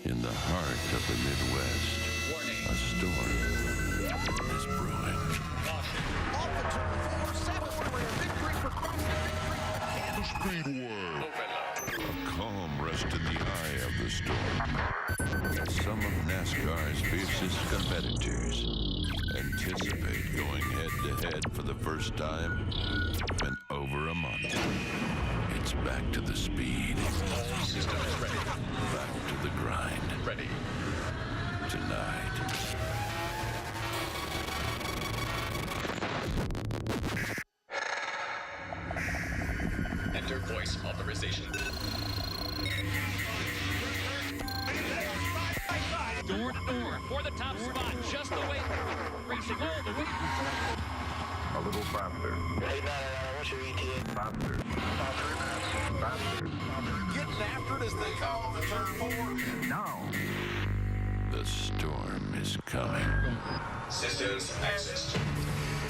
In the heart of the Midwest, a storm is brewing. Off the turn, 4-7 career victory for Kansas Speedway. A calm rest in the eye of the storm. Some of NASCAR's fiercest competitors anticipate going head-to-head for the first time in over a month. It's back to the speed. All systems ready. Back to the grind. Ready. Tonight. Enter voice authorization. Door to door for the top spot, just the way racing all the way. A little faster. Hey, what's your ETA? Faster. Faster. Getting after it as they call the turn 4. Now. The storm is coming. Systems accessed.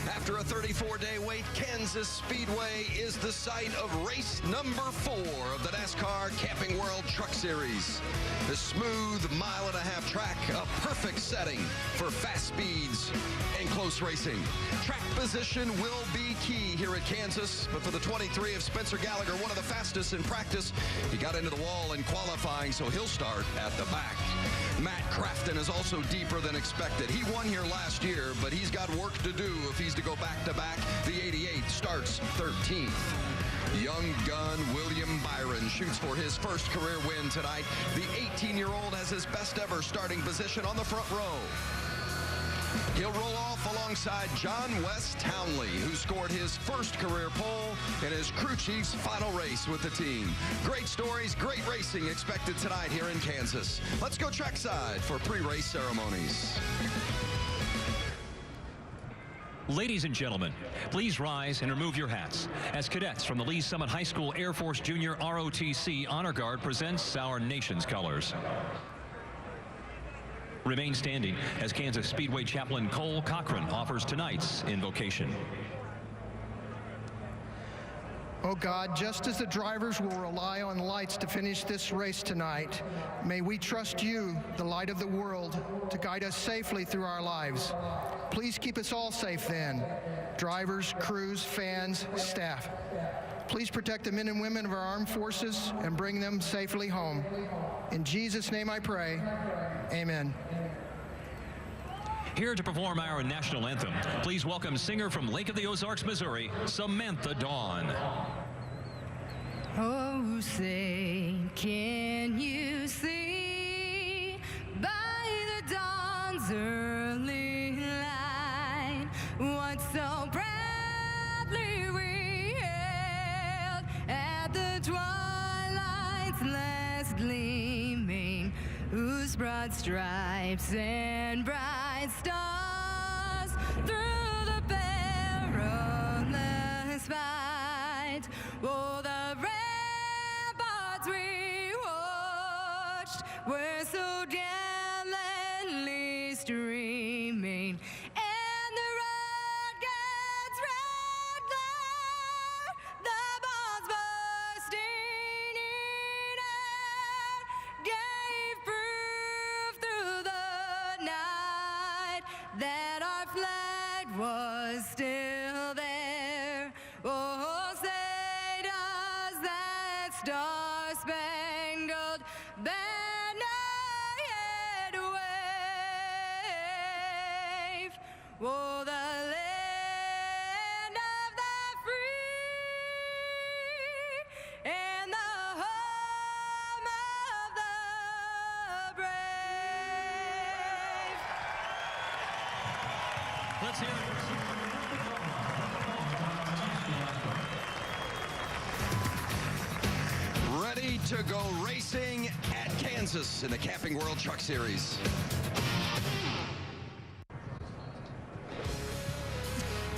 After a 34-day wait, Kansas Speedway is the site of race number 4 of the NASCAR Camping World Truck Series. The smooth mile-and-a-half track, a perfect setting for fast speeds and close racing. Track position will be key here at Kansas, but for the 23 of Spencer Gallagher, one of the fastest in practice, he got into the wall in qualifying, so he'll start at the back. Matt Crafton is also deeper than expected. He won here last year, but he's got work to do if he's to go back-to-back. The 88 starts 13th. Young gun William Byron shoots for his first career win tonight. The 18-year-old has his best ever starting position on the front row. He'll roll off alongside John West Townley, who scored his first career pole in his crew chief's final race with the team. Great stories, great racing expected tonight here in Kansas. Let's go trackside for pre-race ceremonies. Ladies and gentlemen, please rise and remove your hats as cadets from the Lee Summit High School Air Force Junior ROTC Honor Guard presents our nation's colors. Remain standing as Kansas Speedway Chaplain Cole Cochran offers tonight's invocation. Oh God, just as the drivers will rely on lights to finish this race tonight, may we trust you, the light of the world, to guide us safely through our lives. Please keep us all safe then, drivers, crews, fans, staff. Please protect the men and women of our armed forces and bring them safely home. In Jesus' name I pray, amen. Here to perform our national anthem, please welcome singer from Lake of the Ozarks, Missouri, Samantha Dawn. Oh, say, can you see by the dawn's early light what so proudly we hailed at the twilight's last gleaming, whose broad stripes and bright stars through the perilous fight, oh, the ramparts we watched were so gallantly streaming, and the rocket's red glare, the bombs bursting in air, gave proof through the night that our flag was still there. Oh, say does that star-spangled banner yet wave? Oh, the land of the free and the home of the brave. Let's hear it. Ready to go racing at Kansas in the Camping World Truck Series.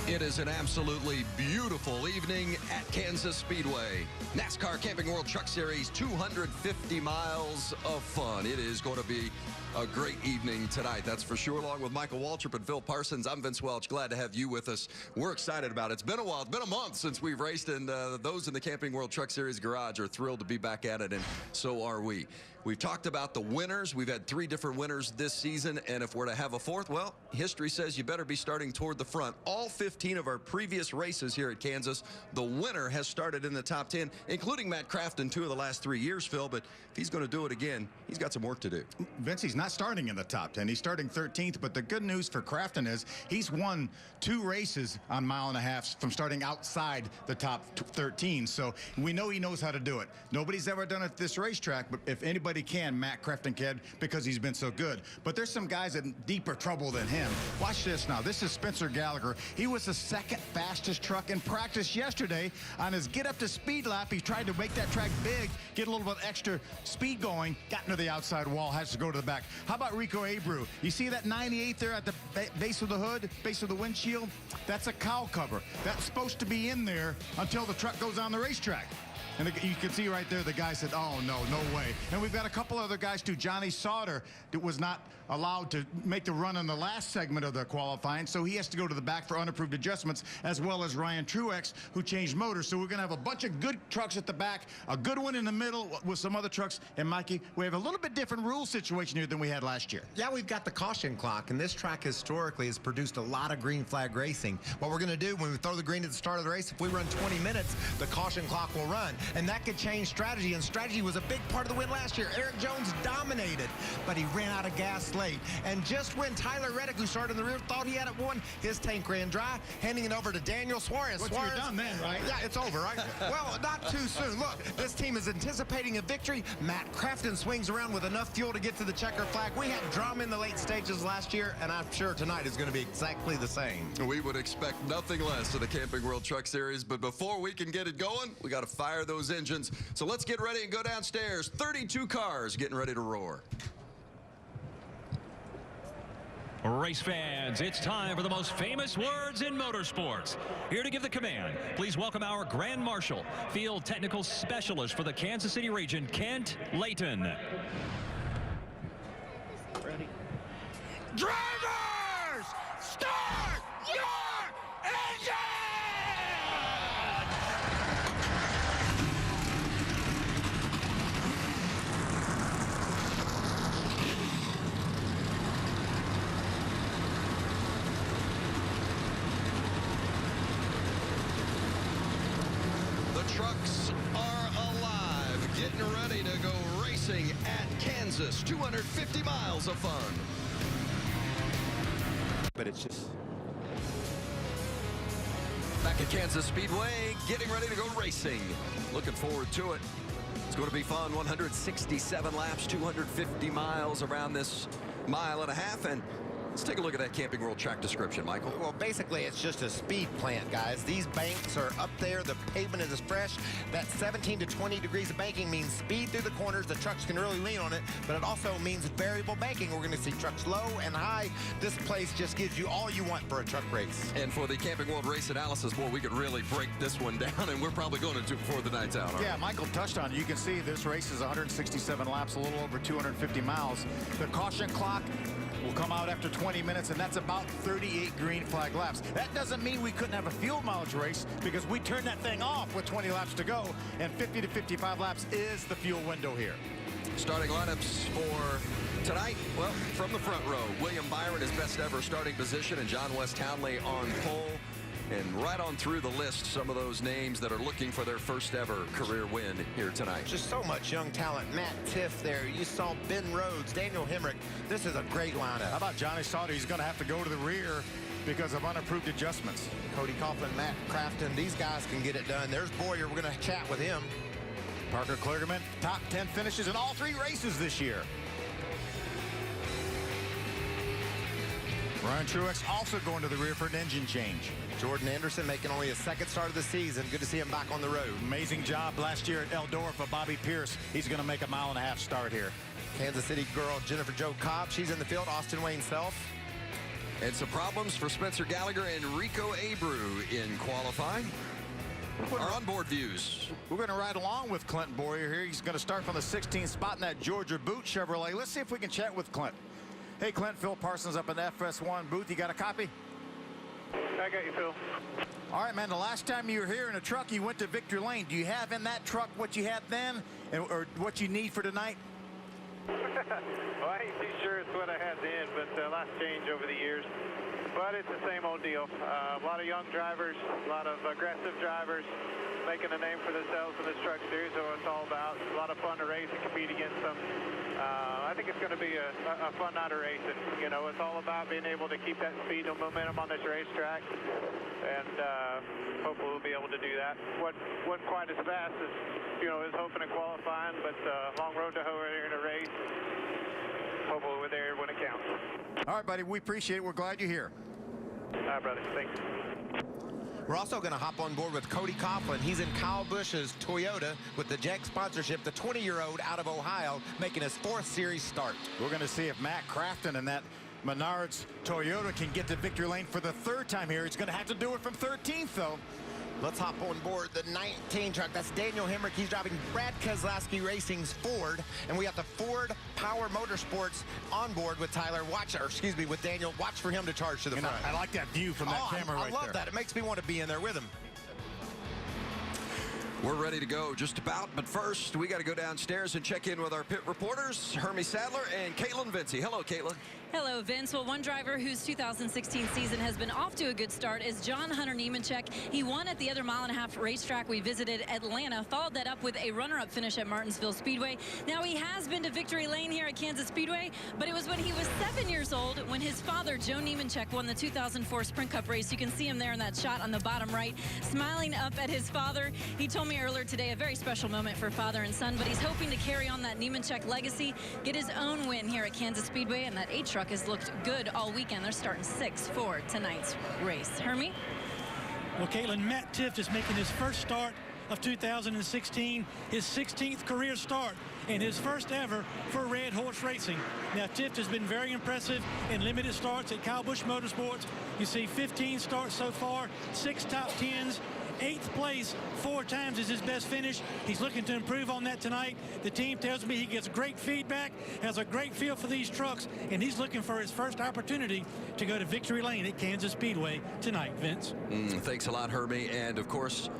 In It is an absolutely beautiful evening at Kansas Speedway. NASCAR Camping World Truck Series, 250 miles of fun. It is going to be a great evening tonight, that's for sure. Along with Michael Waltrip and Phil Parsons, I'm Vince Welch. Glad to have you with us. We're excited about it. It's been a while. It's been a month since we've raced, and those in the Camping World Truck Series garage are thrilled to be back at it, and so are we. We've talked about the winners. We've had 3 different winners this season, and if we're to have a 4th, well, history says you better be starting toward the front. All 15 of our previous races here at Kansas, the winner has started in the top 10, including Matt Crafton 2 of the last 3 years, Phil, but if he's going to do it again, he's got some work to do. Vince, he's not starting in the top 10. He's starting 13th, but the good news for Crafton is he's won 2 races on mile and a half from starting outside the top 13, so we know he knows how to do it. Nobody's ever done it at this racetrack, but if anybody can, Matt Crafton can, because he's been so good. But there's some guys in deeper trouble than him. Watch this now. This is Spencer Gallagher. He was the 2nd fastest truck in practice yesterday. On his get up to speed lap, he tried to make that track big, get a little bit extra speed going, got into the outside wall, has to go to the back. How about Rico Abreu? You see that 98 there at the base of the hood, base of the windshield? That's a cowl cover. That's supposed to be in there until the truck goes on the racetrack. And you can see right there, the guy said, oh, no way. And we've got a couple other guys, too. Johnny Sauter was not allowed to make the run on the last segment of the qualifying, so he has to go to the back for unapproved adjustments, as well as Ryan Truex, who changed motors. So we're going to have a bunch of good trucks at the back, a good one in the middle with some other trucks. And, Mikey, we have a little bit different rule situation here than we had last year. Yeah, we've got the caution clock, and this track historically has produced a lot of green flag racing. What we're going to do when we throw the green at the start of the race, if we run 20 minutes, the caution clock will run, and that could change strategy, and strategy was a big part of the win last year. Eric Jones dominated, but he ran out of gas late, and just when Tyler Reddick, who started in the rear, thought he had it won, his tank ran dry, handing it over to Daniel Suarez. But you're done then, right? Yeah, it's over, right? Well, not too soon. Look, this team is anticipating a victory. Matt Crafton swings around with enough fuel to get to the checker flag. We had drama in the late stages last year, and I'm sure tonight is going to be exactly the same. We would expect nothing less of the Camping World Truck Series, but before we can get it going, we got to fire those engines. So let's get ready and go downstairs. 32 cars getting ready to roar. Race fans, it's time for the most famous words in motorsports. Here to give the command, please welcome our Grand Marshal, Field Technical Specialist for the Kansas City region, Kent Layton. Ready? Drivers, start your engine! Trucks are alive, getting ready to go racing at Kansas. 250 miles of fun. But it's just... Back at Kansas Speedway, getting ready to go racing. Looking forward to it. It's going to be fun. 167 laps, 250 miles around this mile and a half, and let's take a look at that Camping World track description, Michael. Well, basically, it's just a speed plant, guys. These banks are up there. The pavement is fresh. That 17 to 20 degrees of banking means speed through the corners. The trucks can really lean on it, but it also means variable banking. We're going to see trucks low and high. This place just gives you all you want for a truck race. And for the Camping World race analysis, boy, we could really break this one down, and we're probably going to before the night's out. Yeah, Michael touched on it. You can see this race is 167 laps, a little over 250 miles. The caution clock will come out after 20 minutes, and that's about 38 green flag laps. That doesn't mean we couldn't have a fuel mileage race, because we turned that thing off with 20 laps to go, and 50 to 55 laps is the fuel window here. Starting lineups for tonight, well, from the front row, William Byron, his best ever starting position, and John West Townley on pole. And right on through the list, some of those names that are looking for their first ever career win here tonight. Just so much young talent. Matt Tiff there. You saw Ben Rhodes, Daniel Hemrick. This is a great lineup. How about Johnny Sauter? He's going to have to go to the rear because of unapproved adjustments. Cody Coughlin, Matt Crafton, these guys can get it done. There's Boyer. We're going to chat with him. Parker Kligerman, top 10 finishes in all 3 races this year. Ryan Truex also going to the rear for an engine change. Jordan Anderson making only his 2nd start of the season. Good to see him back on the road. Amazing job last year at Eldora for Bobby Pierce. He's going to make a mile-and-a-half start here. Kansas City girl Jennifer Jo Cobb, she's in the field. Austin Wayne Self. And some problems for Spencer Gallagher and Rico Abreu in qualifying. Our onboard views. We're going to ride along with Clint Boyer here. He's going to start from the 16th spot in that Georgia Boot Chevrolet. Let's see if we can chat with Clint. Hey, Clint, Phil Parsons up in the FS1 booth. You got a copy? I got you, Phil. All right, man, the last time you were here in a truck, you went to Victory Lane. Do you have in that truck what you had then or what you need for tonight? Well, I ain't too sure it's what I had then, but a lot's changed over the years. But it's the same old deal. A lot of young drivers, a lot of aggressive drivers making a name for themselves in this truck series. So it's all about a lot of fun to race and compete against them. I think it's going to be a fun night of racing. You know, it's all about being able to keep that speed and momentum on this racetrack. And hopefully we'll be able to do that. Wasn't quite as fast as, you know, is hoping in qualifying, but long road to hoe in a race. Hopefully we're there when it counts. All right, buddy, we appreciate it. We're glad you're here. All right, brother. Thanks. We're also going to hop on board with Cody Coughlin. He's in Kyle Busch's Toyota with the Jack sponsorship, the 20-year-old out of Ohio, making his 4th series start. We're going to see if Matt Crafton and that Menards Toyota can get to Victory Lane for the 3rd time here. He's going to have to do it from 13th, though. Let's hop on board the 19 truck. That's Daniel Hemrick. He's driving Brad Keselowski Racing's Ford. And we got the Ford Power Motorsports on board with Tyler. With Daniel. Watch for him to charge to the front. I like that view from that camera right there. I love that. It makes me want to be in there with him. We're ready to go just about, but first we got to go downstairs and check in with our pit reporters, Hermie Sadler and Caitlin Vincey. Hello, Caitlin. Hello, Vince. Well, one driver whose 2016 season has been off to a good start is John Hunter Nemechek. He won at the other mile-and-a-half racetrack we visited, Atlanta. Followed that up with a runner-up finish at Martinsville Speedway. Now, he has been to Victory Lane here at Kansas Speedway, but it was when he was 7 years old when his father, Joe Nemechek, won the 2004 Sprint Cup race. You can see him there in that shot on the bottom right, smiling up at his father. He told me earlier today a very special moment for father and son, but he's hoping to carry on that Nemechek legacy, get his own win here at Kansas Speedway, and that 8 truck has looked good all weekend. They're starting 6 for tonight's race. Hermie? Well, Caitlin, Matt Tifft is making his first start of 2016, his 16th career start, and his first ever for Red Horse Racing. Now, Tifft has been very impressive in limited starts at Kyle Busch Motorsports. You see 15 starts so far, 6 top 10s. 8th place 4 times is his best finish. He's looking to improve on that tonight. The team tells me he gets great feedback, has a great feel for these trucks, and he's looking for his first opportunity to go to Victory Lane at Kansas Speedway tonight, Vince. Thanks a lot, Hermie. And, of course,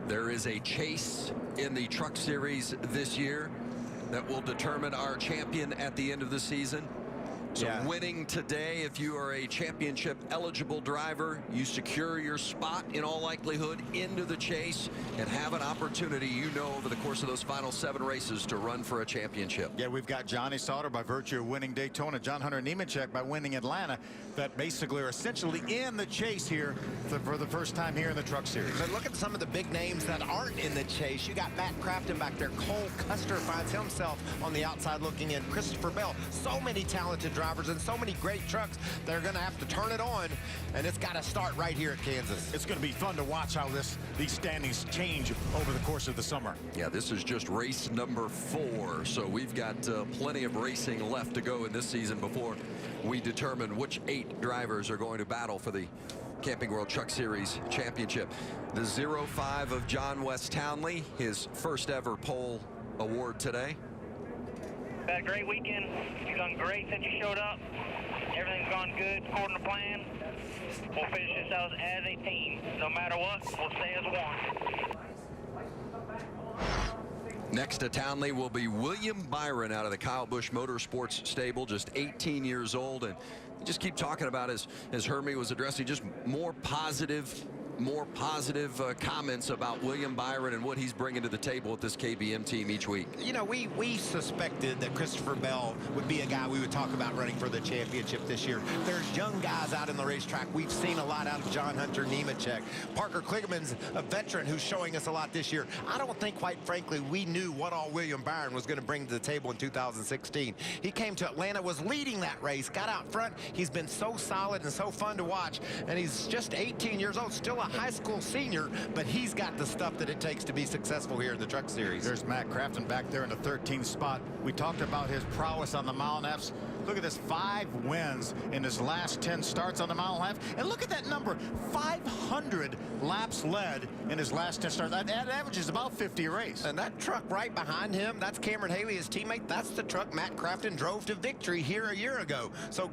there is a chase in the Truck Series this year that will determine our champion at the end of the season. So winning today, if you are a championship eligible driver, you secure your spot in all likelihood into the chase and have an opportunity, you know, over the course of those final 7 races to run for a championship. Yeah, we've got Johnny Sauter by virtue of winning Daytona, John Hunter Nemechek by winning Atlanta, that basically are essentially in the chase here for the first time here in the Truck Series. But look at some of the big names that aren't in the chase. You got Matt Crafton back there. Cole Custer finds himself on the outside looking in. Christopher Bell. So many talented drivers and so many great trucks. They're going to have to turn it on, and it's got to start right here at Kansas. It's going to be fun to watch how these standings change over the course of the summer. Yeah, this is just race number 4, so we've got plenty of racing left to go in this season before we determine which 8 drivers are going to battle for the Camping World Truck Series Championship. The 05 of John West Townley, his first ever pole award today. Had a great weekend. You've done great since you showed up. Everything's gone good according to plan. We'll finish this out as a team. No matter what, we'll stay as one. Next to Townley will be William Byron out of the Kyle Busch Motorsports stable, just 18 years old. And just keep talking about, as Hermie was addressing, just more positive comments about William Byron and what he's bringing to the table with this KBM team each week. You know, we suspected that Christopher Bell would be a guy we would talk about running for the championship this year. There's young guys out in the racetrack. We've seen a lot out of John Hunter Nemechek. Parker Kligerman's a veteran who's showing us a lot this year. I don't think, quite frankly, we knew what all William Byron was going to bring to the table in 2016. He came to Atlanta, was leading that race, got out front. He's been so solid and so fun to watch, and he's just 18 years old, still a high school senior, but he's got the stuff that it takes to be successful here in the Truck Series. There's Matt Crafton back there in the 13th spot. We talked about his prowess on the mile and a half. Look at this, 5 wins in his last 10 starts on the mile and a half. And look at that number, 500 laps led in his last 10 starts. That averages about 50 a race. And that truck right behind him, that's Cameron Haley, his teammate. That's the truck Matt Crafton drove to victory here a year ago. So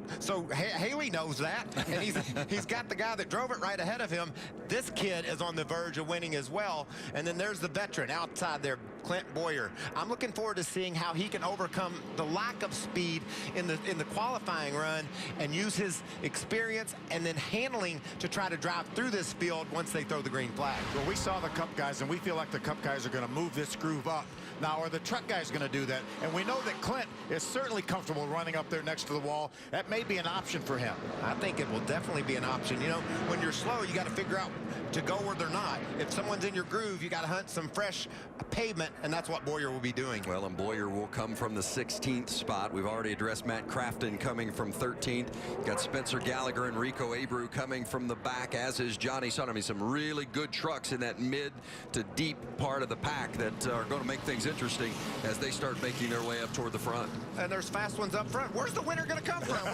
Haley knows that, and he's got the guy that drove it right ahead of him. This kid is on the verge of winning as well. And then there's the veteran outside there, Clint Boyer. I'm looking forward to seeing how he can overcome the lack of speed in the qualifying run and use his experience and then handling to try to drive through this field once they throw the green flag. Well, we saw the Cup guys, and we feel like the Cup guys are going to move this groove up. Now, are the truck guys going to do that? And we know that Clint is certainly comfortable running up there next to the wall. That may be an option for him. I think it will definitely be an option. You know, when you're slow, you got to figure out to go where they're not. If someone's in your groove, you got to hunt some fresh pavement, and that's what Boyer will be doing. Well, and Boyer will come from the 16th spot. We've already addressed Matt Crafton coming from 13th. Got Spencer Gallagher and Rico Abreu coming from the back, as is Johnny Sun. I mean, some really good trucks in that mid to deep part of the pack that are going to make things interesting as they start making their way up toward the front. And there's fast ones up front. Where's the winner going to come from?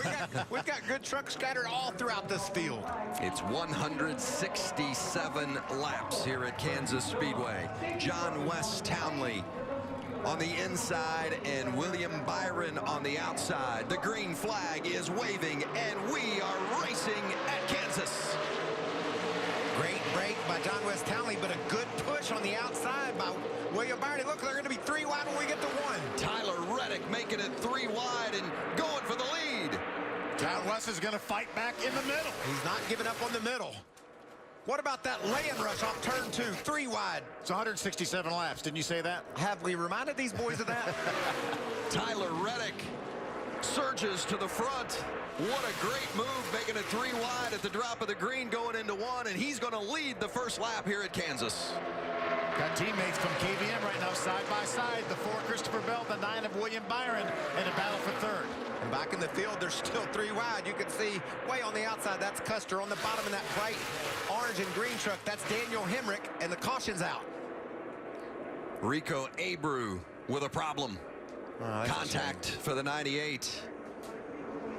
We've got good trucks scattered all throughout this field. It's 167 laps here at Kansas Speedway. John West Townley on the inside and William Byron on the outside. The green flag is waving, and we are racing at Kansas. Great break by John West Townley, but a good push on the outside by William Byron. Look, they're going to be 3 wide when we get to 1. Tyler Reddick making it 3 wide and going for the lead. John West is going to fight back in the middle. He's not giving up on the middle. What about that lay-in rush off turn 2, 3 wide? It's 167 laps. Didn't you say that? Have we reminded these boys of that? Tyler Reddick surges to the front. What a great move, making it 3 wide at the drop of the green, going into 1, and he's going to lead the first lap here at Kansas. Got teammates from KVM right now side by side. The 4 Christopher Bell, the 9 of William Byron, in a battle for 3rd. And back in the field, there's still 3 wide. You can see way on the outside, that's Custer. On the bottom of that bright orange and green truck, that's Daniel Hemrick, and the caution's out. Rico Abreu with a problem. Contact for the 98.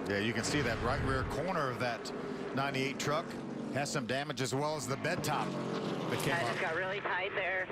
Yeah, you can see that right rear corner of that 98 truck has some damage, as well as the bed top that came I up. just got really tight there.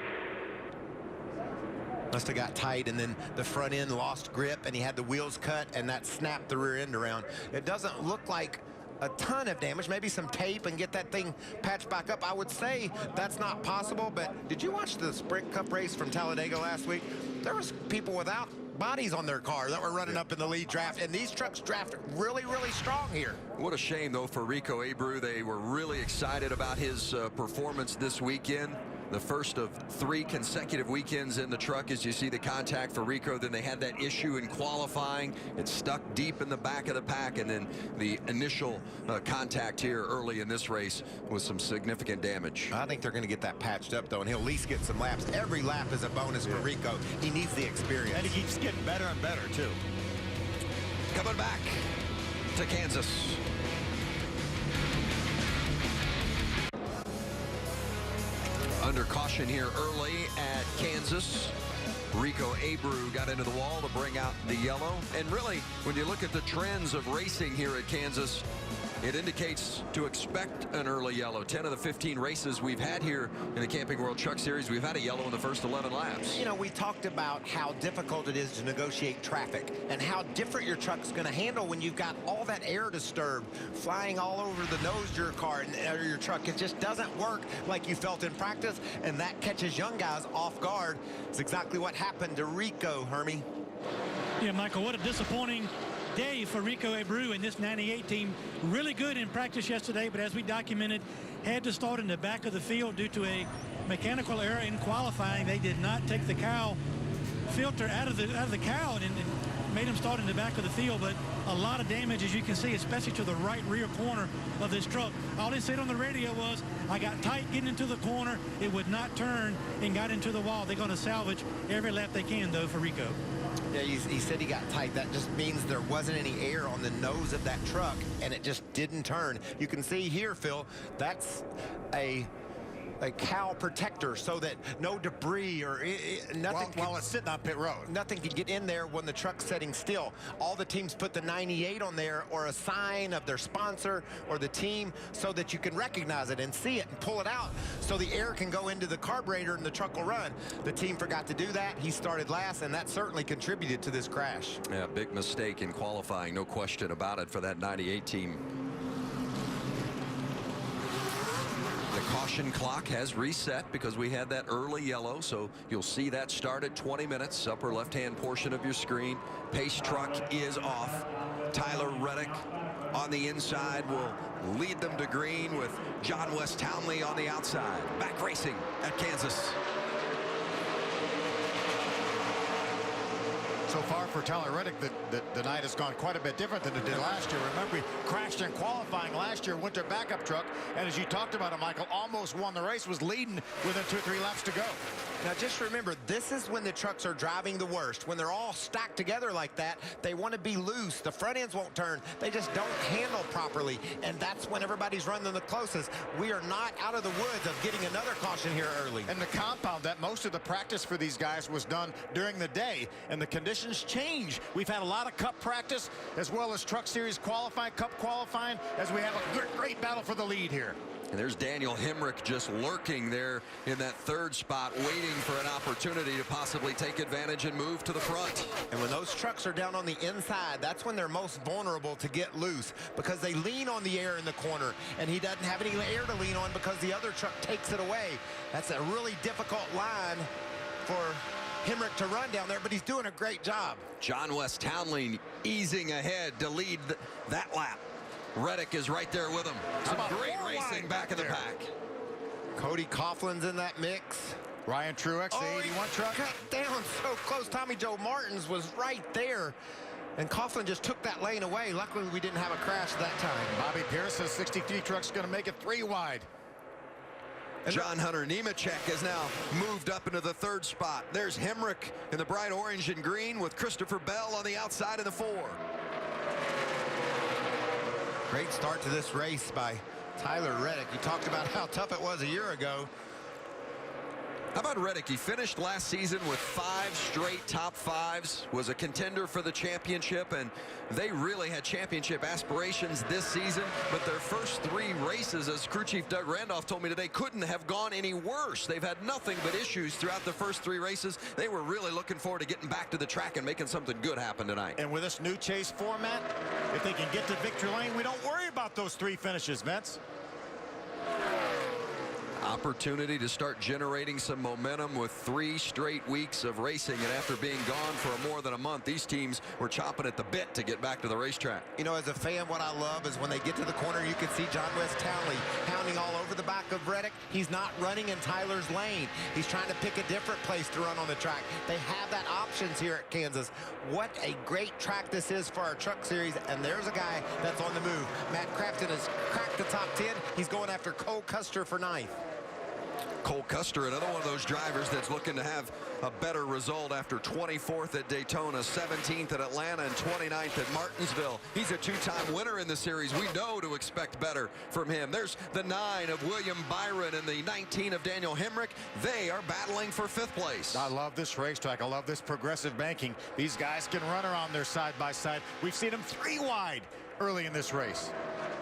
Must have got tight, and then the front end lost grip, and he had the wheels cut, and that snapped the rear end around. It doesn't look like a ton of damage, maybe some tape and get that thing patched back up. I would say that's not possible, but did you watch the Sprint Cup race from Talladega last week? There was people without bodies on their car that were running up in the lead draft, and these trucks draft really, really strong here. What a shame, though, for Rico Abreu. They were really excited about his performance this weekend. The first of 3 consecutive weekends in the truck, as you see the contact for Rico. Then they had that issue in qualifying. It stuck deep in the back of the pack, and then the initial contact here early in this race was some significant damage. I think they're going to get that patched up, though, and he'll at least get some laps. Every lap is a bonus for Rico. He needs the experience. And he keeps getting better and better, too. Coming back to Kansas. Under caution here early at Kansas. Rico Abreu got into the wall to bring out the yellow. And really, when you look at the trends of racing here at Kansas, it indicates to expect an early yellow. 10 of the 15 races we've had here in the Camping World Truck Series, we've had a yellow in the first 11 laps. You know, we talked about how difficult it is to negotiate traffic and how different your truck's going to handle when you've got all that air disturbed flying all over the nose of your car or your truck. It just doesn't work like you felt in practice, and that catches young guys off guard. It's exactly what happened to Rico, Hermie. Yeah, Michael, what a disappointing day for Rico Abreu and this 98 team. Really good in practice yesterday, but as we documented, had to start in the back of the field due to a mechanical error in qualifying. They did not take the cowl filter out of the cowl and made him start in the back of the field, but a lot of damage, as you can see, especially to the right rear corner of this truck. All he said on the radio was, I got tight getting into the corner, it would not turn, and got into the wall. They're going to salvage every lap they can, though, for Rico. Yeah, he said he got tight. That just means there wasn't any air on the nose of that truck, and it just didn't turn. You can see here, Phil, that's a cowl protector so that no debris or nothing while it's sitting on pit road. Nothing can get in there when the truck's sitting still. All the teams put the 98 on there or a sign of their sponsor or the team so that you can recognize it and see it and pull it out so the air can go into the carburetor and the truck will run. The team forgot to do that. He started last, and that certainly contributed to this crash. Yeah, big mistake in qualifying, no question about it, for that 98 team. The caution clock has reset because we had that early yellow, so you'll see that start at 20 minutes, upper left-hand portion of your screen. Pace truck is off. Tyler Reddick on the inside will lead them to green with John West Townley on the outside. Back racing at Kansas. So far for Tyler Reddick, the night has gone quite a bit different than it did last year. Remember, he crashed in qualifying last year, winter backup truck, and as you talked about it, Michael, almost won the race, was leading within 2 or 3 laps to go. Now just remember, this is when the trucks are driving the worst. When they're all stacked together like that, they want to be loose. The front ends won't turn. They just don't handle properly, and that's when everybody's running the closest. We are not out of the woods of getting another caution here early. And the compound, that most of the practice for these guys was done during the day, and the conditions change. We've had a lot of Cup practice as well as Truck Series qualifying, Cup qualifying, as we have a great battle for the lead here. And there's Daniel Hemrick just lurking there in that third spot, waiting for an opportunity to possibly take advantage and move to the front. And when those trucks are down on the inside, that's when they're most vulnerable to get loose because they lean on the air in the corner, and he doesn't have any air to lean on because the other truck takes it away. That's a really difficult line for Hemrick to run down there, but he's doing a great job. John West Townley easing ahead to lead that lap. Reddick is right there with him. Some great racing back in the pack. Cody Coughlin's in that mix. Ryan Truex, the 81 truck. Cut down so close. Tommy Joe Martins was right there, and Coughlin just took that lane away. Luckily, we didn't have a crash that time. Bobby Pierce says 63 truck's going to make it 3 wide. And John Hunter Nemechek has now moved up into the third spot. There's Hemrick in the bright orange and green with Christopher Bell on the outside in the 4. Great start to this race by Tyler Reddick. You talked about how tough it was a year ago. How about Reddick? He finished last season with 5 straight top 5s, was a contender for the championship, and they really had championship aspirations this season, but their first 3 races, as crew chief Doug Randolph told me today, couldn't have gone any worse. They've had nothing but issues throughout the first 3 races. They were really looking forward to getting back to the track and making something good happen tonight. And with this new chase format, if they can get to victory lane, we don't worry about those 3 finishes, Vince. Opportunity to start generating some momentum with 3 straight weeks of racing, and after being gone for more than a month, these teams were chomping at the bit to get back to the racetrack. You know, as a fan, what I love is when they get to the corner, you can see John West Townley pounding all over the back of Reddick. He's not running in Tyler's lane. He's trying to pick a different place to run on the track. They have that options here at Kansas. What a great track this is for our Truck Series, and there's a guy that's on the move. Matt Crafton has cracked the top 10. He's going after Cole Custer for 9th. Cole Custer, another one of those drivers that's looking to have a better result after 24th at Daytona, 17th at Atlanta, and 29th at Martinsville. He's a 2-time winner in the series. We know to expect better from him. There's the 9 of William Byron and the 19 of Daniel Hemrick. They are battling for 5th place. I love this racetrack. I love this progressive banking. These guys can run around there side by side. We've seen them 3 wide early in this race.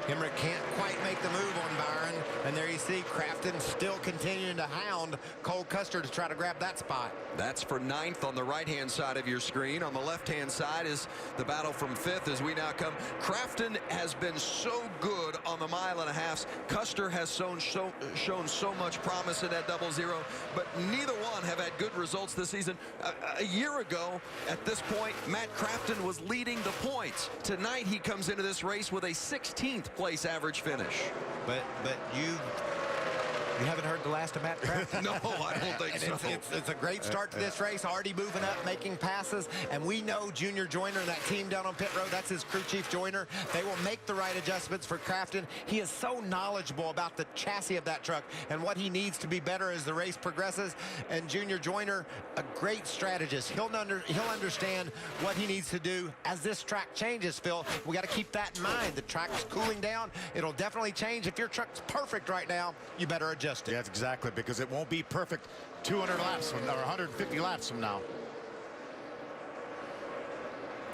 Hemrick can't quite make the move on Byron, and there you see Crafton still continuing to hound Cole Custer to try to grab that spot. That's for 9th on the right-hand side of your screen. On the left-hand side is the battle from 5th as we now come. Crafton has been so good on the 1.5 miles. Custer has shown so much promise in that 0-0, but neither one have had good results this season. A year ago, at this point, Matt Crafton was leading the points. Tonight, he comes into this race with a 16th place average finish. But you You haven't heard the last of Matt Crafton? No, I don't think so. It's a great start to this race. Already moving up, making passes. And we know Junior Joyner and that team down on pit road, that's his crew chief Joyner. They will make the right adjustments for Crafton. He is so knowledgeable about the chassis of that truck and what he needs to be better as the race progresses. And Junior Joyner, a great strategist. He'll understand what he needs to do as this track changes, Phil. We got to keep that in mind. The track's cooling down. It'll definitely change. If your truck's perfect right now, you better adjust it. Yeah, exactly, because it won't be perfect 200 laps from now, or 150 laps from now.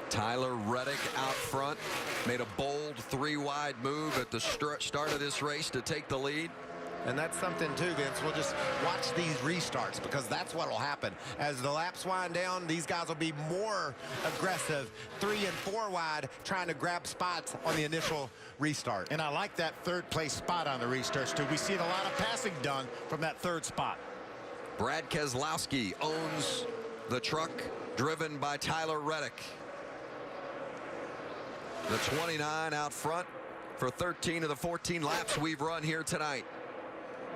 Tyler Reddick out front made a bold 3-wide move at the start of this race to take the lead. And that's something too, Vince. We'll just watch these restarts, because that's what will happen. As the laps wind down, these guys will be more aggressive, 3 and 4 wide, trying to grab spots on the initial restart. And I like that third place spot on the restarts too. We see a lot of passing done from that third spot. Brad Keselowski owns the truck driven by Tyler Reddick. The 29 out front for 13 of the 14 laps we've run here tonight.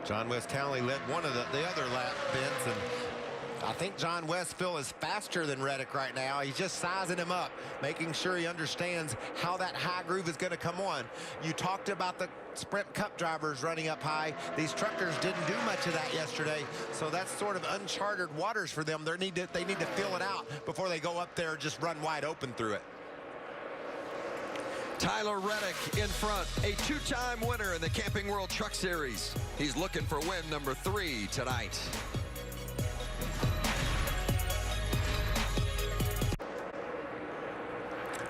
John West Townley led one of the other lap, Vince, and I think John Westphal is faster than Reddick right now. He's just sizing him up, making sure he understands how that high groove is going to come on. You talked about the Sprint Cup drivers running up high. These truckers didn't do much of that yesterday, so that's sort of uncharted waters for them. They need to feel it out before they go up there and just run wide open through it. Tyler Reddick in front, a 2-time winner in the Camping World Truck Series. He's looking for win number 3 tonight.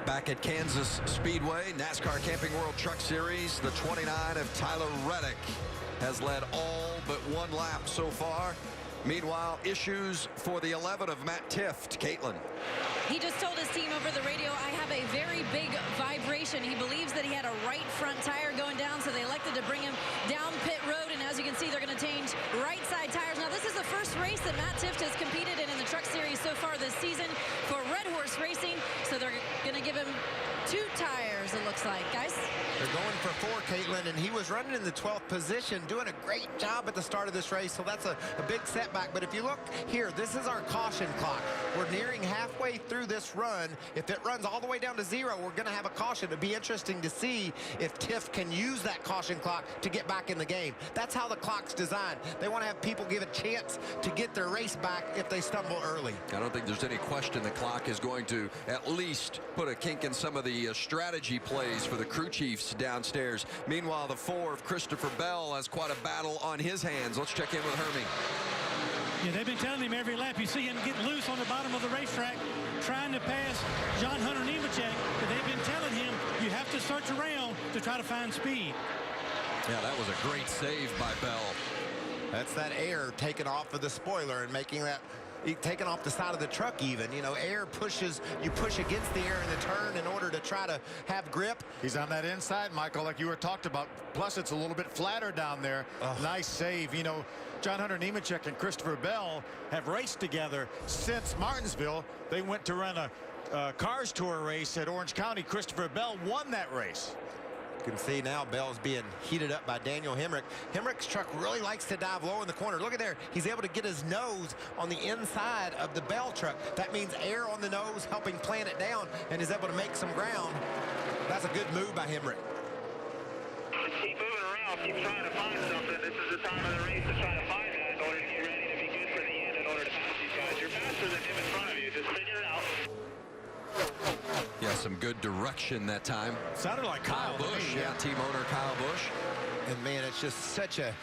Back at Kansas Speedway, NASCAR Camping World Truck Series, the 29 of Tyler Reddick has led all but 1 lap so far. Meanwhile, issues for the 11 of Matt Tifft. Caitlin. He just told his team over the radio, I have a very big vibration. He believes that he had a right front tire going down, so they elected to bring him down pit road. And as you can see, they're going to change right side tires. Now, this is the first race that Matt Tifft has competed in the Truck Series so far this season for Red Horse Racing. So they're going to give him 2 tires, it looks like, guys. They're going for 4, Caitlin, and he was running in the 12th position, doing a great job at the start of this race, so that's a big setback. But if you look here, this is our caution clock. We're nearing halfway through this run. If it runs all the way down to 0, we're going to have a caution. It'd be interesting to see if Tifft can use that caution clock to get back in the game. That's how the clock's designed. They want to have people give a chance to get their race back if they stumble early. I don't think there's any question the clock is going to at least put a kink in some of the strategy plays for the crew chiefs downstairs. Meanwhile, the 4 of Christopher Bell has quite a battle on his hands. Let's check in with Hermie. Yeah, they've been telling him every lap. You see him get loose on the bottom of the racetrack trying to pass John Hunter Nemechek, but they've been telling him you have to search around to try to find speed. Yeah, that was a great save by Bell. That's that air taken off of the spoiler and making that taken off the side of the truck even. You know, air pushes, you push against the air in the turn in order to try to have grip. He's on that inside, Michael, like you were talked about. Plus, it's a little bit flatter down there. Nice save. You know, John Hunter Nemechek and Christopher Bell have raced together since Martinsville. They went to run a Cars Tour race at Orange County. Christopher Bell won that race. You can see now Bell's being heated up by Daniel Hemrick. Hemrick's truck really likes to dive low in the corner. Look at there. He's able to get his nose on the inside of the Bell truck. That means air on the nose, helping plant it down, and is able to make some ground. That's a good move by Hemrick. Keep moving around. Keep trying to find something. This is the time of the race to try to find that in order to get ready to be good for the end in order to pass these guys. You're faster than him in front of you. Just figure it out. Yeah, some good direction that time. Sounded like Kyle Busch. Yeah, team owner Kyle Busch. And man, it's just such a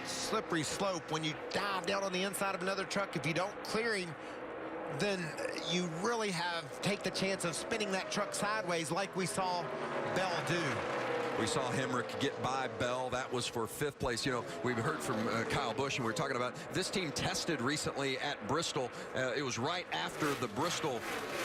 slippery slope when you dive down on the inside of another truck. If you don't clear him, then you really take the chance of spinning that truck sideways like we saw Bell do. We saw Hemrick get by Bell. That was for 5th place. You know, we've heard from Kyle Busch, and we were talking about this team tested recently at Bristol. It was right after the Bristol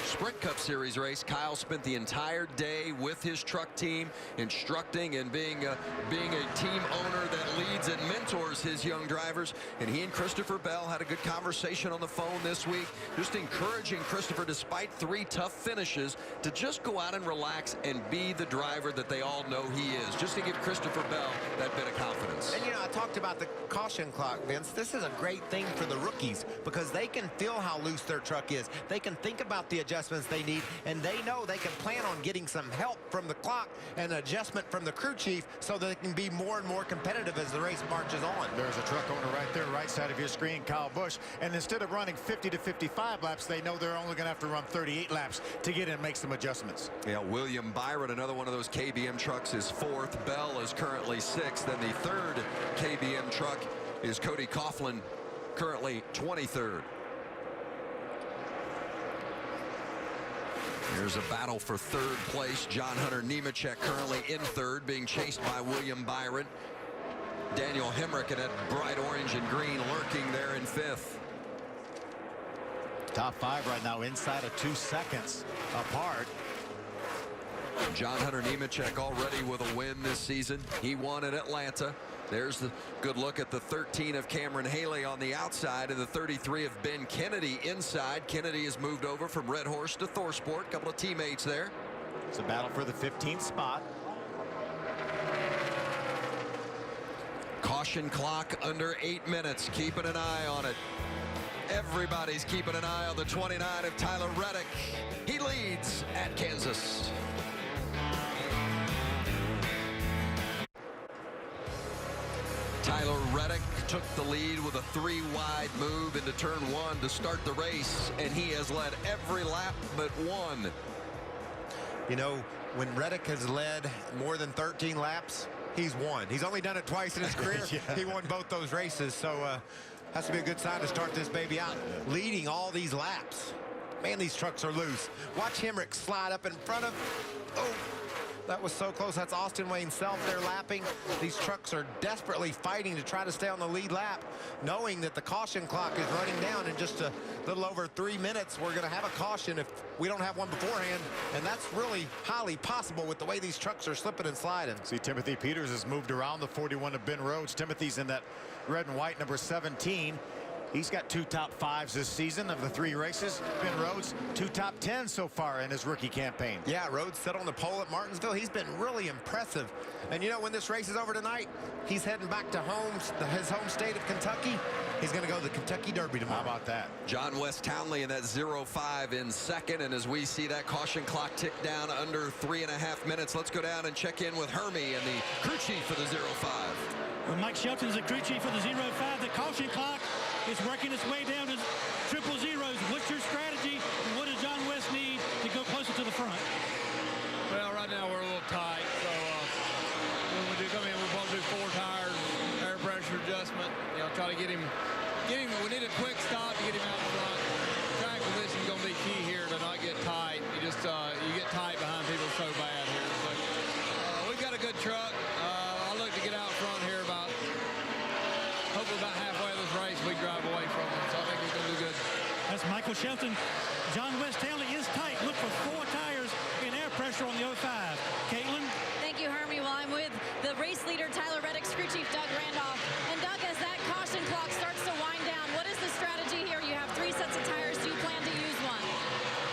Sprint Cup Series race. Kyle spent the entire day with his truck team, instructing and being a team owner that leads and mentors his young drivers. And he and Christopher Bell had a good conversation on the phone this week, just encouraging Christopher, despite 3 tough finishes, to just go out and relax and be the driver that they all know he is, just to give Christopher Bell that bit of confidence. And, you know, I talked about the caution clock, Vince. This is a great thing for the rookies because they can feel how loose their truck is. They can think about the adjustments they need, and they know they can plan on getting some help from the clock and adjustment from the crew chief so that they can be more and more competitive as the race marches on. There's a truck owner right there, right side of your screen, Kyle Busch. And instead of running 50 to 55 laps, they know they're only going to have to run 38 laps to get in and make some adjustments. Yeah, William Byron, another one of those KBM trucks, is fourth. Bell is currently sixth. Then the third KBM truck is Cody Coughlin, currently 23rd. There's a battle for third place. John Hunter Nemechek currently in third, being chased by William Byron. Daniel Hemrick in that bright orange and green lurking there in fifth. Top five right now inside of 2 seconds apart. John Hunter Nemechek already with a win this season. He won at Atlanta. There's the good look at the 13 of Cameron Haley on the outside and the 33 of Ben Kennedy inside. Kennedy has moved over from Red Horse to Thorsport. A couple of teammates there. It's a battle for the 15th spot. Caution clock under 8 minutes. Keeping an eye on it. Everybody's keeping an eye on the 29 of Tyler Reddick. He leads at Kansas. Tyler Reddick took the lead with a 3-wide move into turn 1 to start the race, and he has led every lap but one. You know, when Reddick has led more than 13 laps, he's won. He's only done it twice in his career. Yeah. He won both those races, so has to be a good sign to start this baby out. Leading all these laps. Man, these trucks are loose. Watch Hemrick slide up in front of... Oh, that was so close. That's Austin Wayne Self there lapping. These trucks are desperately fighting to try to stay on the lead lap, knowing that the caution clock is running down in just a little over 3 minutes. We're going to have a caution if we don't have one beforehand, and that's really highly possible with the way these trucks are slipping and sliding. See, Timothy Peters has moved around the 41 of Ben Rhodes. Timothy's in that red and white number 17. He's got 2 top 5s this season of the 3 races. Ben Rhodes, 2 top 10s so far in his rookie campaign. Yeah, Rhodes set on the pole at Martinsville. He's been really impressive. And you know, when this race is over tonight, he's heading back to his home state of Kentucky. He's going to go to the Kentucky Derby tomorrow. How about that? John West Townley in that 0-5 in second. And as we see that caution clock tick down under 3.5 minutes, let's go down and check in with Hermie and the crew chief for the 0-5. Well, Mike Shelton's the crew chief for the 0-5. The caution clock is working its way down to triple zeros. What's your strategy, and what does John West need to go closer to the front? Well, right now we're a little tight, so when we do come in, we're going to do 4 tires, air pressure adjustment. You know, try to get him. We need a quick stop to get him out in front. Track position is going to be key here to not get tight. You just you get tight behind people so bad here. So we've got a good truck. I look to get out front here hopefully about halfway of this race we drive away from them. So I think we're going to do good. That's Michael Shelton. John West Townley is tight. Look for 4 tires and air pressure on the 0-5. Caitlin? Thank you, Hermie. Well, I'm with the race leader, Tyler Reddick's crew chief, Doug Randolph. And Doug, as that caution clock starts to wind down, what is the strategy here? You have 3 sets of tires. Do you plan to use one?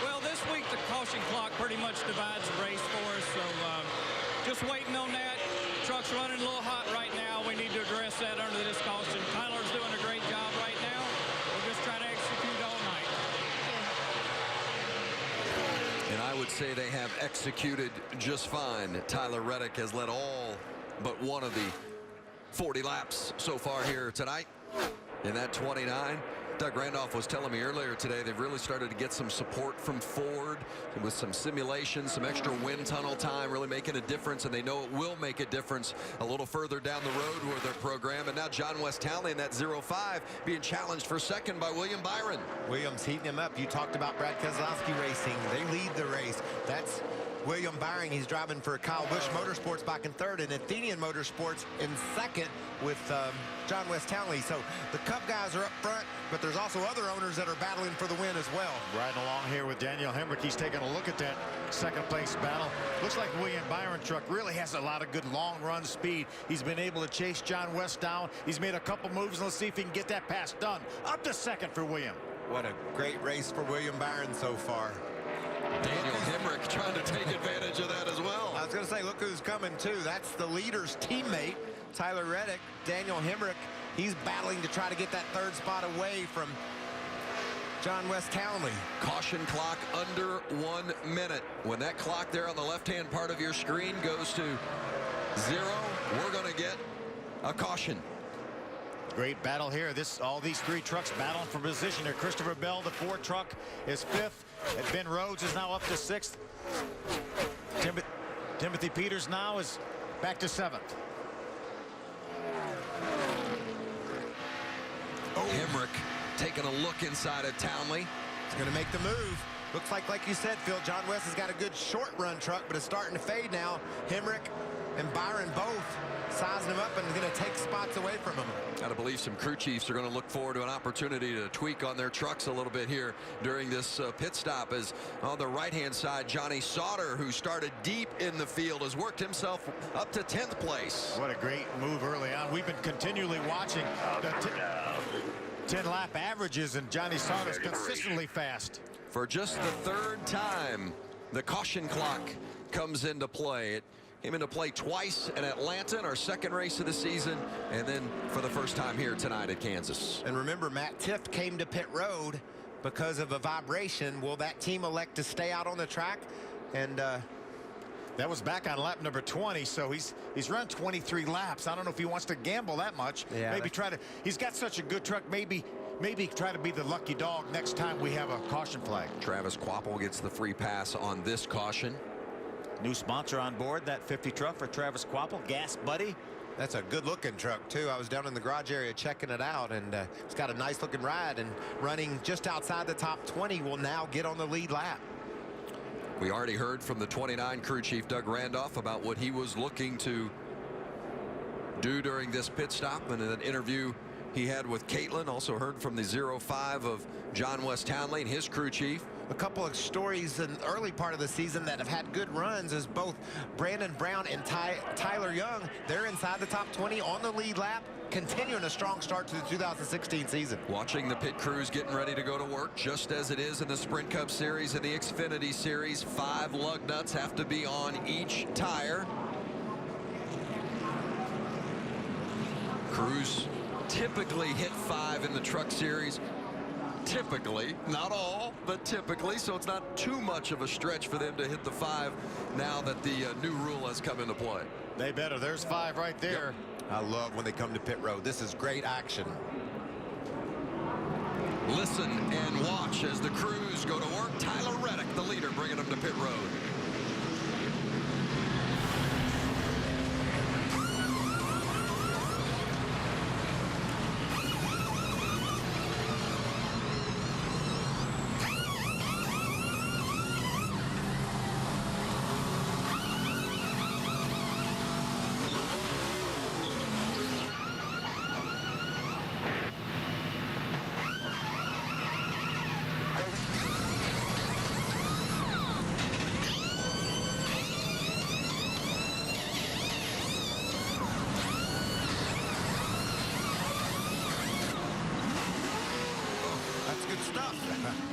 Well, this week the caution clock pretty much divides the race for us. So just waiting on that. Truck's running a little hot right now. We need to address that under this caution. Tyler's doing a great job right now. We're just trying to execute all night. And I would say they have executed just fine. Tyler Reddick has led all but one of the 40 laps so far here tonight in that 29. Doug Randolph was telling me earlier today they've really started to get some support from Ford with some simulation, some extra wind tunnel time, really making a difference, and they know it will make a difference a little further down the road with their program. And now John West Townley in that 0-5 being challenged for second by William Byron. Williams heating him up. You talked about Brad Keselowski racing. They lead the race. That's William Byron. He's driving for Kyle Busch Motorsports back in third, and Athenian Motorsports in second with John West Townley. So the Cup guys are up front, but there's also other owners that are battling for the win as well. Riding along here with Daniel Hemrick. He's taking a look at that second place battle. Looks like William Byron truck really has a lot of good long run speed. He's been able to chase John West down. He's made a couple moves. Let's see if he can get that pass done. Up to second for William. What a great race for William Byron so far. Daniel Hemrick trying to take advantage of that as well. I was going to say, look who's coming too. That's the leader's teammate, Tyler Reddick. Daniel Hemrick, he's battling to try to get that third spot away from John West Townley. Caution clock under 1 minute. When that clock there on the left-hand part of your screen goes to 0, we're going to get a caution. Great battle here. All these three trucks battling for position here. Christopher Bell, the Ford truck, is 5th. And Ben Rhodes is now up to 6th. Timothy Peters now is back to 7th. Hemrick taking a look inside of Townley. He's going to make the move. Looks like you said, Phil, John West has got a good short run truck, but it's starting to fade now. Hemrick and Byron both sizing him up and going to take spots away from him. Got to believe some crew chiefs are going to look forward to an opportunity to tweak on their trucks a little bit here during this pit stop, as on the right-hand side, Johnny Sauter, who started deep in the field, has worked himself up to 10th place. What a great move early on. We've been continually watching the 10-lap averages, and Johnny Sauter's consistently fast. For just the 3rd time, the caution clock comes into play. It came into play twice in Atlanta in our 2nd race of the season, and then for the first time here tonight at Kansas. And remember, Matt Tifft came to pit road because of a vibration. Will that team elect to stay out on the track? And that was back on lap number 20, so he's run 23 laps. I don't know if he wants to gamble that much. Yeah, maybe try to. He's got such a good truck. Maybe try to be the lucky dog next time we have a caution flag. Travis Quapple gets the free pass on this caution. New sponsor on board, that 50 truck for Travis Quapple, Gas Buddy. That's a good-looking truck, too. I was down in the garage area checking it out, and it's got a nice-looking ride, and running just outside the top 20 will now get on the lead lap. We already heard from the 29 crew chief, Doug Randolph, about what he was looking to do during this pit stop, and in an interview he had with Caitlin. Also heard from the 05 of John West Townley and his crew chief. A couple of stories in the early part of the season that have had good runs is both Brandon Brown and Tyler Young. They're inside the top 20 on the lead lap, continuing a strong start to the 2016 season. Watching the pit crews getting ready to go to work, just as it is in the Sprint Cup Series and the Xfinity Series. 5 lug nuts have to be on each tire. Crews typically hit 5 in the Truck Series. Typically, not all, but typically, so it's not too much of a stretch for them to hit the 5 now that the new rule has come into play. They better. There's 5 right there. Yep. I love when they come to pit road. This is great action. Listen and watch as the crews go to work. Tyler Reddick, the leader, bringing them to pit road.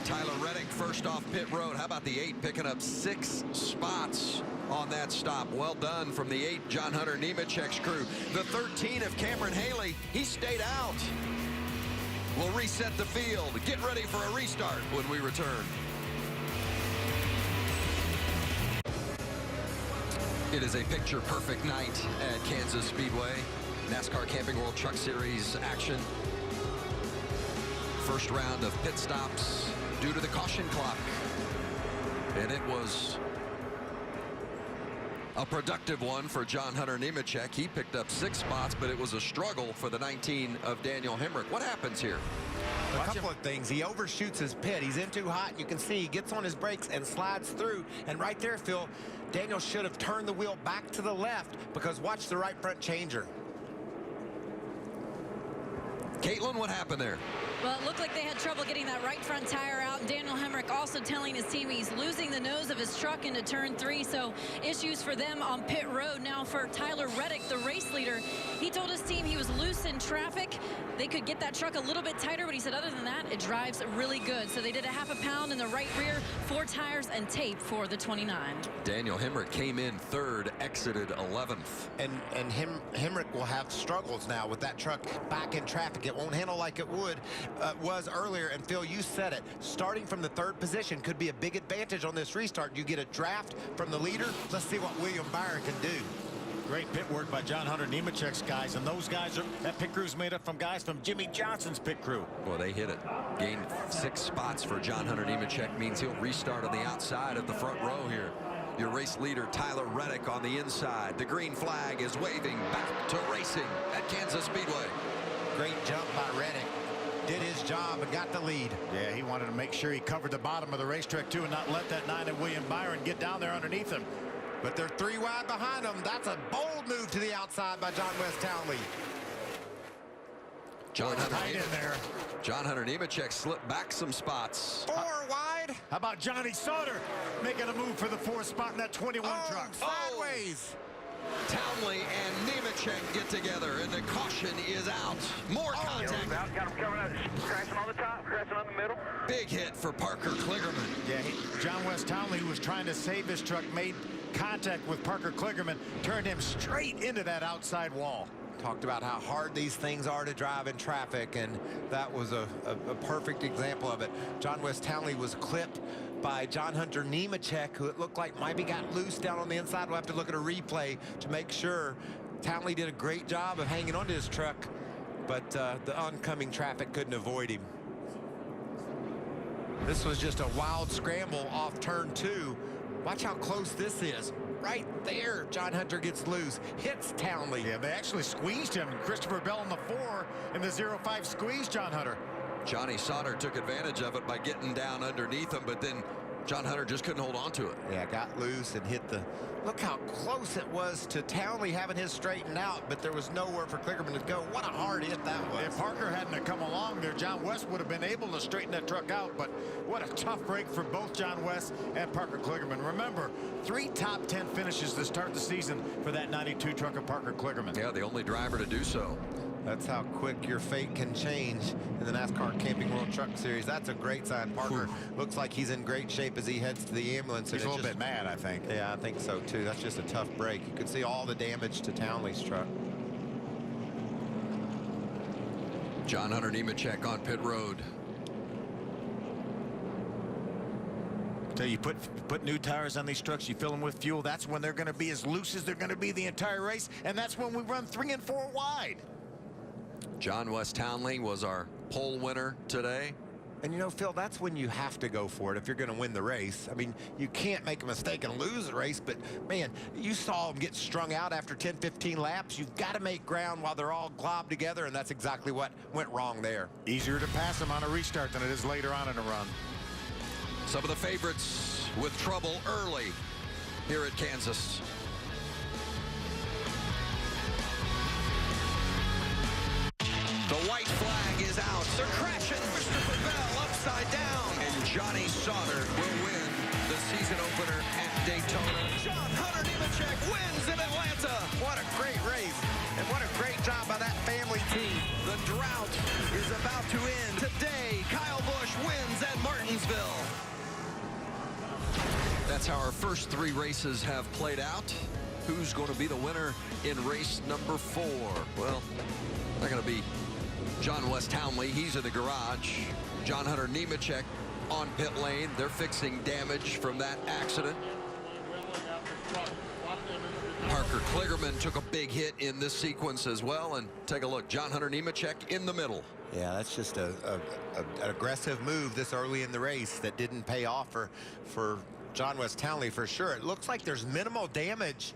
Tyler Reddick first off pit road. How about the 8 picking up 6 spots on that stop? Well done from the 8 John Hunter Nemechek's crew. The 13 of Cameron Haley, he stayed out. We'll reset the field. Get ready for a restart when we return. It is a picture-perfect night at Kansas Speedway. NASCAR Camping World Truck Series action. First round of pit stops due to the caution clock. And it was a productive one for John Hunter Nemechek. He picked up 6 spots, but it was a struggle for the 19 of Daniel Hemrick. What happens here? A couple of things. He overshoots his pit. He's in too hot. You can see he gets on his brakes and slides through. And right there, Phil, Daniel should have turned the wheel back to the left, because watch the right front changer. Caitlin, what happened there? Well, it looked like they had trouble getting that right front tire out. And Daniel Hemrick also telling his team he's losing the nose of his truck into turn 3. So issues for them on pit road. Now for Tyler Reddick, the race leader, he told his team he was loose in traffic. They could get that truck a little bit tighter, but he said other than that, it drives really good. So they did a half a pound in the right rear, 4 tires and tape for the 29. Daniel Hemrick came in 3rd, exited 11th. And Hemrick will have struggles now with that truck back in traffic. It won't handle like it was earlier. And Phil, you said it. Starting from the 3rd position could be a big advantage on this restart. You get a draft from the leader. Let's see what William Byron can do. Great pit work by John Hunter Nemechek's guys, and those guys that pit crew's made up from guys from Jimmy Johnson's pit crew. Well, they hit it. Gained 6 spots for John Hunter Nemechek. Means he'll restart on the outside of the front row here. Your race leader, Tyler Reddick, on the inside. The green flag is waving back to racing at Kansas Speedway. Great jump by Reddick. Did his job and got the lead. Yeah, he wanted to make sure he covered the bottom of the racetrack, too, and not let that 9 of William Byron get down there underneath him. But they're 3 wide behind them. That's a bold move to the outside by John West Townley. John Hunter Nemechek slipped back some spots. 4 wide. How about Johnny Sauter making a move for the 4th spot in that 21 truck? Sideways. Townley and Nemechek get together, and the caution is out. More contact. Got him coming out, crashing on the top, crashing on the middle. Big hit for Parker Kligerman. Yeah, John West Townley, who was trying to save his truck, made contact with Parker Kligerman, turned him straight into that outside wall. Talked about how hard these things are to drive in traffic, and that was a perfect example of it. John West Townley was clipped by John Hunter Nemechek, who it looked like maybe got loose down on the inside. We'll have to look at a replay to make sure. Townley did a great job of hanging onto his truck, but the oncoming traffic couldn't avoid him. This was just a wild scramble off turn 2. Watch how close this is. Right there, John Hunter gets loose, hits Townley. Yeah, they actually squeezed him. Christopher Bell in the 4 in the 0-5 squeezed John Hunter. Johnny Sauter took advantage of it by getting down underneath him, but then John Hunter just couldn't hold on to it. Yeah, got loose and hit the... Look how close it was to Townley having his straightened out, but there was nowhere for Kligerman to go. What a hard hit that was. If Parker hadn't have come along there, John West would have been able to straighten that truck out, but what a tough break for both John West and Parker Kligerman. Remember, 3 top 10 finishes to start the season for that 92 truck of Parker Kligerman. Yeah, the only driver to do so. That's how quick your fate can change in the NASCAR Camping World Truck Series. That's a great sign. Parker looks like he's in great shape as he heads to the ambulance. He's a little bit mad, I think. Yeah, I think so, too. That's just a tough break. You can see all the damage to Townley's truck. John Hunter Nemechek on pit road. So you put new tires on these trucks, you fill them with fuel. That's when they're going to be as loose as they're going to be the entire race, and that's when we run 3 and 4 wide. John West Townley was our pole winner today. And you know, Phil, that's when you have to go for it if you're going to win the race. I mean, you can't make a mistake and lose the race, but man, you saw them get strung out after 10, 15 laps. You've got to make ground while they're all globbed together, and that's exactly what went wrong there. Easier to pass them on a restart than it is later on in a run. Some of the favorites with trouble early here at Kansas. The white flag is out. They're crashing. Christopher Bell upside down. And Johnny Sauter will win the season opener at Daytona. John Hunter Nemechek wins in Atlanta. What a great race. And what a great job by that family team. The drought is about to end. Today, Kyle Busch wins at Martinsville. That's how our first 3 races have played out. Who's going to be the winner in race number 4? Well, not going to be John West Townley. He's in the garage. John Hunter Nemechek on pit lane. They're fixing damage from that accident. Parker Kligerman took a big hit in this sequence as well. And take a look, John Hunter Nemechek in the middle. Yeah, that's just an aggressive move this early in the race that didn't pay off for John West Townley for sure. It looks like there's minimal damage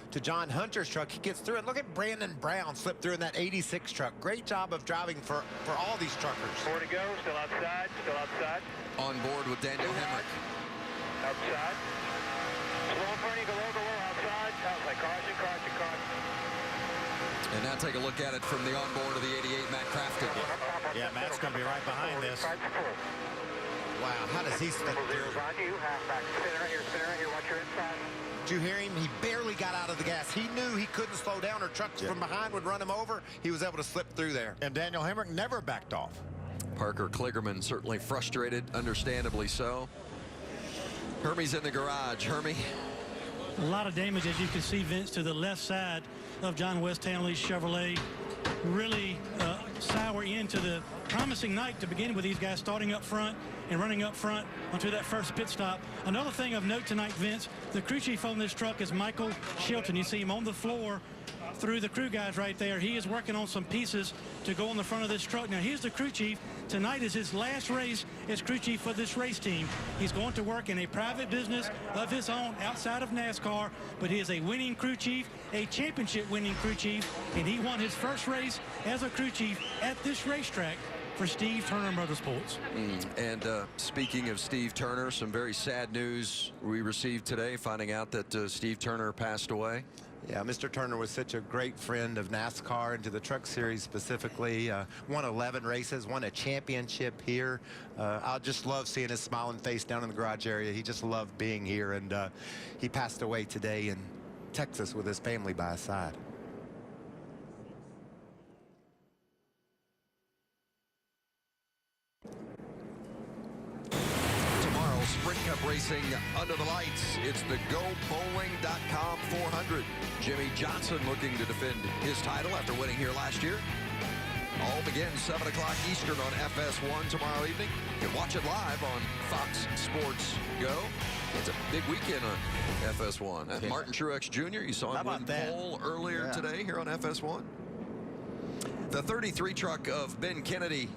to John Hunter's truck. He gets through it. Look at Brandon Brown slip through in that 86 truck. Great job of driving for all these truckers. 4 to go, still outside, still outside. On board with Daniel Hemrick. Outside. Slow for any, go low, outside. Outside, caution, caution, caution. And now take a look at it from the onboard of the 88, Matt Crafton. Yeah, Matt's going to be right behind this. Wow, how does he slip through? Did you hear him? He barely got out of the gas. He knew he couldn't slow down or trucks from behind would run him over. He was able to slip through there. And Daniel Hemrick never backed off. Parker Kligerman certainly frustrated, understandably so. Hermie's in the garage. Hermie. A lot of damage, as you can see, Vince, to the left side of John West Townley's Chevrolet. Really sour into the promising night to begin with, these guys starting up front and running up front onto that first pit stop. Another thing of note tonight, Vince, the crew chief on this truck is Michael Shilton. You see him on the floor through the crew guys right there. He is working on some pieces to go on the front of this truck. Now, here's the crew chief. Tonight is his last race as crew chief for this race team. He's going to work in a private business of his own outside of NASCAR, but he is a winning crew chief, a championship winning crew chief, and he won his first race as a crew chief at this racetrack for Steve Turner Motorsports. And speaking of Steve Turner, some very sad news we received today, finding out that Steve Turner passed away. Yeah, Mr. Turner was such a great friend of NASCAR and to the Truck Series specifically. Won 11 races, won a championship here. I just love seeing his smiling face down in the garage area. He just loved being here, and he passed away today in Texas with his family by his side. Sprint Cup racing under the lights. It's the GoBowling.com 400. Jimmy Johnson looking to defend his title after winning here last year. All begins 7 o'clock Eastern on FS1 tomorrow evening. You can watch it live on Fox Sports Go. It's a big weekend on FS1. Yeah. Martin Truex Jr., you saw him win pole earlier today here on FS1. The 33 truck of Ben Kennedy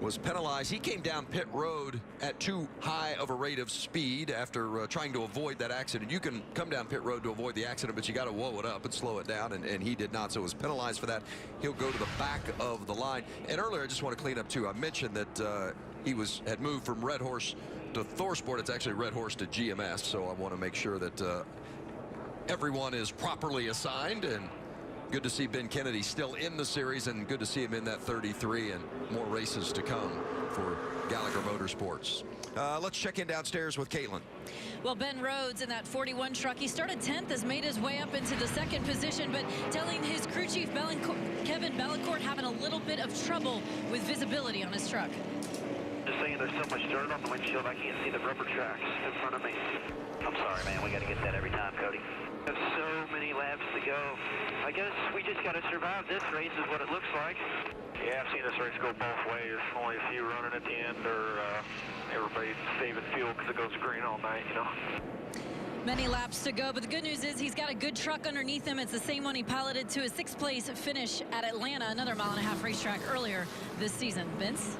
was penalized. He came down pit road at too high of a rate of speed after trying to avoid that accident. You can come down pit road to avoid the accident, but you got to whoa it up and slow it down, and he did not, so was penalized for that. He'll go to the back of the line. And earlier, I just want to clean up too. I mentioned that he had moved from Red Horse to ThorSport. It's actually Red Horse to GMS, so I want to make sure that everyone is properly assigned. And good to see Ben Kennedy still in the series, and good to see him in that 33, and more races to come for Gallagher Motorsports. Let's check in downstairs with Caitlin. Well, Ben Rhodes in that 41 truck, he started 10th, has made his way up into the second position, but telling his crew chief Kevin Bellicourt having a little bit of trouble with visibility on his truck. Just saying there's so much dirt on the windshield, I can't see the rubber tracks in front of me. I'm sorry, man. We got to get that every time, Cody. There's so many laps to go. I guess we just got to survive this race is what it looks like. Yeah, I've seen this race go both ways. Only a few running at the end, or everybody saving fuel because it goes green all night, you know. Many laps to go, but the good news is he's got a good truck underneath him. It's the same one he piloted to a 6th place finish at Atlanta, another mile-and-a-half racetrack earlier this season. Vince?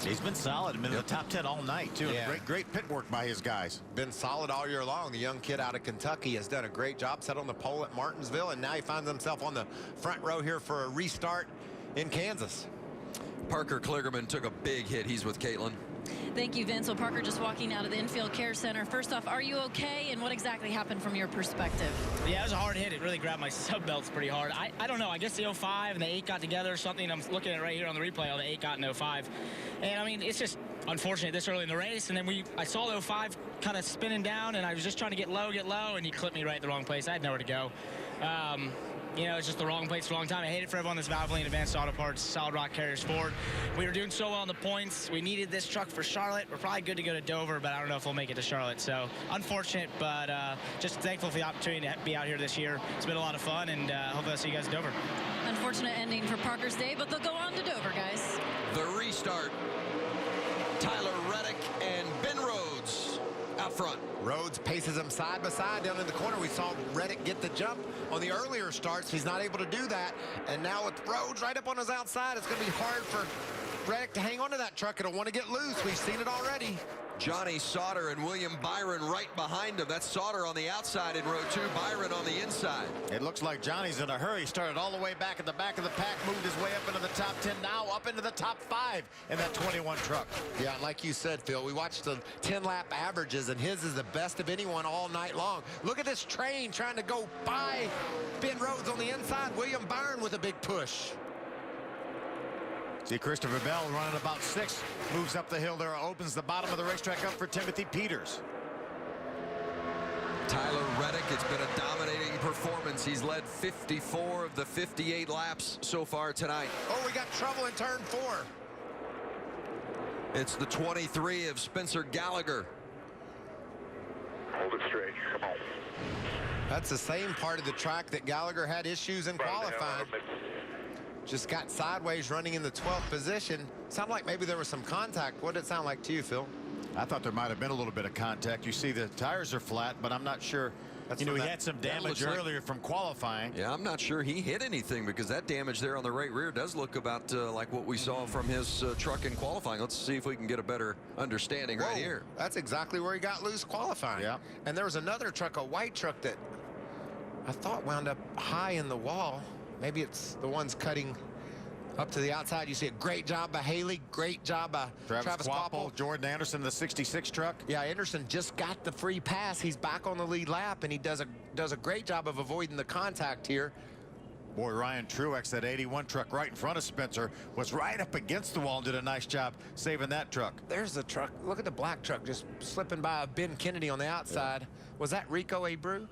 He's been solid. Been in the top 10 all night, too. Yeah. Great pit work by his guys. Been solid all year long. The young kid out of Kentucky has done a great job. Set on the pole at Martinsville, and now he finds himself on the front row here for a restart in Kansas. Parker Kligerman took a big hit. He's with Caitlin. Thank you, Vince. Well, Parker just walking out of the infield care center. First off, are you okay, and what exactly happened from your perspective? Yeah, it was a hard hit. It really grabbed my sub belts pretty hard. I don't know. I guess the 05 and the 8 got together or something. I'm looking at it right here on the replay. All the 8 got in 05. And, I mean, it's just unfortunate this early in the race. And then I saw the 05 kind of spinning down, and I was just trying to get low, and he clipped me right at the wrong place. I had nowhere to go. You know, it's just the wrong place, wrong time. I hate it for everyone that's Valvoline Advanced Auto Parts, Solid Rock Carriers Ford. We were doing so well on the points. We needed this truck for Charlotte. We're probably good to go to Dover, but I don't know if we'll make it to Charlotte. So unfortunate, but just thankful for the opportunity to be out here this year. It's been a lot of fun, and hopefully I'll see you guys at Dover. Unfortunate ending for Parker's day, but they'll go on to Dover, guys. The restart. Tyler Reddick and Ben Rhodes out front. Rhodes paces him side by side down in the corner. We saw Reddick get the jump on the earlier starts. He's not able to do that. And now with Rhodes right up on his outside, it's going to be hard for Reddick to hang onto that truck. It'll want to get loose. We've seen it already. Johnny Sauter and William Byron right behind him. That's Sauter on the outside in row 2, Byron on the inside. It looks like Johnny's in a hurry. Started all the way back at the back of the pack, moved his way up into the top 10, now up into the top 5 in that 21 truck. Yeah, like you said, Phil, we watched the 10-lap averages, and his is the best of anyone all night long. Look at this train trying to go by Ben Rhodes on the inside. William Byron with a big push. See Christopher Bell running about 6, moves up the hill there, opens the bottom of the racetrack up for Timothy Peters. Tyler Reddick, it's been a dominating performance. He's led 54 of the 58 laps so far tonight. Oh, we got trouble in turn 4. It's the 23 of Spencer Gallagher. Hold it straight. Come on. That's the same part of the track that Gallagher had issues in qualifying. Just got sideways running in the 12th position. Sounded like maybe there was some contact. What did it sound like to you, Phil? I thought there might have been a little bit of contact. You see the tires are flat, but I'm not sure. That's he that, had some damage earlier from qualifying. Yeah, I'm not sure he hit anything because that damage there on the right rear does look about like what we saw from his truck in qualifying. Let's see if we can get a better understanding right here. That's exactly where he got loose qualifying. Yeah. And there was another truck, a white truck, that I thought wound up high in the wall. Maybe it's the ones cutting up to the outside. You see a great job by Haley, great job by Travis Quapple. Jordan Anderson, the 66 truck. Yeah, Anderson just got the free pass. He's back on the lead lap, and he does a great job of avoiding the contact here. Boy, Ryan Truex, that 81 truck right in front of Spencer, was right up against the wall and did a nice job saving that truck. There's the truck. Look at the black truck just slipping by Ben Kennedy on the outside. Yeah. Was that Rico Abreu?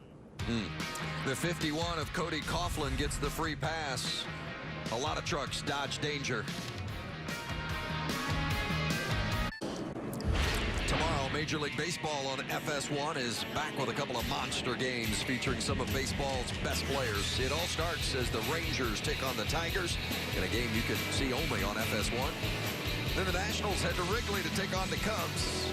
The 51 of Cody Coughlin gets the free pass. A lot of trucks dodge danger. Tomorrow, Major League Baseball on FS1 is back with a couple of monster games featuring some of baseball's best players. It all starts as the Rangers take on the Tigers in a game you can see only on FS1. Then the Nationals head to Wrigley to take on the Cubs.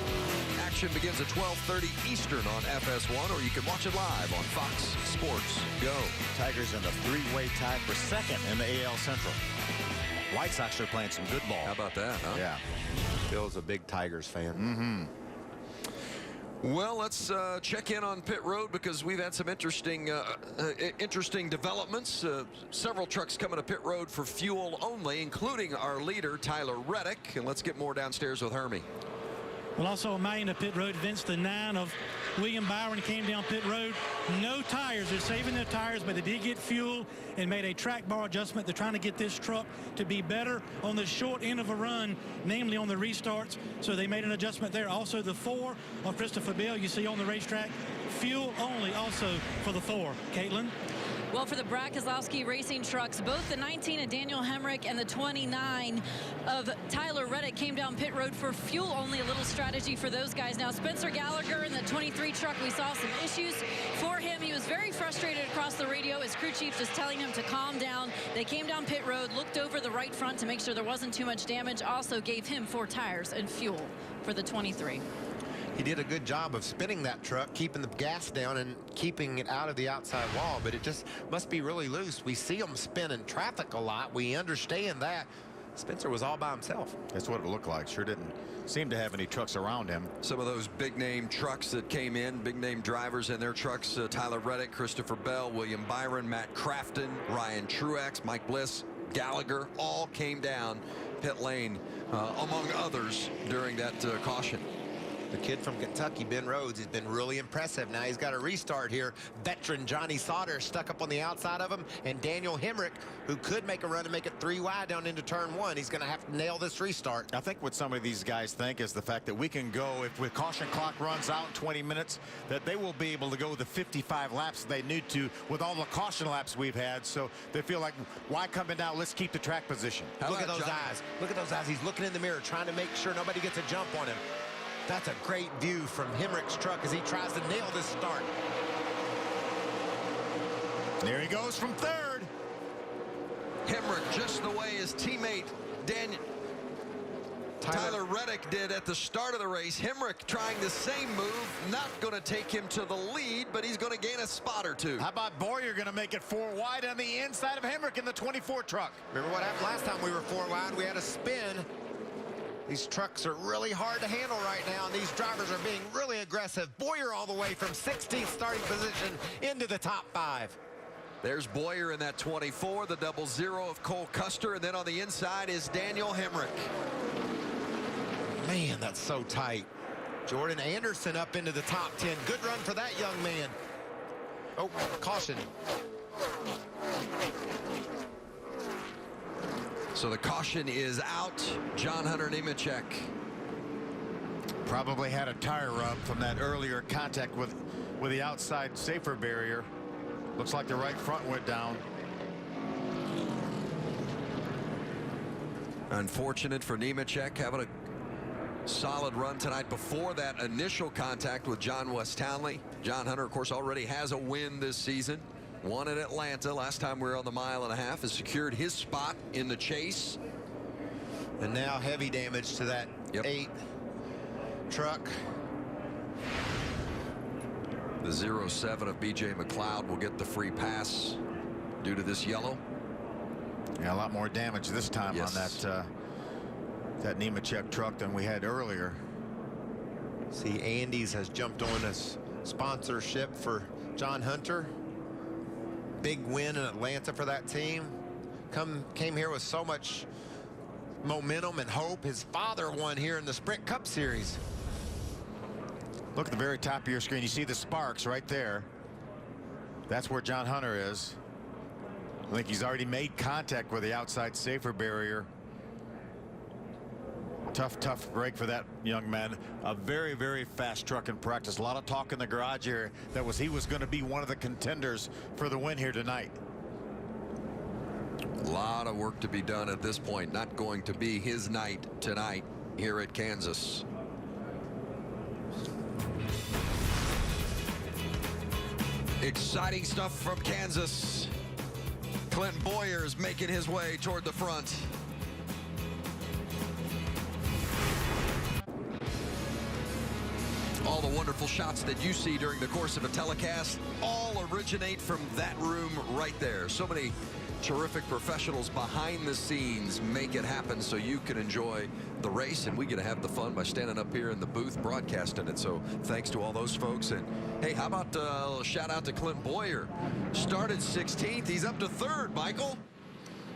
Action begins at 12:30 Eastern on FS1, or you can watch it live on Fox Sports Go. Tigers in a 3-way tie for second in the AL Central. White Sox are playing some good ball. How about that, huh? Yeah. Phil's a big Tigers fan. Well, let's check in on pit road because we've had some interesting developments. Several trucks coming to pit road for fuel only, including our leader, Tyler Reddick. And let's get more downstairs with Hermie. Well, also a man to pit road, Vince, the 9 of William Byron came down pit road. No tires. They're saving their tires, but they did get fuel and made a track bar adjustment. They're trying to get this truck to be better on the short end of a run, namely on the restarts. So they made an adjustment there. Also, the 4 of Christopher Bell you see on the racetrack, fuel only also for the 4. Caitlin? Well, for the Brad Keselowski Racing trucks, both the 19 of Daniel Hemrick and the 29 of Tyler Reddick came down pit road for fuel only. A little strategy for those guys. Now, Spencer Gallagher in the 23 truck, we saw some issues for him. He was very frustrated across the radio. His crew chief just telling him to calm down. They came down pit road, looked over the right front to make sure there wasn't too much damage. Also gave him 4 tires and fuel for the 23. He did a good job of spinning that truck, keeping the gas down and keeping it out of the outside wall, but it just must be really loose. We see him spin in traffic a lot. We understand that. Spencer was all by himself. That's what it looked like. Sure didn't seem to have any trucks around him. Some of those big name trucks that came in, big name drivers in their trucks, Tyler Reddick, Christopher Bell, William Byron, Matt Crafton, Ryan Truex, Mike Bliss, Gallagher, all came down pit lane, among others, during that caution. The kid from Kentucky, Ben Rhodes, has been really impressive. Now he's got a restart here. Veteran Johnny Sauter stuck up on the outside of him, and Daniel Hemrick, who could make a run and make it 3 wide down into turn 1. He's going to have to nail this restart. I think what some of these guys think is the fact that we can go, if the caution clock runs out in 20 minutes, that they will be able to go the 55 laps they need to with all the caution laps we've had. So they feel like, why come in now? Let's keep the track position. Look at those eyes. Look at those eyes. He's looking in the mirror, trying to make sure nobody gets a jump on him. That's a great view from Hemrick's truck as he tries to nail this start. There he goes from 3rd. Hemrick just the way his teammate Tyler Reddick did at the start of the race. Hemrick trying the same move, not going to take him to the lead, but he's going to gain a spot or 2. How about Boyer going to make it 4 wide on the inside of Hemrick in the 24 truck? Remember what happened last time we were 4 wide? We had a spin. These trucks are really hard to handle right now, and these drivers are being really aggressive. Boyer all the way from 16th starting position into the top 5. There's Boyer in that 24, the 00 of Cole Custer, and then on the inside is Daniel Hemrick. Man, that's so tight. Jordan Anderson up into the top 10. Good run for that young man. Oh, caution. So the caution is out. John Hunter Nemechek. Probably had a tire rub from that earlier contact with the outside safer barrier. Looks like the right front went down. Unfortunate for Nemechek, having a solid run tonight before that initial contact with John West Townley. John Hunter, of course, already has a win this season. Won at Atlanta last time we were on the mile and a half. Has secured his spot in the chase. And now heavy damage to that 8 truck. The 07 of BJ McLeod will get the free pass due to this yellow. Yeah, a lot more damage this time on that Nemechek truck than we had earlier. See, Andy's has jumped on us sponsorship for John Hunter. Big win in Atlanta for that team. Came here with so much momentum and hope. His father won here in the Sprint Cup Series. Look at the very top of your screen. You see the sparks right there. That's where John Hunter is. I think he's already made contact with the outside safer barrier. Tough break for that young man. A very, very fast truck in practice. A lot of talk in the garage here that he was going to be one of the contenders for the win here tonight. A lot of work to be done at this point. Not going to be his night tonight here at Kansas. Exciting stuff from Kansas. Clint Boyer's making his way toward the front. All the wonderful shots that you see during the course of a telecast all originate from that room right there. So many terrific professionals behind the scenes make it happen so you can enjoy the race, and we get to have the fun by standing up here in the booth broadcasting it. So thanks to all those folks. And hey, how about a shout out to Clint Boyer? Started 16th, he's up to 3rd, Michael.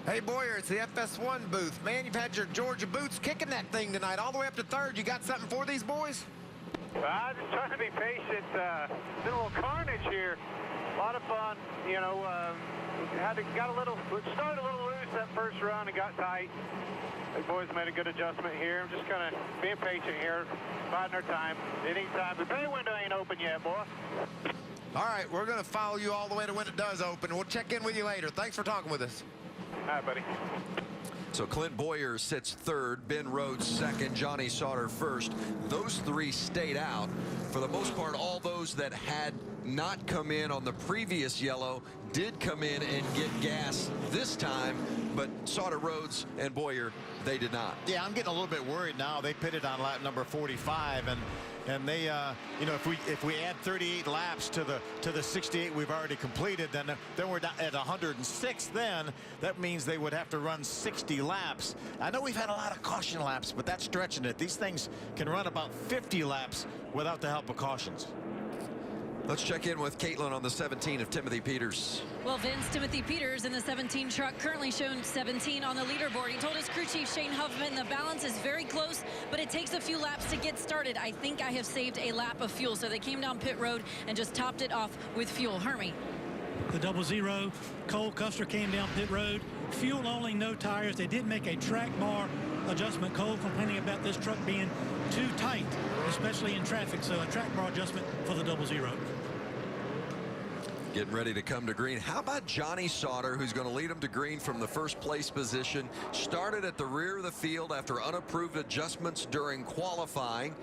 Hey, Boyer, it's the FS1 booth. Man, you've had your Georgia boots kicking that thing tonight all the way up to 3rd. You got something for these boys? I'm just trying to be patient. Been a little carnage here. A lot of fun. You know, started a little loose that first run and got tight. The boys made a good adjustment here. I'm just kind of being patient here, biding our time. Anytime. The pay window ain't open yet, boy. All right, we're going to follow you all the way to when it does open. We'll check in with you later. Thanks for talking with us. All right, buddy. So Clint Boyer sits 3rd, Ben Rhodes 2nd, Johnny Sauter 1st. Those 3 stayed out. For the most part, all those that had not come in on the previous yellow did come in and get gas this time, but Sauter, Rhodes, and Boyer, they did not. Yeah, I'm getting a little bit worried now. They pitted on lap number 45, and they, you know, if we add 38 laps to the 68 we've already completed, then we're at 106. Then that means they would have to run 60 laps. I know we've had a lot of caution laps, but that's stretching it. These things can run about 50 laps without the help of cautions. Let's check in with Caitlin on the 17 of Timothy Peters. Well, Vince, Timothy Peters in the 17 truck currently shown 17 on the leaderboard. He told his crew chief Shane Huffman the balance is very close, but it takes a few laps to get started. I think I have saved a lap of fuel. So they came down pit road and just topped it off with fuel. Hermie. The 00, Cole Custer came down pit road. Fuel only, no tires. They did make a track bar adjustment. Cole complaining about this truck being too tight, especially in traffic. So a track bar adjustment for the 00. Getting ready to come to green. How about Johnny Sauter, who's going to lead him to green from the 1st place position? Started at the rear of the field after unapproved adjustments during qualifying.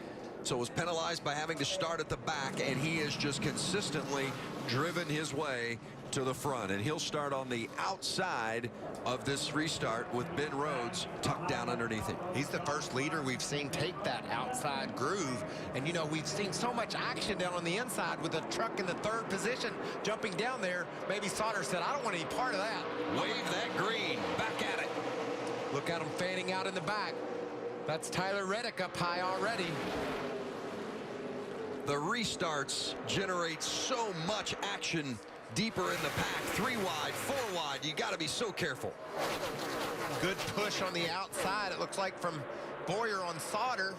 So was penalized by having to start at the back, and he has just consistently driven his way to the front, and he'll start on the outside of this restart with Ben Rhodes tucked down underneath him. He's the first leader we've seen take that outside groove, and you know, we've seen so much action down on the inside with the truck in the 3rd position jumping down there. Maybe Sauter said, I don't want any part of that. Wave that green, back at it. Look at him fanning out in the back. That's Tyler Reddick up high already. The restarts generate so much action deeper in the pack. 3 wide, 4 wide. You got to be so careful. Good push on the outside, it looks like, from Boyer on Sauter.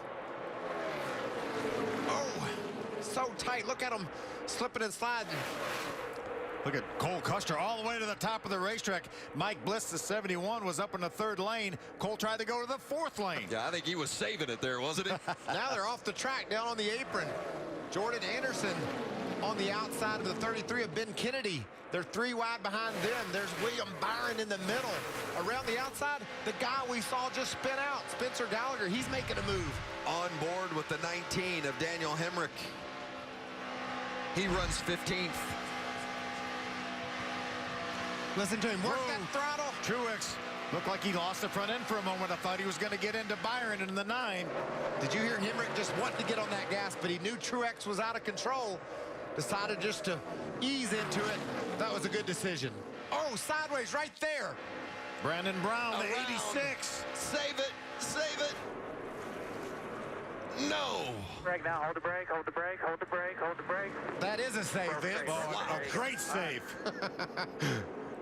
Oh, so tight. Look at him slipping and sliding. Look at Cole Custer all the way to the top of the racetrack. Mike Bliss, the 71, was up in the 3rd lane. Cole tried to go to the 4th lane. Yeah, I think he was saving it there, wasn't he? Now they're off the track, down on the apron. Jordan Anderson on the outside of the 33 of Ben Kennedy. They're 3 wide behind them. There's William Byron in the middle. Around the outside, the guy we saw just spin out, Spencer Gallagher. He's making a move. On board with the 19 of Daniel Hemrick. He runs 15th. Listen to him work that throttle. Truex looked like he lost the front end for a moment. I thought he was going to get into Byron in the 9. Did you hear Hemrick just wanting to get on that gas, but he knew Truex was out of control. Decided just to ease into it. That was a good decision. Oh, sideways right there. Brandon Brown, the 86. Save it, save it. No. Brake now, hold the brake, hold the brake, hold the brake, hold the brake. That is a save, Vince. Oh, a great save.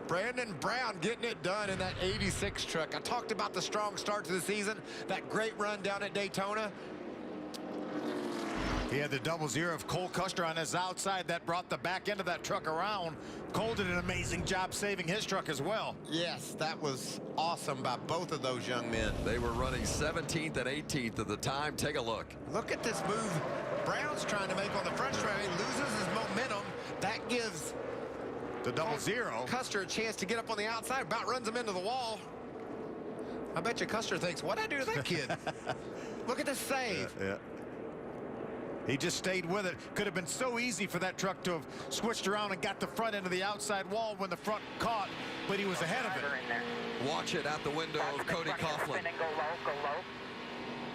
Brandon Brown getting it done in that 86 truck. I talked about the strong start to the season, that great run down at Daytona. He had the 00 of Cole Custer on his outside. That brought the back end of that truck around. Cole did an amazing job saving his truck as well. Yes, that was awesome by both of those young men. They were running 17th and 18th at the time. Take a look. Look at this move Brown's trying to make on the front straight. He loses his momentum. That gives the 00 Custer a chance to get up on the outside. About runs him into the wall. I bet you Custer thinks, what'd I do to that kid? Look at this save. Yeah. He just stayed with it. Could have been so easy for that truck to have switched around and got the front end of the outside wall when the front caught, but he was ahead of it. Watch it out the window of Cody Coughlin.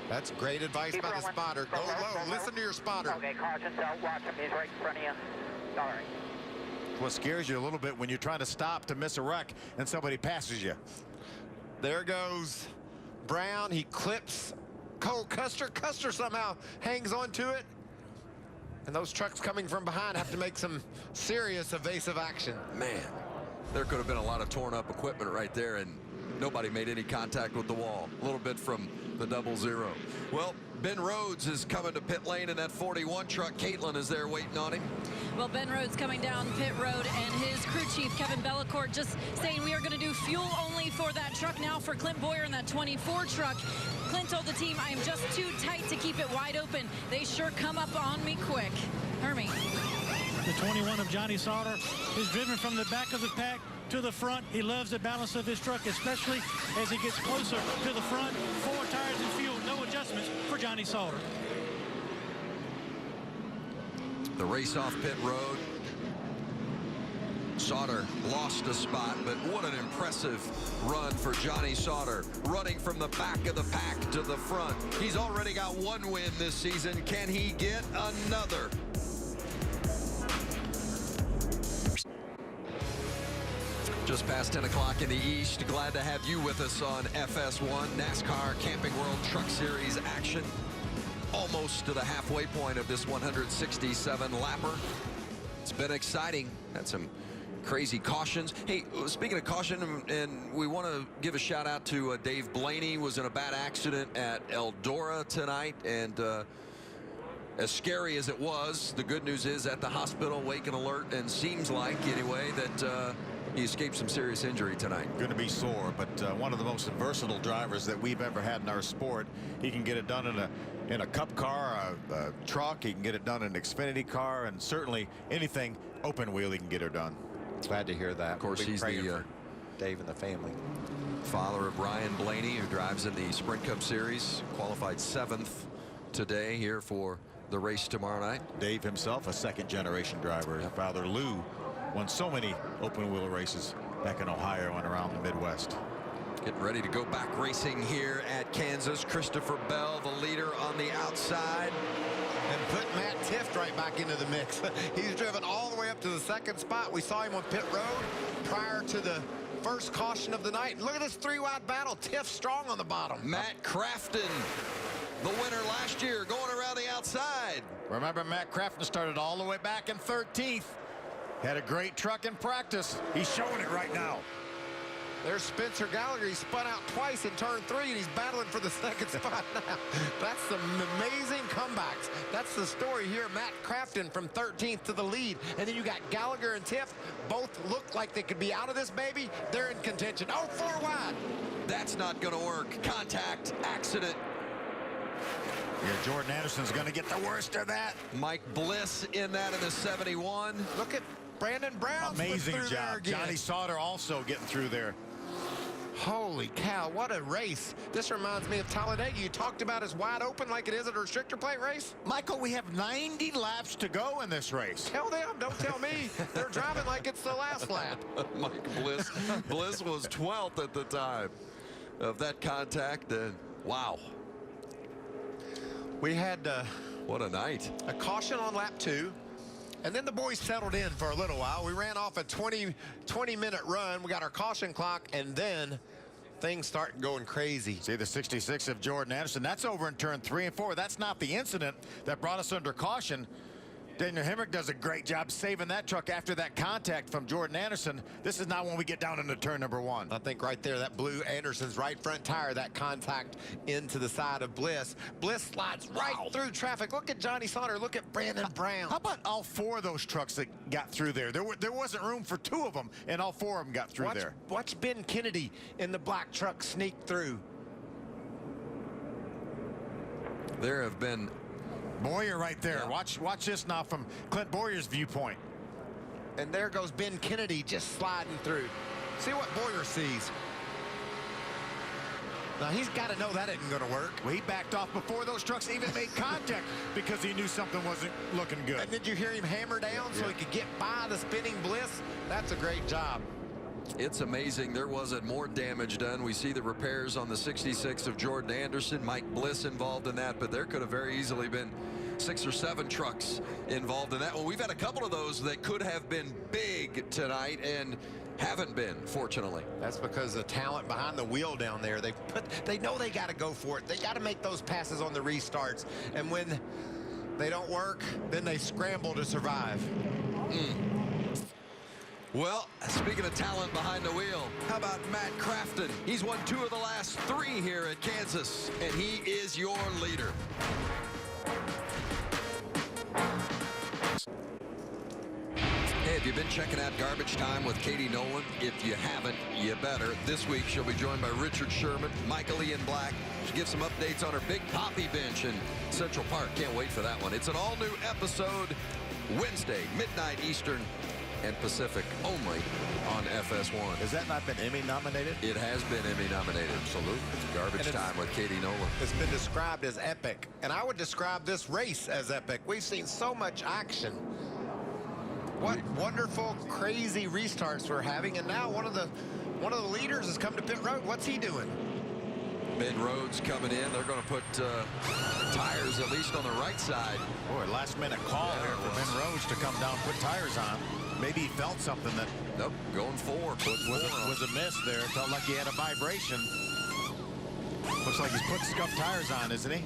That's great advice by the spotter. Go low. Listen to your spotter. Okay, caution, don't watch him. He's right in front of you. All right. What scares you a little bit when you're trying to stop to miss a wreck and somebody passes you. There goes Brown. He clips Cole Custer. Custer somehow hangs on to it. And those trucks coming from behind have to make some serious evasive action. Man, there could have been a lot of torn up equipment right there, and nobody made any contact with the wall. A little bit from the 00. Well, Ben Rhodes is coming to pit lane in that 41 truck. Caitlin is there waiting on him. Well, Ben Rhodes coming down pit road, and his crew chief, Kevin Bellacourt, just saying we are going to do fuel only for that truck now for Clint Boyer in that 24 truck. Clint told the team, I am just too tight to keep it wide open. They sure come up on me quick. Hermie. The 21 of Johnny Sauter is driven from the back of the pack to the front. He loves the balance of his truck, especially as he gets closer to the front. 4 tires and fuel, no adjustments for Johnny Sauter. The race off pit road. Sauter lost a spot, but what an impressive run for Johnny Sauter, running from the back of the pack to the front. He's already got 1 win this season. Can he get another? Just past 10 o'clock in the East. Glad to have you with us on FS1 NASCAR Camping World Truck Series action. Almost to the halfway point of this 167 lapper. It's been exciting. Had some crazy cautions. Hey, speaking of caution, and we want to give a shout out to Dave Blaney. Was in a bad accident at Eldora tonight, and as scary as it was, the good news is at the hospital, wake and alert, and seems like anyway that he escaped some serious injury tonight. Going to be sore, but one of the most versatile drivers that we've ever had in our sport. He can get it done in a cup car, a truck. He can get it done in an Xfinity car, and certainly anything open wheel he can get it done. Glad to hear that. Of course, he's the Dave and the family. Father of Ryan Blaney, who drives in the Sprint Cup Series, qualified 7th today here for the race tomorrow night. Dave himself, a second-generation driver. His father Lou won so many open wheel races back in Ohio and around the Midwest. Getting ready to go back racing here at Kansas. Christopher Bell, the leader on the outside. And put Matt Tift right back into the mix. He's driven all the way up to the second spot. We saw him on pit road prior to the first caution of the night. Look at this three-wide battle. Tift strong on the bottom. Matt Crafton, the winner last year, going around the outside. Remember, Matt Crafton started all the way back in 13th. Had a great truck in practice. He's showing it right now. There's Spencer Gallagher. He spun out twice in turn 3, and he's battling for the second spot now. That's some amazing comebacks. That's the story here. Matt Crafton from 13th to the lead. And then you got Gallagher and Tift. Both look like they could be out of this baby. They're in contention. Oh, 4 wide. That's not going to work. Contact, accident. Yeah, Jordan Anderson's going to get the worst of that. Mike Bliss in that in the 71. Look at Brandon Brown. Amazing job. Johnny Sauter also getting through there. Holy cow, what a race. This reminds me of Talladega. You talked about as wide open like it is at a restrictor plate race. Michael, we have 90 laps to go in this race. Tell them, don't tell me. They're driving like it's the last lap. Mike Bliss. Bliss was 12th at the time of that contact, and wow. We had what a night. A caution on lap 2. And then the boys settled in for a little while. We ran off a 20-minute run. We got our caution clock, and then things start going crazy. See the 66 of Jordan Anderson. That's over in turn 3 and 4. That's not the incident that brought us under caution. Daniel Hemrick does a great job saving that truck after that contact from Jordan Anderson. This is not when we get down into turn number 1. I think right there, that blew Anderson's right front tire, that contact into the side of Bliss. Bliss slides right through traffic. Look at Johnny Sauter. Look at Brandon Brown. How about all 4 of those trucks that got through there? There wasn't room for 2 of them, and all 4 of them got through there. Watch Ben Kennedy in the black truck sneak through. There have been Boyer right there. Yeah. Watch this now from Clint Boyer's viewpoint. And there goes Ben Kennedy just sliding through. See what Boyer sees. Now he's got to know that isn't going to work. Well, he backed off before those trucks even made contact because he knew something wasn't looking good. And did you hear him hammer down so he could get by the spinning Bliss? That's a great job. It's amazing there wasn't more damage done. We see the repairs on the 66 of Jordan Anderson, Mike Bliss involved in that, but there could have very easily been 6 or 7 trucks involved in that. Well, we've had a couple of those that could have been big tonight and haven't been, fortunately. That's because the talent behind the wheel down there, they know they got to go for it. They got to make those passes on the restarts. And when they don't work, then they scramble to survive. Well, speaking of talent behind the wheel, how about Matt Crafton? He's won 2 of the last 3 here at Kansas, and he is your leader. Hey, have you been checking out Garbage Time with Katie Nolan? If you haven't, you better. This week, she'll be joined by Richard Sherman, Michael Ian Black. She'll give some updates on her Big Poppy bench in Central Park. Can't wait for that one. It's an all-new episode Wednesday, midnight Eastern and Pacific, only on FS1. Has that not been Emmy nominated? It has been Emmy nominated. Absolutely. It's Garbage Time with Katie Nolan. It's been described as epic, and I would describe this race as epic. We've seen so much action. What wonderful, crazy restarts we're having, and now one of the leaders has come to pit road. What's he doing? Ben Rhodes coming in. They're going to put tires at least on the right side. Boy, last-minute call here for Ben Rhodes to come down, put tires on. Maybe he felt something that going 4. Was a miss there. It felt like he had a vibration. Looks like he's put scuffed tires on, isn't he?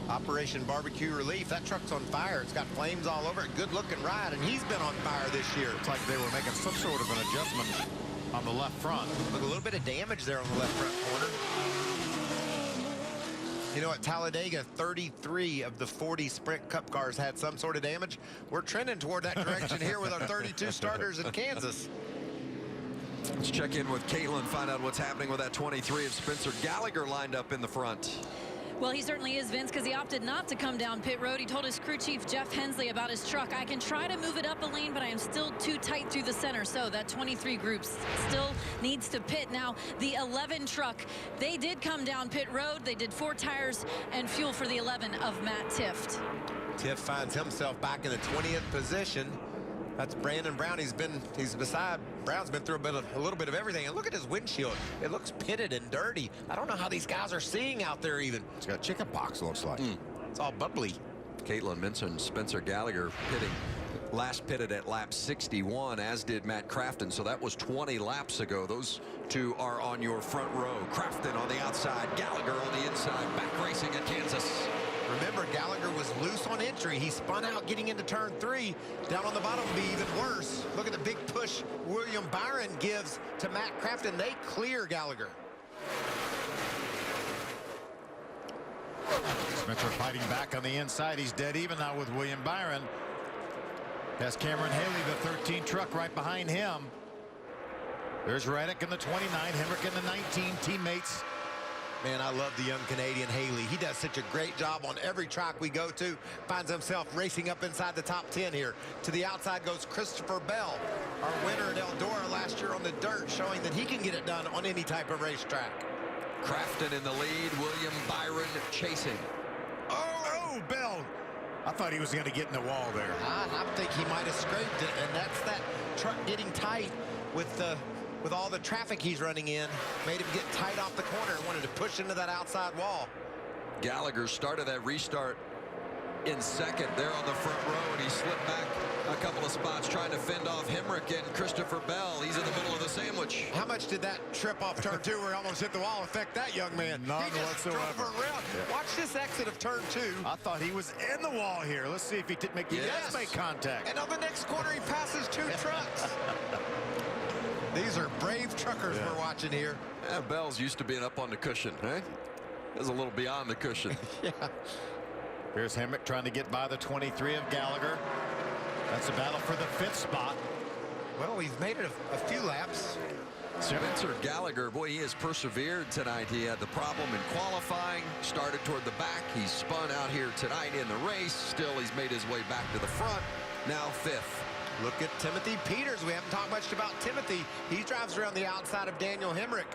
Operation Barbecue Relief. That truck's on fire. It's got flames all over it. Good-looking ride, and he's been on fire this year. It's like they were making some sort of an adjustment on the left front. Look, a little bit of damage there on the left front corner. You know, at Talladega, 33 of the 40 Sprint Cup cars had some sort of damage. We're trending toward that direction here with our 32 starters in Kansas. Let's check in with Caitlin, find out what's happening with that 23 of Spencer Gallagher lined up in the front. Well, he certainly is, Vince, because he opted not to come down pit road. He told his crew chief, Jeff Hensley, about his truck. I can try to move it up a lane, but I am still too tight through the center. So that 23 group still needs to pit. Now, the 11 truck, they did come down pit road. They did 4 tires and fuel for the 11 of Matt Tift. Tift finds himself back in the 20th position. That's Brandon Brown. He's beside Brown's been through a little bit of everything. And look at his windshield. It looks pitted and dirty. I don't know how these guys are seeing out there even. It's got chicken pox, looks like. It's all bubbly. Caitlin mentioned Spencer Gallagher last pitted at lap 61, as did Matt Crafton. So that was 20 laps ago. Those two are on your front row. Crafton on the outside, Gallagher on the inside, back racing at Kansas. Remember, Gallagher was loose on entry. He spun out getting into turn 3. Down on the bottom would be even worse. Look at the big push William Byron gives to Matt Crafton. They clear Gallagher. Spencer fighting back on the inside. He's dead even now with William Byron. Has Cameron Haley, the 13 truck, right behind him. There's Reddick in the 29, Hemrick in the 19, teammates. Man, I love the young Canadian Haley. He does such a great job on every track we go to. Finds himself racing up inside the top 10 here. To the outside goes Christopher Bell, our winner at Eldora last year on the dirt, showing that he can get it done on any type of racetrack. Crafton in the lead, William Byron chasing. Oh, Bell. I thought he was going to get in the wall there. I think he might have scraped it, and that's that truck getting tight with all the traffic he's running in. Made him get tight off the corner and wanted to push into that outside wall. Gallagher started that restart in second there on the front row, and he slipped back a couple of spots trying to fend off Hemrick and Christopher Bell. He's in the middle of the sandwich. How much did that trip off turn 2 where he almost hit the wall affect that young man? None he just whatsoever. drove around. Yeah. Watch this exit of turn 2. I thought he was in the wall here. Let's see if he did make contact. And on the next corner, he passes 2 trucks. These are brave truckers we're watching here. Yeah, Bell's used to being up on the cushion, eh? There's a little beyond the cushion. Yeah. Here's Hemrick trying to get by the 23 of Gallagher. That's a battle for the 5th spot. Well, he's made it a few laps. Spencer Gallagher, boy, he has persevered tonight. He had the problem in qualifying, started toward the back. He spun out here tonight in the race. Still, he's made his way back to the front. Now 5th. Look at Timothy Peters. We haven't talked much about Timothy. He drives around the outside of Daniel Hemrick.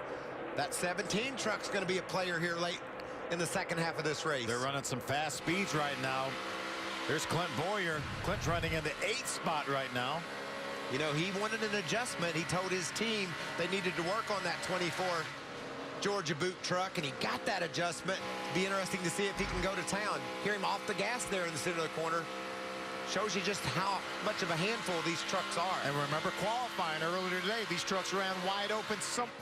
That 17 truck's going to be a player here late in the second half of this race. They're running some fast speeds right now. There's Clint Boyer. Clint's running in the 8th spot right now. You know, he wanted an adjustment. He told his team they needed to work on that 24 Georgia boot truck, and he got that adjustment. Be interesting to see if he can go to town. Hear him off the gas there in the center of the corner. Shows you just how much of a handful these trucks are. And remember qualifying earlier today, these trucks ran wide open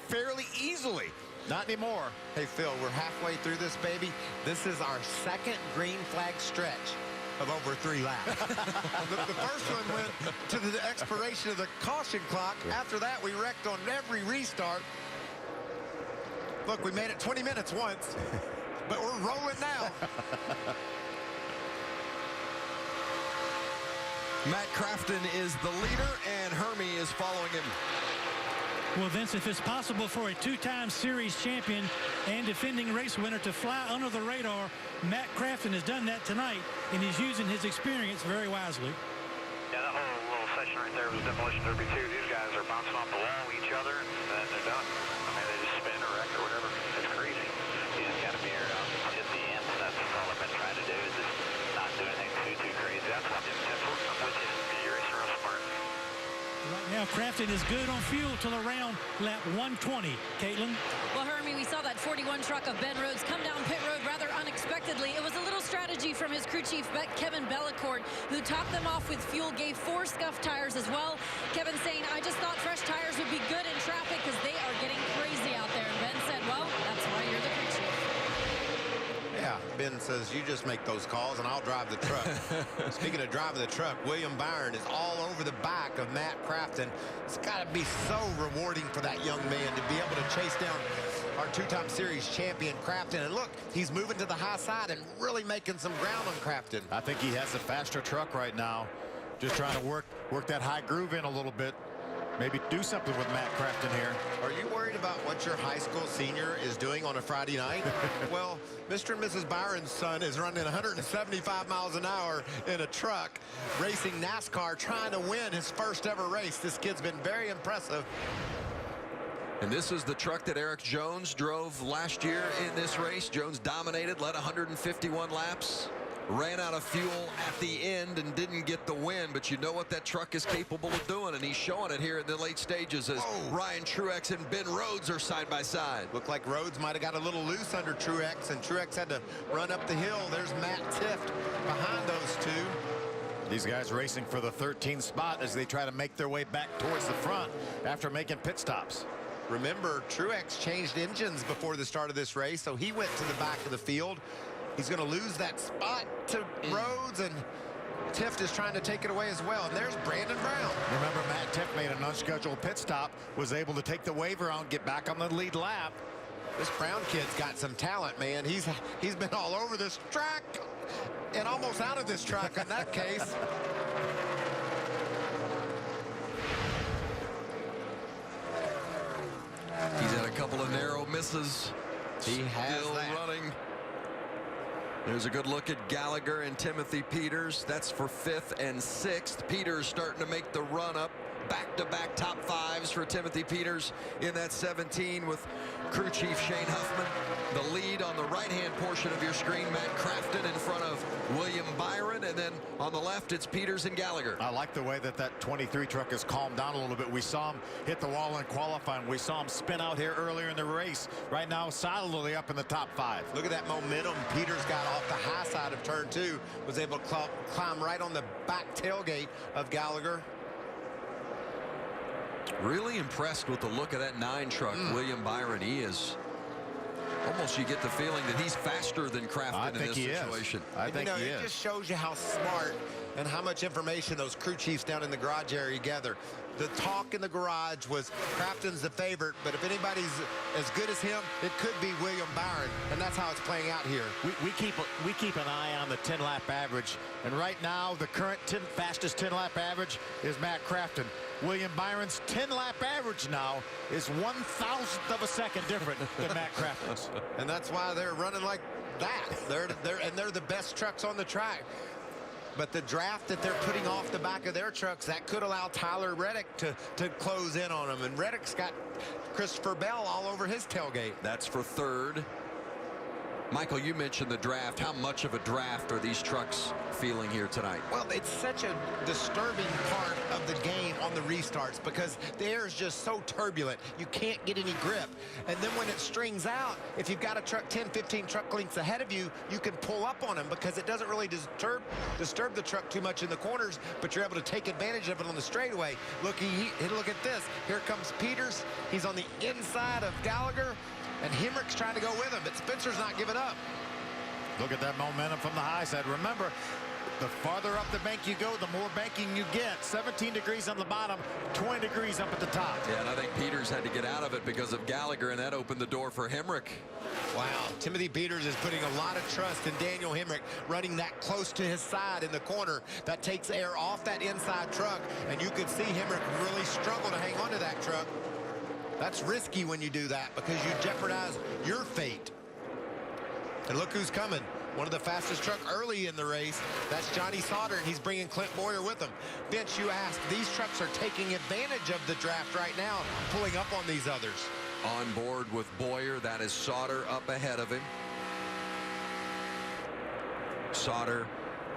fairly easily. Not anymore. Hey, Phil, we're halfway through this, baby. This is our second green flag stretch of over 3 laps. the first one went to the expiration of the caution clock. After that, we wrecked on every restart. Look, we made it 20 minutes once, but we're rolling now. Matt Crafton is the leader, and Hermie is following him. Well, Vince, if it's possible for a 2-time series champion and defending race winner to fly under the radar, Matt Crafton has done that tonight, and he's using his experience very wisely. Yeah, that whole little section right there was demolition derby 2. These guys are bouncing off the wall each other, and then they're done. I mean, they just spin or wreck or whatever. It's crazy. You just got to be around at the end. That's all I've been trying to do, is just not do anything too crazy. That's what I'm with you. You're racing real smart. Right now, Crafton is good on fuel till around lap 120. Caitlin? Well, Hermie, we saw that 41 truck of Ben Rhodes come down pit road rather unexpectedly. It was a little strategy from his crew chief, Kevin Bellicourt, who topped them off with fuel, gave 4 scuffed tires as well. Kevin saying, I just thought fresh tires would be good in traffic because they are getting crazy out there. And Ben said, well, that's why you're the crew chief. Yeah, Ben says, you just make those calls and I'll drive the truck. Speaking of driving the truck, William Byron is all over the back of Matt Crafton. It's got to be so rewarding for that young man to be able to chase down our 2-time series champion Crafton. And look, he's moving to the high side and really making some ground on Crafton. I think he has a faster truck right now. Just trying to work that high groove in a little bit. Maybe do something with Matt Crafton here. Are you worried about what your high school senior is doing on a Friday night? Well, Mr. and Mrs. Byron's son is running 175 miles an hour in a truck, racing NASCAR, trying to win his first ever race. This kid's been very impressive. And this is the truck that Eric Jones drove last year in this race. Jones dominated, led 151 laps. Ran out of fuel at the end and didn't get the win, but you know what that truck is capable of doing, and he's showing it here in the late stages as Ryan Truex and Ben Rhodes are side by side. Looked like Rhodes might have got a little loose under Truex, and Truex had to run up the hill. There's Matt Tift behind him. These guys racing for the 13th spot as they try to make their way back towards the front after making pit stops. Remember, Truex changed engines before the start of this race, so he went to the back of the field. He's going to lose that spot to Rhodes, and Tift is trying to take it away as well. And there's Brandon Brown. Remember, Matt Tift made an unscheduled pit stop, was able to take the waiver out and get back on the lead lap. This Brown kid's got some talent, man. He's been all over this track and almost out of this track in that case. He's had a couple of narrow misses. He has Still that. running. There's a good look at Gallagher and Timothy Peters. That's for 5th and 6th. Peters starting to make the run up. Back-to-back top 5s for Timothy Peters in that 17 with crew chief Shane Huffman. The lead on the right-hand portion of your screen, Matt Crafton in front of William Byron, and then on the left it's Peters and Gallagher. I like the way that 23 truck has calmed down a little bit. We saw him hit the wall in qualifying. We saw him spin out here earlier in the race. Right now solidly up in the top 5. Look at that momentum Peters got off the high side of turn 2. Was able to climb right on the back tailgate of Gallagher. Really impressed with the look of that 9 truck, William Byron. He is almost, you get the feeling that he's faster than Crafton in this situation. I think he is. It just shows you how smart and how much information those crew chiefs down in the garage area gather. The talk in the garage was Crafton's the favorite, but if anybody's as good as him, it could be William Byron, and that's how it's playing out here. We keep an eye on the 10-lap average, and right now the current fastest 10-lap average is Matt Crafton. William Byron's 10-lap average now is 1,000th of a second different than Matt Crafton's. And that's why they're running like that. They're the best trucks on the track. But the draft that they're putting off the back of their trucks, that could allow Tyler Reddick to close in on them. And Reddick's got Christopher Bell all over his tailgate. That's for 3rd. Michael, you mentioned the draft. How much of a draft are these trucks feeling here tonight? Well, it's such a disturbing part of the game on the restarts because the air is just so turbulent. You can't get any grip. And then when it strings out, if you've got a truck 10, 15 truck lengths ahead of you, you can pull up on them because it doesn't really disturb the truck too much in the corners, but you're able to take advantage of it on the straightaway. Look at this. Here comes Peters. He's on the inside of Gallagher. And Hemrick's trying to go with him, but Spencer's not giving up. Look at that momentum from the high side. Remember, the farther up the bank you go, the more banking you get. 17 degrees on the bottom, 20 degrees up at the top. Yeah, and I think Peters had to get out of it because of Gallagher, and that opened the door for Hemrick. Wow, Timothy Peters is putting a lot of trust in Daniel Hemrick, running that close to his side in the corner. That takes air off that inside truck, and you could see Hemrick really struggle to hang on to that truck. That's risky when you do that because you jeopardize your fate. And look who's coming. One of the fastest truck early in the race. That's Johnny Sauter, and he's bringing Clint Boyer with him. Vince, you asked, these trucks are taking advantage of the draft right now, pulling up on these others. On board with Boyer, that is Sauter up ahead of him. Sauter,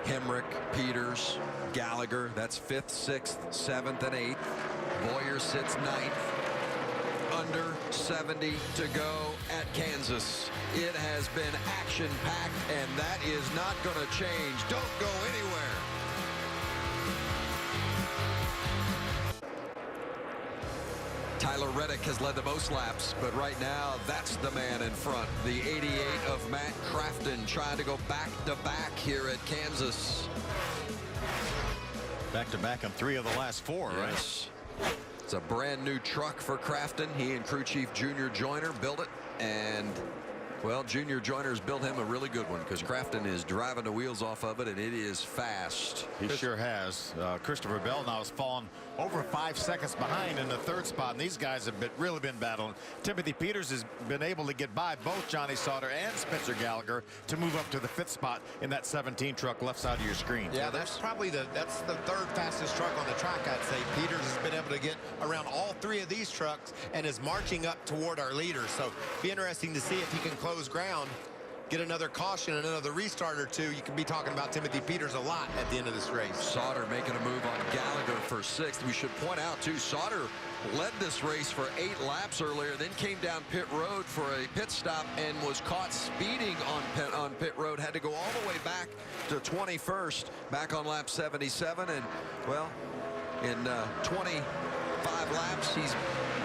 Hemrick, Peters, Gallagher. That's 5th, 6th, 7th, and 8th. Boyer sits 9th. Under 70 to go at Kansas. It has been action-packed, and that is not going to change. Don't go anywhere. Tyler Reddick has led the most laps, but right now that's the man in front. The 88 of Matt Crafton trying to go back-to-back here at Kansas. Back-to-back on 3 of the last 4, yes. Right? It's a brand new truck for Crafton. He and crew chief Junior Joyner built it, and well, Junior Joyner's built him a really good one because Crafton is driving the wheels off of it, and it is fast. He sure has. Christopher Bell now has fallen over 5 seconds behind in the 3rd spot, and these guys have really been battling. Timothy Peters has been able to get by both Johnny Sauter and Spencer Gallagher to move up to the 5th spot in that 17 truck left side of your screen. Yeah, that's probably that's the 3rd fastest truck on the track, I'd say. Peters has been able to get around all 3 of these trucks and is marching up toward our leader. So be interesting to see if he can close ground get another caution and another restart or two, you can be talking about Timothy Peters a lot at the end of this race. Sauter making a move on Gallagher for 6th. We should point out, too, Sauter led this race for 8 laps earlier, then came down pit road for a pit stop and was caught speeding on pit road. Had to go all the way back to 21st, back on lap 77. And, well, in 25 laps, he's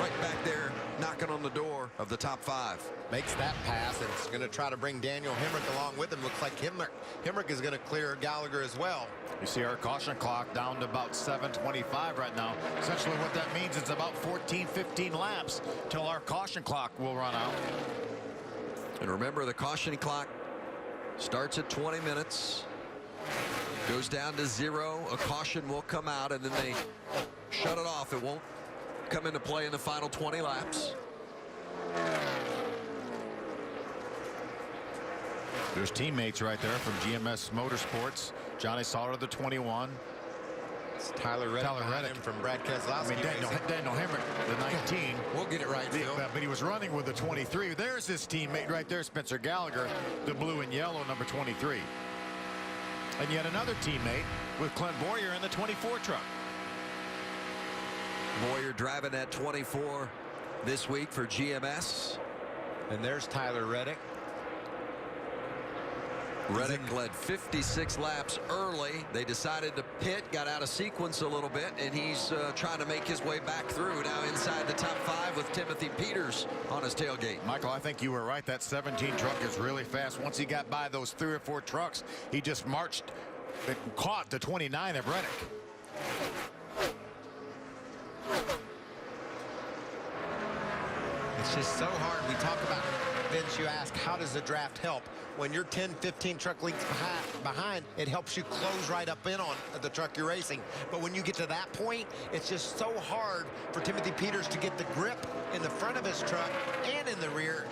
right back there knocking on the door of the top 5. Makes that pass, and it's going to try to bring Daniel Hemrick along with him. Looks like Hemrick is going to clear Gallagher as well. You see our caution clock down to about 7:25 right now. Essentially what that means is about 14-15 laps till our caution clock will run out. And remember, the caution clock starts at 20 minutes, goes down to 0. A caution will come out, and then they shut it off. It won't come into play in the final 20 laps. There's teammates right there from GMS Motorsports. Johnny Sauter, the 21. It's Tyler Reddick from Brad Keselowski. Daniel Hemrick, the 19. We'll get it right, Phil. But he was running with the 23. There's his teammate right there, Spencer Gallagher, the blue and yellow, number 23. And yet another teammate with Clint Boyer in the 24 truck. Boyer driving that 24 this week for GMS. And there's Tyler Reddick. Reddick led 56 laps early. They decided to pit, got out of sequence a little bit, and he's trying to make his way back through. Now inside the top 5 with Timothy Peters on his tailgate. Michael, I think you were right. That 17 truck is really fast. Once he got by those 3 or 4 trucks, he just marched and caught the 29 of Reddick. It's just so hard. We talk about, Vince, you ask, how does the draft help? When you're 10, 15 truck lengths behind, it helps you close right up in on the truck you're racing. But when you get to that point, it's just so hard for Timothy Peters to get the grip in the front of his truck and in the rear.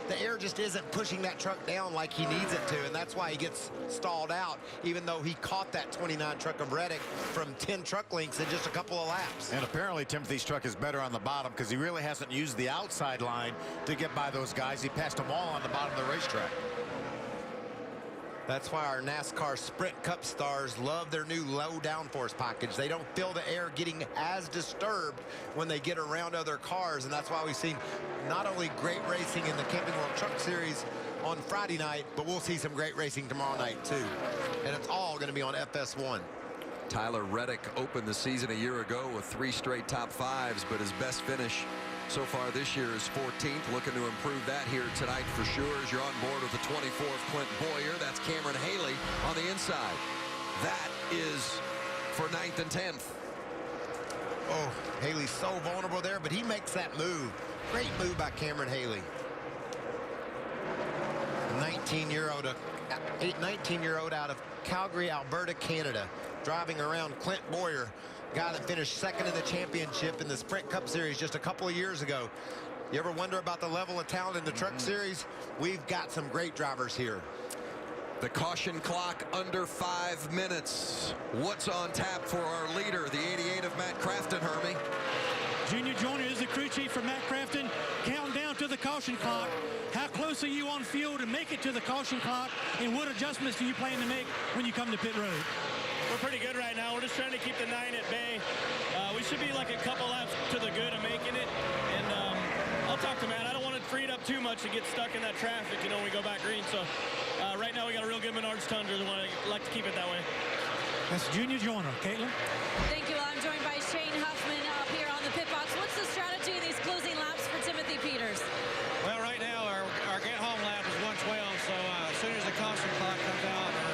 The air just isn't pushing that truck down like he needs it to, and that's why he gets stalled out, even though he caught that 29 truck of Reddick from 10 truck lengths in just a couple of laps. And apparently Timothy's truck is better on the bottom because he really hasn't used the outside line to get by those guys. He passed them all on the bottom of the racetrack. That's why our NASCAR Sprint Cup stars love their new low downforce package. They don't feel the air getting as disturbed when they get around other cars, and that's why we've seen not only great racing in the Camping World Truck Series on Friday night, but we'll see some great racing tomorrow night too. And it's all going to be on FS1. Tyler Reddick opened the season a year ago with 3 straight top 5s, but his best finish so far this year is 14th. Looking to improve that here tonight for sure, as you're on board with the 24th Clint Boyer. That's Cameron Haley on the inside. That is for 9th and 10th. Oh, Haley's so vulnerable there, but he makes that move. Great move by Cameron Haley. 19-year-old out of Calgary, Alberta, Canada, driving around Clint Boyer, guy that finished 2nd in the championship in the Sprint Cup Series just a couple of years ago. You ever wonder about the level of talent in the Truck Series? We've got some great drivers here. The caution clock under 5 minutes. What's on tap for our leader, the 88 of Matt Crafton, Hermie? Junior Joyner is the crew chief for Matt Crafton. Counting down to the caution clock. How close are you on fuel to make it to the caution clock? And what adjustments do you plan to make when you come to pit road? We're pretty good right now. We're just trying to keep the 9 at bay. We should be like a couple laps to the good of making it. And I'll talk to Matt. I don't want to free it up too much to get stuck in that traffic, you know, when we go back green. So right now we got a real good Menards Tundra. We want to like to keep it that way. That's Junior Joyner. Caitlin? Thank you. I'm joined by Shane Huffman up here on the pit box. What's the strategy in these closing laps for Timothy Peters? Well, right now our get-home lap is 1:12. So as soon as the caution clock comes out, or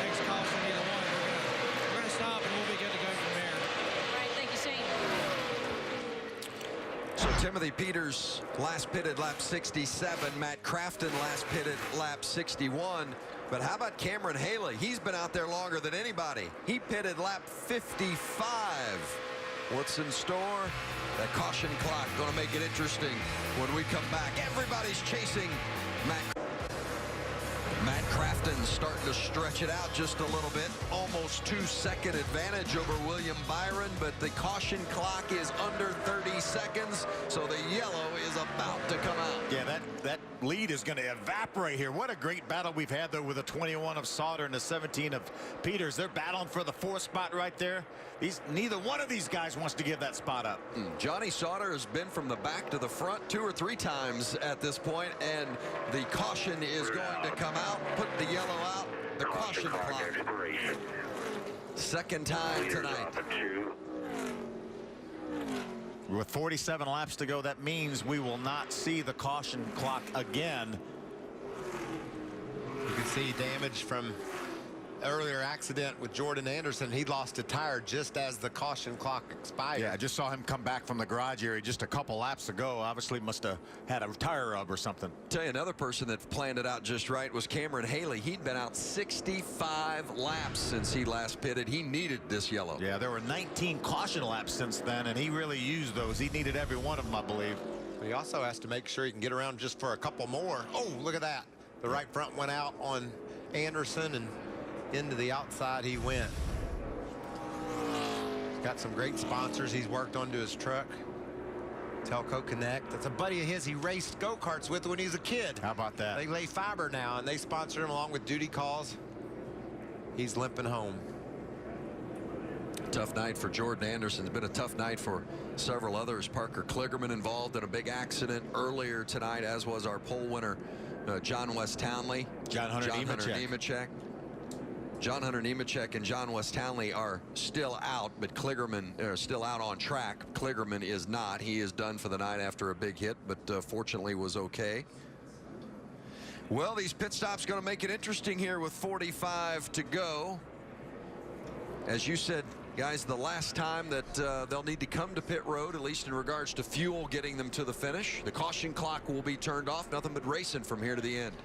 next caution, either one, we're going to stop and we'll be good to go from there. All right, thank you, Shane. So Timothy Peters last pitted lap 67. Matt Crafton last pitted lap 61. But how about Cameron Haley? He's been out there longer than anybody. He pitted lap 55. What's in store? That caution clock going to make it interesting when we come back. Everybody's chasing Matt Crafton starting to stretch it out just a little bit. Almost 2-second advantage over William Byron, but the caution clock is under 30 seconds, so the yellow is about to come out. Yeah, that lead is going to evaporate here. What a great battle we've had, though, with the 21 of Sauter and the 17 of Peters. They're battling for the 4th spot right there. Neither one of these guys wants to give that spot up. Johnny Sauter has been from the back to the front 2 or 3 times at this point, and the caution is going to come out, put the yellow out, the caution clock. Second time tonight. With 47 laps to go, that means we will not see the caution clock again. You can see damage from earlier accident with Jordan Anderson. He lost a tire just as the caution clock expired. Yeah, I just saw him come back from the garage area just a couple laps ago. Obviously must have had a tire rub or something. Tell you, another person that planned it out just right was Cameron Haley. He'd been out 65 laps since he last pitted. He needed this yellow. Yeah, there were 19 caution laps since then, and he really used those. He needed every one of them, I believe. He also has to make sure he can get around just for a couple more. Oh, look at that. The right front went out on Anderson, and into the outside he went. He's got some great sponsors he's worked onto his truck. Telco Connect. That's a buddy of his he raced go-karts with when he was a kid. How about that? They lay fiber now, and they sponsor him along with duty calls. He's limping home. Tough night for Jordan Anderson. It's been a tough night for several others. Parker Kligerman involved in a big accident earlier tonight, as was our pole winner, John West Townley. John Hunter Nemechek. John Hunter Nemechek and John West Townley are still out, but Kligerman are still out on track. Kligerman is not. He is done for the night after a big hit, but fortunately was okay. Well, these pit stops going to make it interesting here with 45 to go. As you said, guys, the last time that they'll need to come to pit road, at least in regards to fuel getting them to the finish. The caution clock will be turned off. Nothing but racing from here to the end.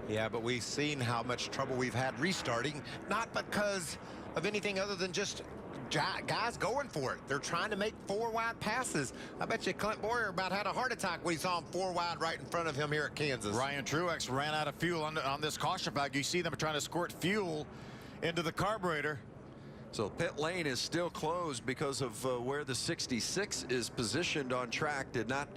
Yeah, but we've seen how much trouble we've had restarting, not because of anything other than just guys going for it. They're trying to make 4 wide passes. I bet you Clint Boyer about had a heart attack when he saw him 4 wide right in front of him here at Kansas. Ryan Truex ran out of fuel on this caution flag. You see them trying to squirt fuel into the carburetor. So pit lane is still closed because of where the 66 is positioned on track. Did not.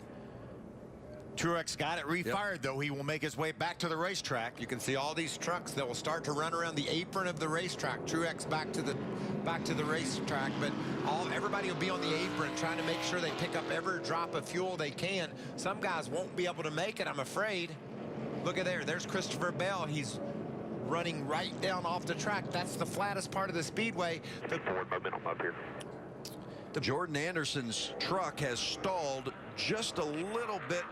Truex got it refired, though. He will make his way back to the racetrack. You can see all these trucks that will start to run around the apron of the racetrack. Truex back to the racetrack, but everybody will be on the apron trying to make sure they pick up every drop of fuel they can. Some guys won't be able to make it, I'm afraid. Look at there. There's Christopher Bell. He's running right down off the track. That's the flattest part of the speedway. Forward momentum up here. Jordan Anderson's truck has stalled just a little bit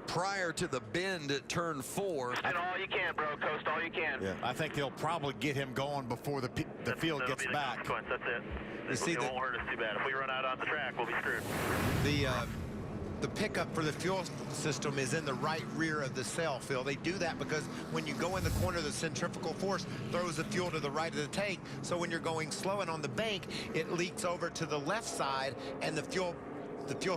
prior to the bend at turn 4. And all you can, bro. Coast all you can. Yeah, I think they'll probably get him going before the field gets back. That's it. You see, it won't hurt us too bad. If we run out on the track, we'll be screwed. The pickup for the fuel system is in the right rear of the cell, Phil. They do that because when you go in the corner, the centrifugal force throws the fuel to the right of the tank. So when you're going slow and on the bank, it leaks over to the left side, and the fuel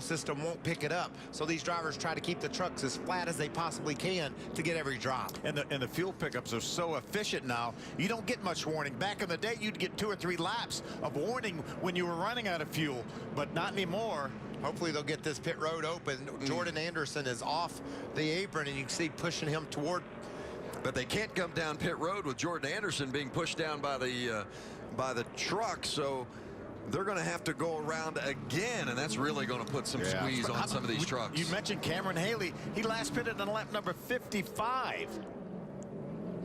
system won't pick it up. So these drivers try to keep the trucks as flat as they possibly can to get every drop. And the fuel pickups are so efficient now, you don't get much warning. Back in the day, you'd get 2 or 3 laps of warning when you were running out of fuel, but not anymore. Hopefully they'll get this pit road open. Jordan Anderson is off the apron, and you can see pushing him toward. But they can't come down pit road with Jordan Anderson being pushed down by the truck. So they're going to have to go around again, and that's really going to put some squeeze on some of these trucks. You mentioned Cameron Haley. He last pitted on lap number 55.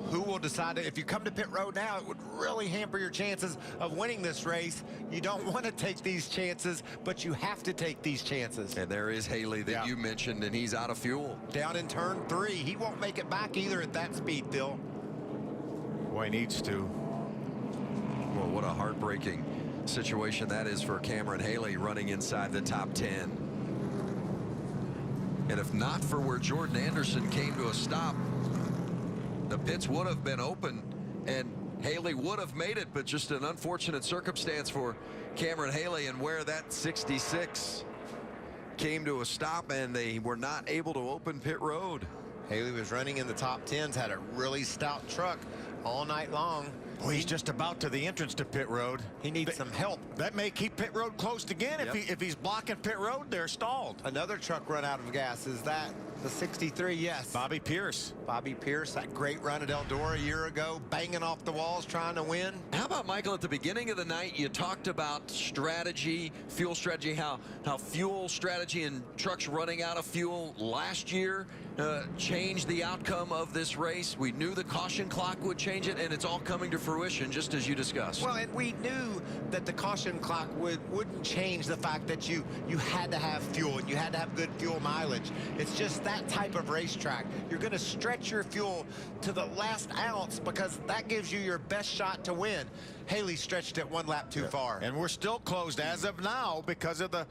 Who will decide if you come to pit road now? It would really hamper your chances of winning this race. You don't want to take these chances, but you have to take these chances. And there is Haley that you mentioned, and he's out of fuel. Down in turn 3. He won't make it back either at that speed, Phil. Boy, he needs to. Well, what a heartbreaking situation that is for Cameron Haley, running inside the top 10. And if not for where Jordan Anderson came to a stop, the pits would have been open and Haley would have made it, but just an unfortunate circumstance for Cameron Haley, and where that 66 came to a stop and they were not able to open pit road. Haley was running in the top 10s, had a really stout truck all night long. Well, he's just about to the entrance to pit road. He needs some help. That may keep pit road closed again. Yep. If he's blocking pit road, they're stalled. Another truck run out of gas. Is that the 63? Yes. Bobby Pierce. Bobby Pierce, that great run at Eldora a year ago, banging off the walls, trying to win. How about, Michael, at the beginning of the night, you talked about strategy, fuel strategy, how fuel strategy and trucks running out of fuel last year changed the outcome of this race. We knew the caution clock would change it, and it's all coming to fruition, just as you discussed. Well, and we knew that the caution clock wouldn't change the fact that you had to have fuel and you had to have good fuel mileage. It's just that type of racetrack. You're going to stretch your fuel to the last ounce because that gives you your best shot to win. Haley stretched it one lap too far. And we're still closed as of now because of the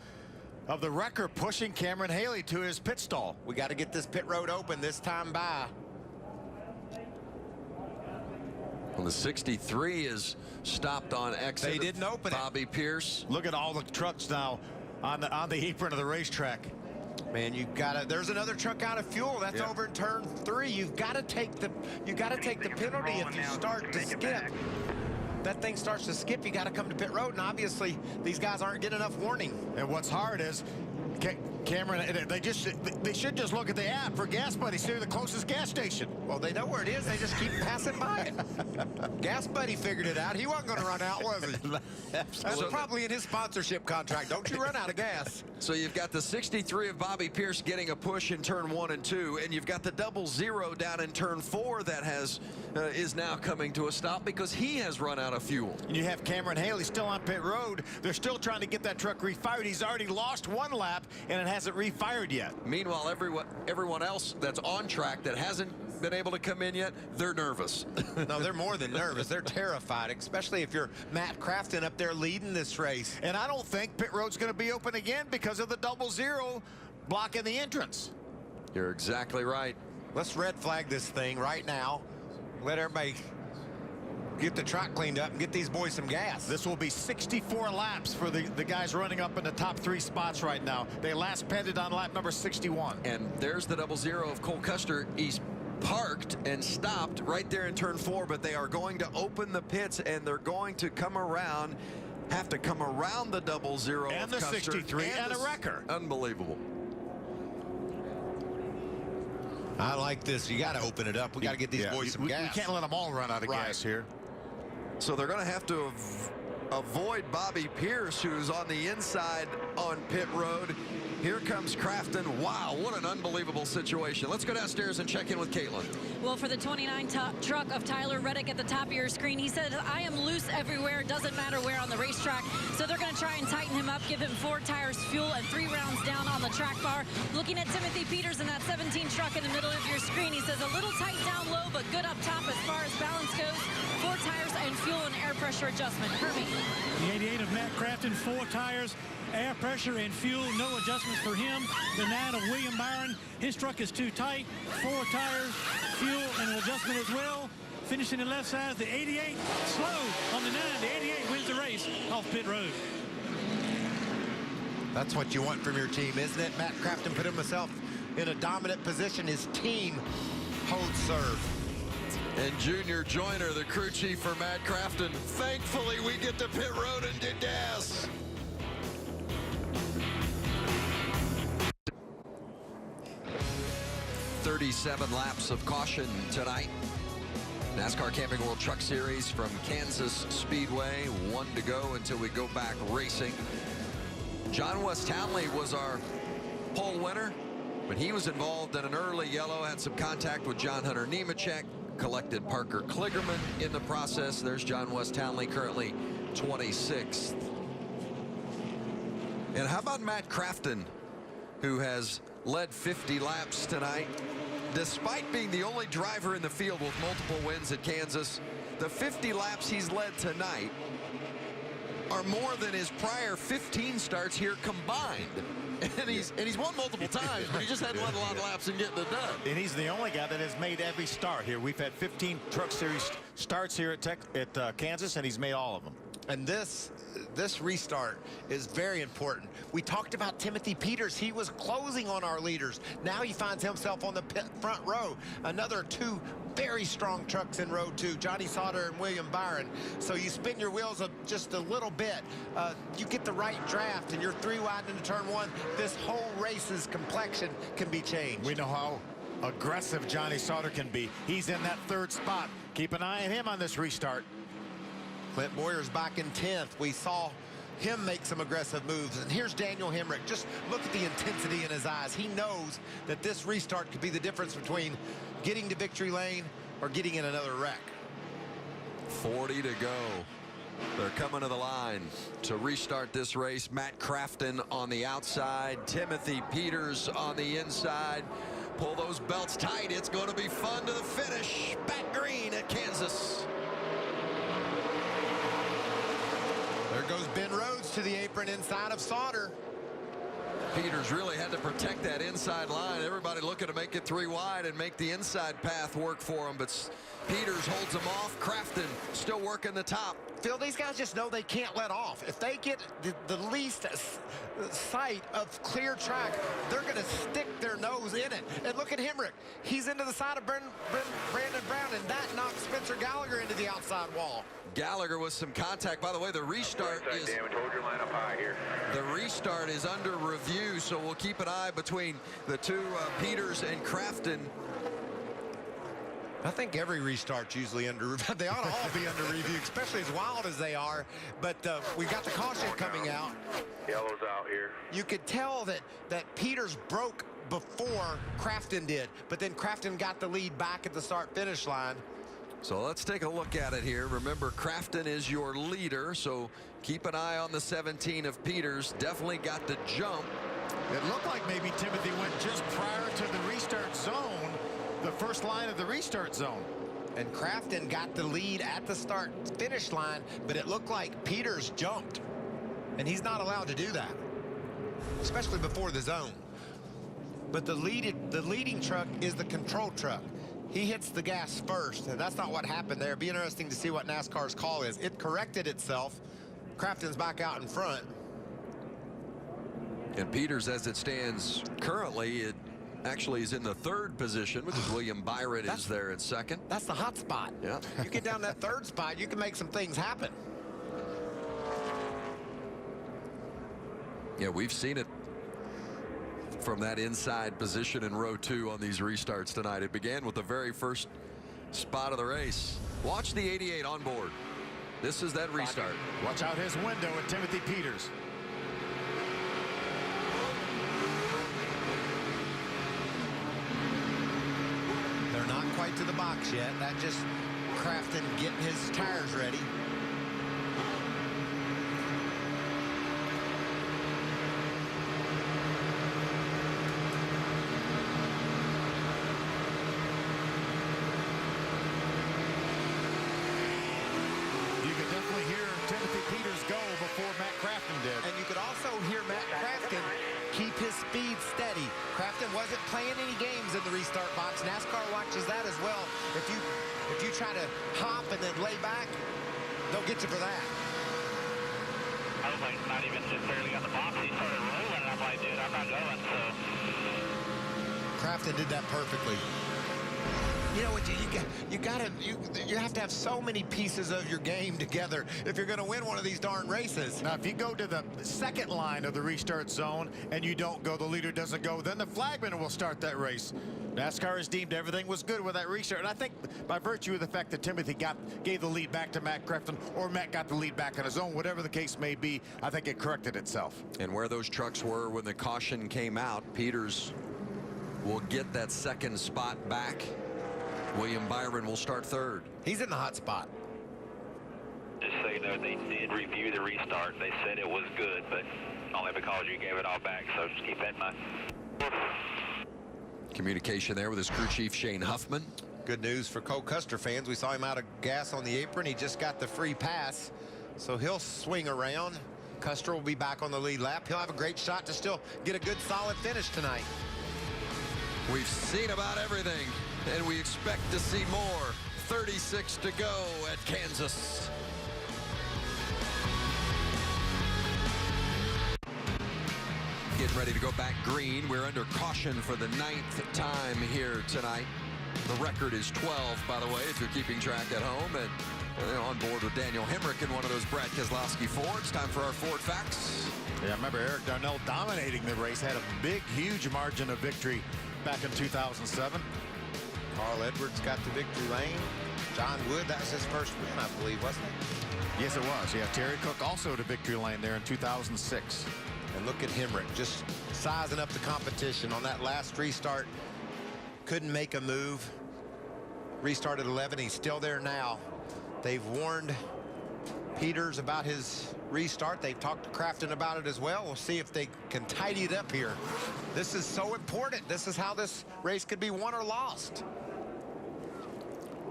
wrecker pushing Cameron Haley to his pit stall. We got to get this pit road open this time by. Well, the 63 is stopped on exit. They didn't open Bobby Pierce. Look at all the trucks now on the apron of the racetrack. Man, you've got to. There's another truck out of fuel. That's over in turn 3. You've got to take the penalty if you start to skip. That thing starts to skip, you got to come to pit road, and obviously these guys aren't getting enough warning. And what's hard is Cameron, they should just look at the app for Gas Buddy, see the closest gas station. Well, they know where it is. They just keep passing by it. Gas Buddy figured it out. He wasn't going to run out, was he? That's probably in his sponsorship contract. Don't you run out of gas. So you've got the 63 of Bobby Pierce getting a push in turn 1 and 2, and you've got the 00 down in turn 4 that is now coming to a stop because he has run out of fuel. And you have Cameron Haley still on pit road. They're still trying to get that truck refired. He's already lost 1 lap, and it hasn't refired yet. Meanwhile, everyone else that's on track that hasn't been able to come in yet, they're nervous. No, they're more than nervous. They're terrified, especially if you're Matt Crafton up there leading this race. And I don't think pit road's going to be open again because of the 00 blocking the entrance. You're exactly right. Let's red flag this thing right now. Let everybody get the track cleaned up and get these boys some gas. This will be 64 laps for the guys running up in the top 3 spots right now. They last pended on lap number 61. And there's the 00 of Cole Custer. He's parked and stopped right there in turn 4, but they are going to open the pits and they're going to come around, have to come around the 00 and of the Custer 63 and a wrecker. Unbelievable. I like this. You got to open it up. We got to get these boys some gas. We can't let them all run out of gas here. So they're going to have to avoid Bobby Pierce, who's on the inside on pit road. Here comes Crafton. Wow, what an unbelievable situation. Let's go downstairs and check in with Caitlin. Well, for the 29 truck of Tyler Reddick at the top of your screen, he said, I am loose everywhere. It doesn't matter where on the racetrack. So they're going to try and tighten him up, give him 4 tires fuel and 3 rounds down on the track bar. Looking at Timothy Peters in that 17 truck in the middle of your screen, he says a little tight down low, but good up top as far as balance goes. 4 tires and fuel and air pressure adjustment. Hermie. The 88 of Matt Crafton, 4 tires, air pressure and fuel, no adjustments for him. The 9 of William Byron, his truck is too tight, 4 tires, fuel, and an adjustment as well. Finishing the left side, the 88, slow on the 9. The 88 wins the race off pit road. That's what you want from your team, isn't it? Matt Crafton put himself in a dominant position. His team holds serve. And Junior Joyner, the crew chief for Matt Crafton. Thankfully, we get to pit road and get gas. "37 laps of caution tonight. NASCAR Camping World Truck Series from Kansas Speedway. 1 to go until we go back racing. John West Townley was our pole winner, but he was involved in an early yellow, had some contact with John Hunter Nemechek, collected Parker Kligerman in the process. There's John West Townley, currently 26th. And how about Matt Crafton, who has led 50 laps tonight? Despite being the only driver in the field with multiple wins at Kansas, the 50 laps he's led tonight are more than his prior 15 starts here combined. And he's won multiple times, but he just hadn't led a lot of laps and getting it done. And he's the only guy that has made every start here. We've had 15 Truck Series starts here at Kansas, and he's made all of them. And this restart is very important. We talked about Timothy Peters. He was closing on our leaders. Now he finds himself on the front row. Another 2 very strong trucks in row 2, Johnny Sauter and William Byron. So you spin your wheels just a little bit. You get the right draft, and you're 3 wide into turn 1. This whole race's complexion can be changed. We know how aggressive Johnny Sauter can be. He's in that 3rd spot. Keep an eye on him on this restart. Clint Boyer's back in 10th. We saw him make some aggressive moves. And here's Daniel Hemrick. Just look at the intensity in his eyes. He knows that this restart could be the difference between getting to victory lane or getting in another wreck. 40 to go. They're coming to the line to restart this race. Matt Crafton on the outside, Timothy Peters on the inside. Pull those belts tight. It's going to be fun to the finish. Back green at Kansas. There goes Ben Rhodes to the apron inside of Sauter. Peters really had to protect that inside line. Everybody looking to make it 3 wide and make the inside path work for him, but Peters holds him off. Crafton still working the top. Phil, these guys just know they can't let off. If they get the least sight of clear track, they're going to stick their nose in it. And look at Hemrick. He's into the side of Brandon Brown, and that knocks Spencer Gallagher into the outside wall. Gallagher with some contact. By the way, the restart is damage. Hold your line up high here. The restart is under review, so we'll keep an eye between the 2 Peters and Crafton. I think every restart's usually under review. They ought to all be under review, especially as wild as they are. But we got the caution coming out. Yellow's out here. You could tell that Peters broke before Crafton did, but then Crafton got the lead back at the start-finish line. So let's take a look at it here. Remember, Crafton is your leader, so keep an eye on the 17 of Peters. Definitely got the jump. It looked like maybe Timothy went just prior to the restart zone, the first line of the restart zone. And Crafton got the lead at the start-finish line, but it looked like Peters jumped. And he's not allowed to do that, especially before the zone. But the leading truck is the control truck. He hits the gas first, and that's not what happened there. It'd be interesting to see what NASCAR's call is. It corrected itself. Crafton's back out in front. And Peters, as it stands currently, it actually is in the 3rd position because William Byron is there in 2nd. That's the hot spot. Yeah. You get down that 3rd spot, you can make some things happen. Yeah, we've seen it from that inside position in row 2 on these restarts tonight. It began with the very first spot of the race. Watch the 88 on board. This is that restart. Watch out his window at Timothy Peters. They're not quite to the box yet. That just Crafton getting his tires ready. And you could also hear Matt Crafton keep his speed steady. Crafton wasn't playing any games in the restart box. NASCAR watches that as well. If you try to hop and then lay back, they'll get you for that. I was like, not even just barely got the box. He started rolling, and I'm like, dude, I'm not going. So Crafton did that perfectly. You know what, you have to have so many pieces of your game together if you're going to win one of these darn races. Now, if you go to the 2nd line of the restart zone and you don't go, the leader doesn't go, then the flagman will start that race. NASCAR has deemed everything was good with that restart. And I think by virtue of the fact that Timothy gave the lead back to Matt Crafton, or Matt got the lead back on his own, whatever the case may be, I think it corrected itself. And where those trucks were when the caution came out, Peters will get that 2nd spot back. William Byron will start 3rd. He's in the hot spot. Just so you know, they did review the restart. They said it was good, but only because you gave it all back, so just keep that in mind. Communication there with his crew chief, Shane Huffman. Good news for Cole Custer fans. We saw him out of gas on the apron. He just got the free pass, so he'll swing around. Custer will be back on the lead lap. He'll have a great shot to still get a good, solid finish tonight. We've seen about everything, and we expect to see more. 36 to go at Kansas. Getting ready to go back green. We're under caution for the 9th time here tonight. The record is 12, by the way, if you're keeping track at home. And on board with Daniel Hemrick in one of those Brad Keselowski Fords. Time for our Ford Facts. Yeah, I remember Eric Darnell dominating the race, had a big, huge margin of victory back in 2007. Carl Edwards got the victory lane. John Wood, that was his first win, I believe, wasn't it? Yes, it was. Yeah, Terry Cook also to victory lane there in 2006. And look at Hemrick just sizing up the competition on that last restart. Couldn't make a move. Restarted 11. He's still there now. They've warned Peters about his restart. They've talked to Crafton about it as well. We'll see if they can tidy it up here. This is so important. This is how this race could be won or lost.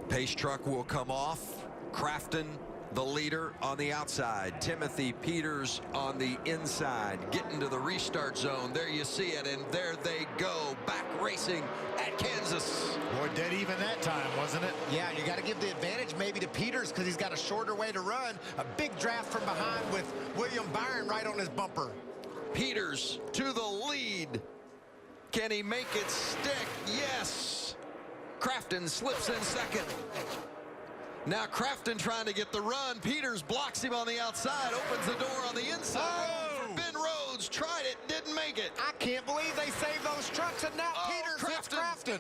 Pace truck will come off. Crafton, the leader, on the outside. Timothy Peters on the inside. Getting to the restart zone. There you see it, and there they go. Back racing at Kansas. Boy, dead even that time, wasn't it? Yeah, you got to give the advantage maybe to Peters because he's got a shorter way to run. A big draft from behind with William Byron right on his bumper. Peters to the lead. Can he make it stick? Yes. Crafton slips in second. Now Crafton trying to get the run. Peters blocks him on the outside, opens the door on the inside. Oh! For Ben Rhodes, tried it, didn't make it. I can't believe they saved those trucks, and now Peters hits Crafton.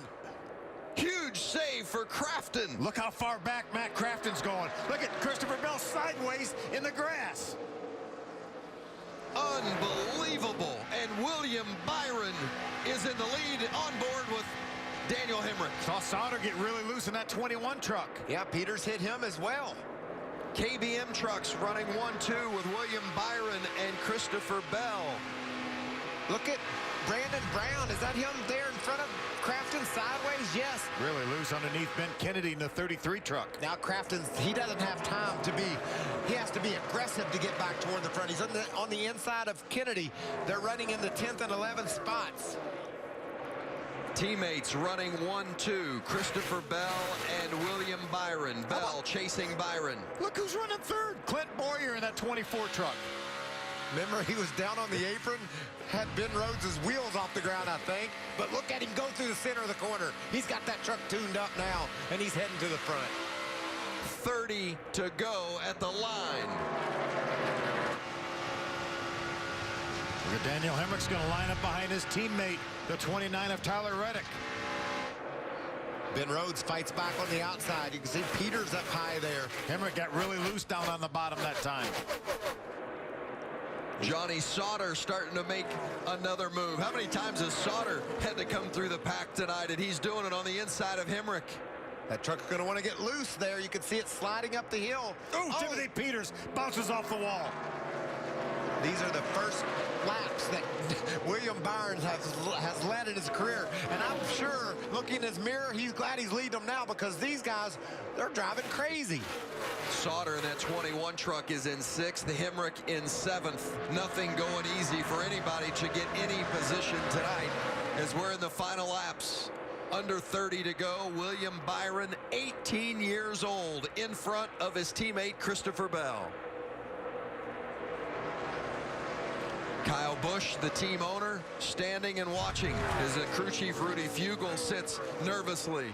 Huge save for Crafton. Look how far back Matt Crafton's going. Look at Christopher Bell sideways in the grass. Unbelievable. And William Byron is in the lead on board with Daniel Hemrick. Saw Sauter get really loose in that 21 truck. Yeah, Peters hit him as well. KBM trucks running 1-2 with William Byron and Christopher Bell. Look at Brandon Brown. Is that him there in front of Crafton sideways? Yes. Really loose underneath Ben Kennedy in the 33 truck. Now Crafton, he doesn't have time to be, he has to be aggressive to get back toward the front. He's on the inside of Kennedy. They're running in the 10th and 11th spots. Teammates running 1-2, Christopher Bell and William Byron. Bell chasing Byron. Look who's running third. Clint Boyer in that 24 truck. Remember, he was down on the apron, had Ben Rhodes' wheels off the ground, I think. But look at him go through the center of the corner. He's got that truck tuned up now, and he's heading to the front. 30 to go at the line. Look at Daniel Hemrick's going to line up behind his teammate, the 29 of Tyler Reddick. Ben Rhodes fights back on the outside. You can see Peters up high there. Hemrick got really loose down on the bottom that time. Johnny Sauter starting to make another move. How many times has Sauter had to come through the pack tonight, and he's doing it on the inside of Hemrick? That truck's going to want to get loose there. You can see it sliding up the hill. Oh, Timothy Peters bounces off the wall. These are the first laps that William Byron has led in his career. And I'm sure, looking in his mirror, he's glad he's leading them now because these guys, they're driving crazy. Sauter in that 21 truck is in 6th, Hemrick in 7th. Nothing going easy for anybody to get any position tonight as we're in the final laps. Under 30 to go. William Byron, 18 years old, in front of his teammate Christopher Bell. Kyle Busch, the team owner, standing and watching as the crew chief Rudy Fugle sits nervously.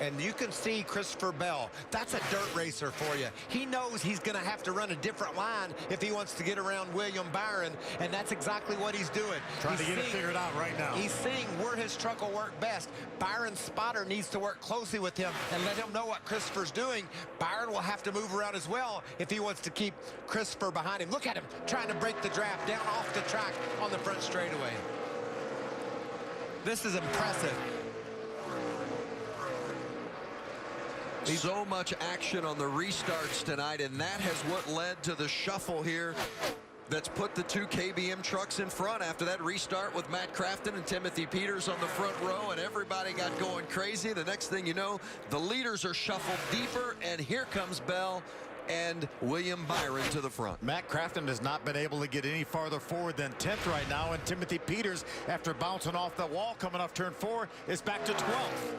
And you can see Christopher Bell. That's a dirt racer for you. He knows he's going to have to run a different line if he wants to get around William Byron, and that's exactly what he's doing. Trying to get it figured out right now. He's seeing where his truck will work best. Byron's spotter needs to work closely with him and let him know what Christopher's doing. Byron will have to move around as well if he wants to keep Christopher behind him. Look at him trying to break the draft down off the track on the front straightaway. This is impressive. So much action on the restarts tonight, and that has what led to the shuffle here that's put the 2 KBM trucks in front after that restart with Matt Crafton and Timothy Peters on the front row, and everybody got going crazy. The next thing you know, the leaders are shuffled deeper, and here comes Bell and William Byron to the front. Matt Crafton has not been able to get any farther forward than 10th right now, and Timothy Peters, after bouncing off the wall coming off turn 4, is back to 12th.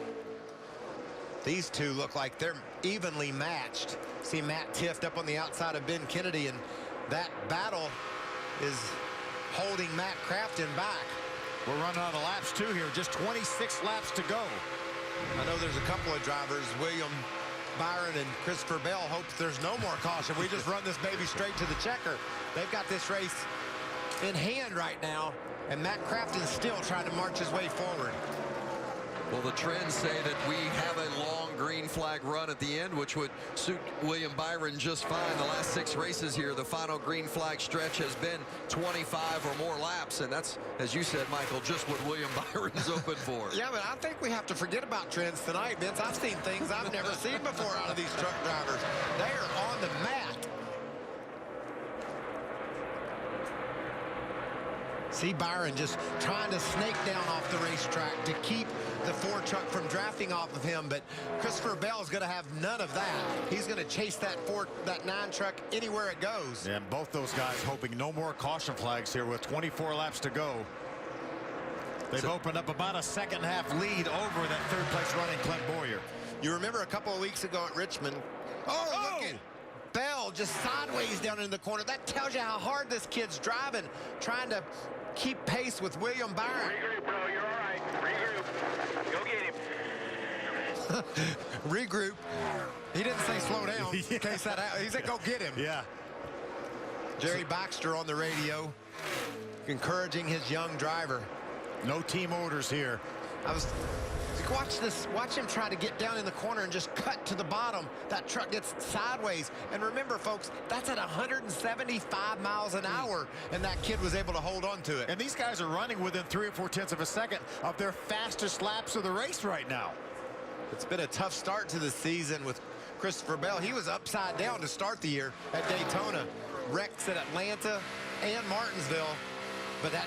These two look like they're evenly matched. See Matt Tifft up on the outside of Ben Kennedy, and that battle is holding Matt Crafton back. We're running out of laps too here. Just 26 laps to go. I know there's a couple of drivers, William Byron and Christopher Bell, hopes there's no more caution. We just run this baby straight to the checker. They've got this race in hand right now, and Matt Crafton's still trying to march his way forward. Well, the trends say that we have a long green flag run at the end, which would suit William Byron just fine. The last 6 races here, the final green flag stretch has been 25 or more laps, and that's, as you said, Michael, just what William Byron's open for. Yeah, but I think we have to forget about trends tonight, Vince. I've seen things I've never seen before out of these truck drivers. They are on the mat. See Byron just trying to snake down off the racetrack to keep the Ford truck from drafting off of him, but Christopher Bell is going to have none of that. He's going to chase that 9 truck anywhere it goes. And both those guys hoping no more caution flags here with 24 laps to go. They've opened up about a second-half lead over that third-place running Clint Boyer. You remember a couple of weeks ago at Richmond? Oh, look at Bell just sideways down in the corner. That tells you how hard this kid's driving, trying to keep pace with William Byron. Regroup, bro. You're all right. Regroup. Go get him. Regroup. He didn't say slow down. Yeah. In case that he said go get him. Yeah. Jerry Baxter on the radio encouraging his young driver. No team orders here. Watch him try to get down in the corner and just cut to the bottom. That truck gets sideways. And remember, folks, that's at 175 miles an hour, and that kid was able to hold on to it. And these guys are running within 3 or 4 tenths of a second of their fastest laps of the race right now. It's been a tough start to the season with Christopher Bell. He was upside down to start the year at Daytona. Wrecks at Atlanta and Martinsville. But that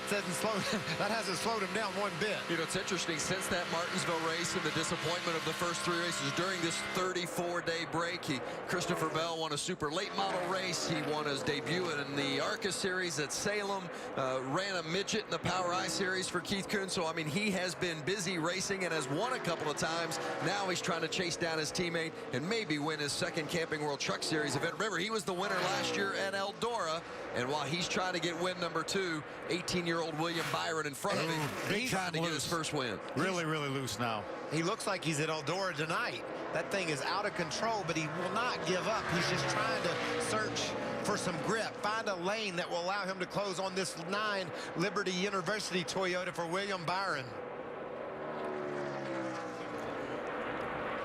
hasn't slowed him down one bit. You know, it's interesting, since that Martinsville race and the disappointment of the first 3 races during this 34-day break, Christopher Bell won a super late model race. He won his debut in the ARCA series at Salem, ran a midget in the Power I series for Keith Kuhn. So, I mean, he has been busy racing and has won a couple of times. Now he's trying to chase down his teammate and maybe win his second Camping World Truck Series event. Remember, he was the winner last year at Eldora, and while he's trying to get win number 2, 18-year-old William Byron in front of him, he's trying to get his first win. Really, really loose now. He looks like he's at Eldora tonight. That thing is out of control, but he will not give up. He's just trying to search for some grip, find a lane that will allow him to close on this 9 Liberty University Toyota for William Byron.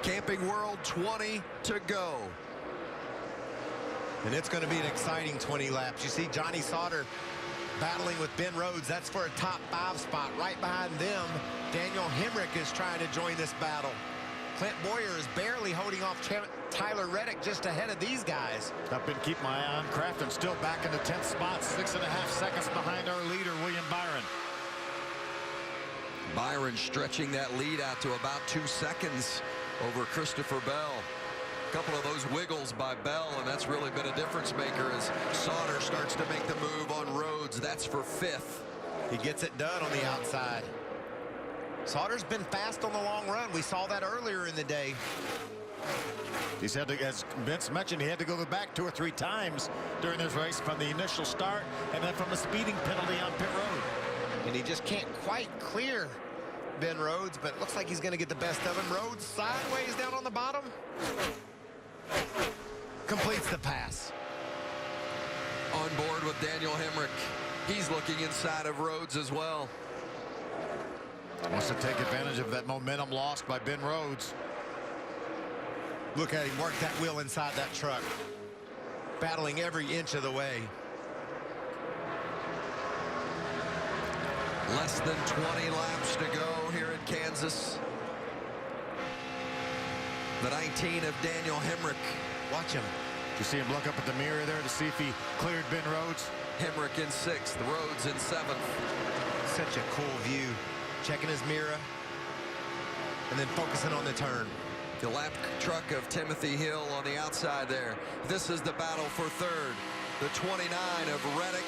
Camping World 20 to go. And it's going to be an exciting 20 laps. You see Johnny Sauter battling with Ben Rhodes. That's for a top 5 spot. Right behind them, Daniel Hemrick is trying to join this battle. Clint Boyer is barely holding off Tyler Reddick just ahead of these guys. I've been keeping my eye on Crafton, still back in the 10th spot, 6.5 seconds behind our leader, William Byron. Byron stretching that lead out to about 2 seconds over Christopher Bell. A couple of those wiggles by Bell, and that's really been a difference maker as Sauter starts to make the move on Rhodes. That's for 5th. He gets it done on the outside. Sauter's been fast on the long run. We saw that earlier in the day. He's had to, as Vince mentioned, he had to go back 2 or 3 times during this race from the initial start and then from a speeding penalty on pit road. And he just can't quite clear Ben Rhodes, but it looks like he's going to get the best of him. Rhodes sideways down on the bottom. Completes the pass. On board with Daniel Hemrick. He's looking inside of Rhodes as well. Wants to take advantage of that momentum lost by Ben Rhodes. Look at him work that wheel inside that truck. Battling every inch of the way. Less than 20 laps to go here in Kansas. The 19 of Daniel Hemrick. Watch him. You see him look up at the mirror there to see if he cleared Ben Rhodes. Hemrick in 6th, Rhodes in 7th. Such a cool view. Checking his mirror and then focusing on the turn. The lap truck of Timothy Hill on the outside there. This is the battle for 3rd. The 29 of Reddick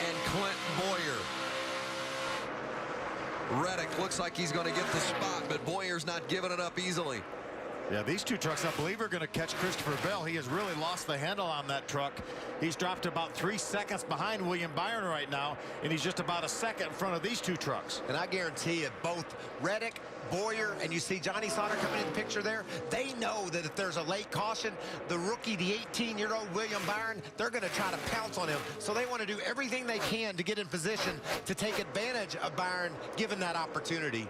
and Clint Boyer. Reddick looks like he's going to get the spot, but Boyer's not giving it up easily. Yeah, these two trucks, I believe, are going to catch Christopher Bell. He has really lost the handle on that truck. He's dropped about 3 seconds behind William Byron right now, and he's just about a second in front of these two trucks. And I guarantee you, both Reddick, Boyer, and you see Johnny Sauter coming in the picture there, they know that if there's a late caution, the rookie, the 18-year-old William Byron, they're going to try to pounce on him. So they want to do everything they can to get in position to take advantage of Byron, given that opportunity.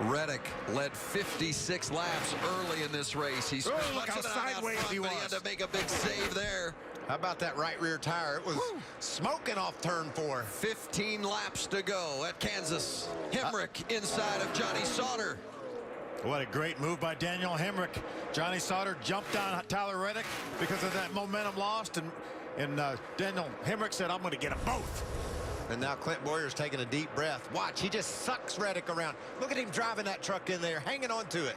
Reddick led 56 laps early in this race. He's look how sideways he was. He had to make a big save there. How about that right rear tire? It was smoking off turn 4. 15 laps to go at Kansas. Hemrick inside of Johnny Sauter. What a great move by Daniel Hemrick. Johnny Sauter jumped on Tyler Reddick because of that momentum lost, and Daniel Hemrick said, I'm going to get them both. And now Clint Boyer's taking a deep breath. Watch, he just sucks Reddick around. Look at him driving that truck in there, hanging on to it.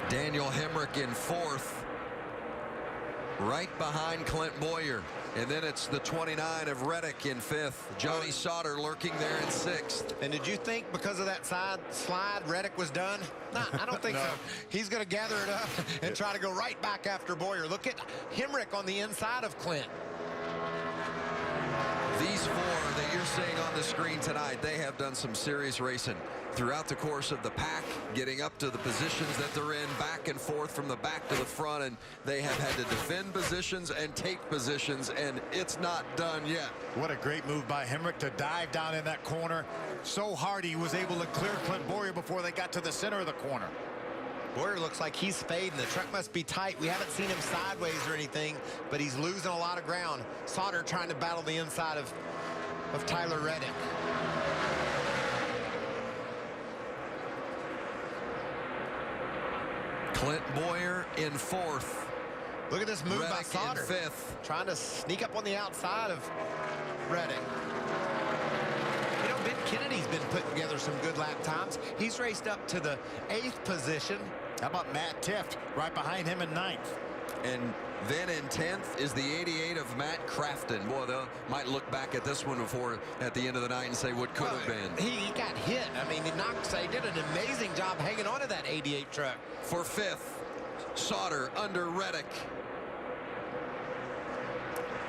Daniel Hemrick in 4th, right behind Clint Boyer. And then it's the 29 of Reddick in 5th. Johnny Sauter lurking there in 6th. And did you think because of that slide, Reddick was done? Nah, I don't think so. He's going to gather it up and try to go right back after Boyer. Look at Hemrick on the inside of Clint. These 4 that you're seeing on the screen tonight, they have done some serious racing throughout the course of the pack, getting up to the positions that they're in, back and forth from the back to the front, and they have had to defend positions and take positions, and it's not done yet. What a great move by Hemrick to dive down in that corner so hard he was able to clear Clint Boyer before they got to the center of the corner. Boyer looks like he's fading. The truck must be tight. We haven't seen him sideways or anything, but he's losing a lot of ground. Sauter trying to battle the inside of Tyler Reddick. Clint Boyer in 4th. Look at this move Reddick by Sauter. in 5th. Trying to sneak up on the outside of Reddick. You know, Ben Kennedy's been putting together some good lap times. He's raced up to the 8th position. How about Matt Tifft right behind him in 9th? And then in 10th is the 88 of Matt Crafton. Boy, they might look back at this one before at the end of the night and say what could have been. He got hit. I mean, he did an amazing job hanging on to that 88 truck. For 5th, Sauter under Reddick.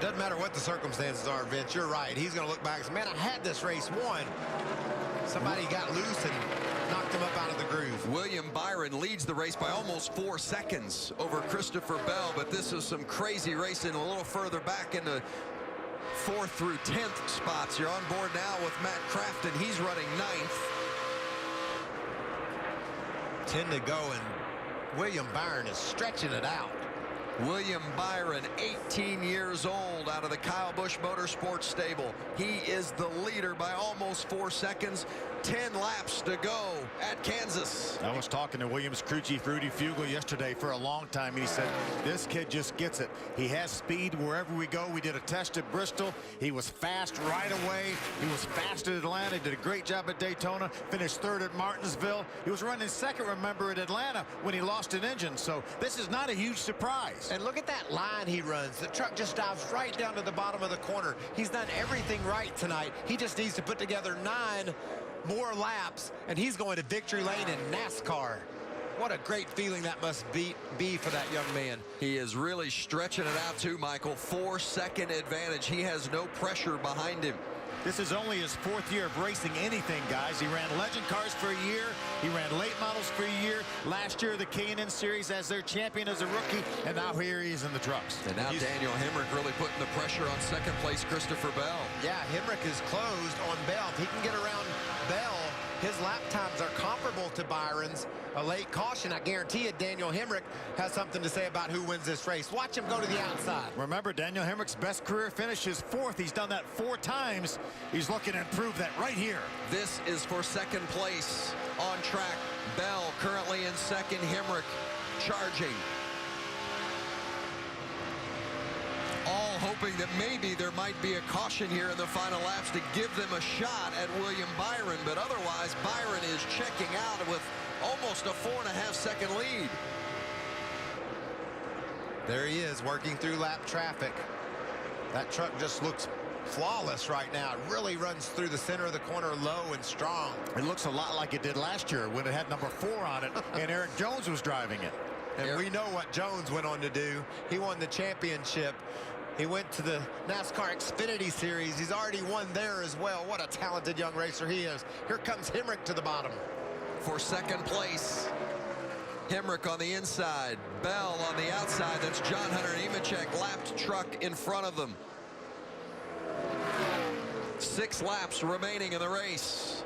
Doesn't matter what the circumstances are, Vince. You're right. He's going to look back and say, man, I had this race won. Somebody got loose and knocked him up out of the groove. William Byron leads the race by almost 4 seconds over Christopher Bell, but this is some crazy racing a little further back in the 4th through 10th spots. You're on board now with Matt Crafton. He's running 9th. 10 to go, and William Byron is stretching it out. William Byron, 18 years old, out of the Kyle Busch Motorsports stable. He is the leader by almost 4 seconds. 10 laps to go at Kansas. I was talking to Williams crew chief Rudy Fugel yesterday for a long time, and he said this kid just gets it. He has speed wherever we go. We did a test at Bristol. He was fast right away. He was fast at Atlanta. Did a great job at Daytona. Finished 3rd at Martinsville. He was running 2nd, remember, at Atlanta when he lost an engine. So this is not a huge surprise. And look at that line he runs. The truck just dives right down to the bottom of the corner. He's done everything right tonight. He just needs to put together 9 more laps, and he's going to victory lane in NASCAR. What a great feeling that must be for that young man. He is really stretching it out too, Michael. 4-second advantage. He has no pressure behind him. This is only his 4th year of racing anything, guys. He ran legend cars for a year. He ran late models for a year. Last year, the K&N Series as their champion as a rookie, and now here he is in the trucks. And now Daniel Hemrick really putting the pressure on 2nd place Christopher Bell. Yeah, Hemrick is closed on Bell. If he can get around Bell, his lap times are comparable to Byron's. A late caution, I guarantee you Daniel Hemrick has something to say about who wins this race. Watch him go to the outside. Remember, Daniel Hemrick's best career finish is 4th. He's done that 4 times. He's looking to improve that right here. This is for 2nd place on track. Bell currently in 2nd. Hemrick charging. All hoping that maybe there might be a caution here in the final laps to give them a shot at William Byron, but otherwise Byron is checking out with almost a 4.5-second lead. There he is, working through lap traffic. That truck just looks flawless right now. It really runs through the center of the corner low and strong. It looks a lot like it did last year when it had number 4 on it and Eric Jones was driving it. And we know what Jones went on to do. He won the championship. He went to the NASCAR Xfinity Series. He's already won there as well. What a talented young racer he is. Here comes Hemrick to the bottom. For second place, Hemrick on the inside, Bell on the outside. That's John Hunter Nemechek, lapped truck in front of them. 6 laps remaining in the race.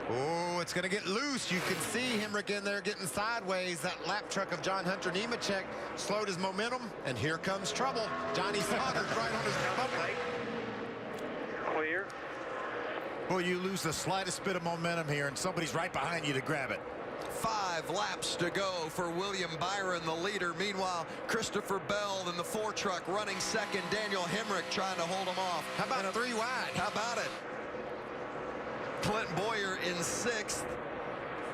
Oh, it's going to get loose. You can see Hemrick in there getting sideways. That lap truck of John Hunter Nemechek slowed his momentum, and here comes trouble. Johnny Sauter's right on his bumper. Clear. Well, you lose the slightest bit of momentum here, and somebody's right behind you to grab it. 5 laps to go for William Byron, the leader. Meanwhile, Christopher Bell in the 4 truck running second. Daniel Hemrick trying to hold him off. How about 3 wide? How about it? Clint Boyer in 6th.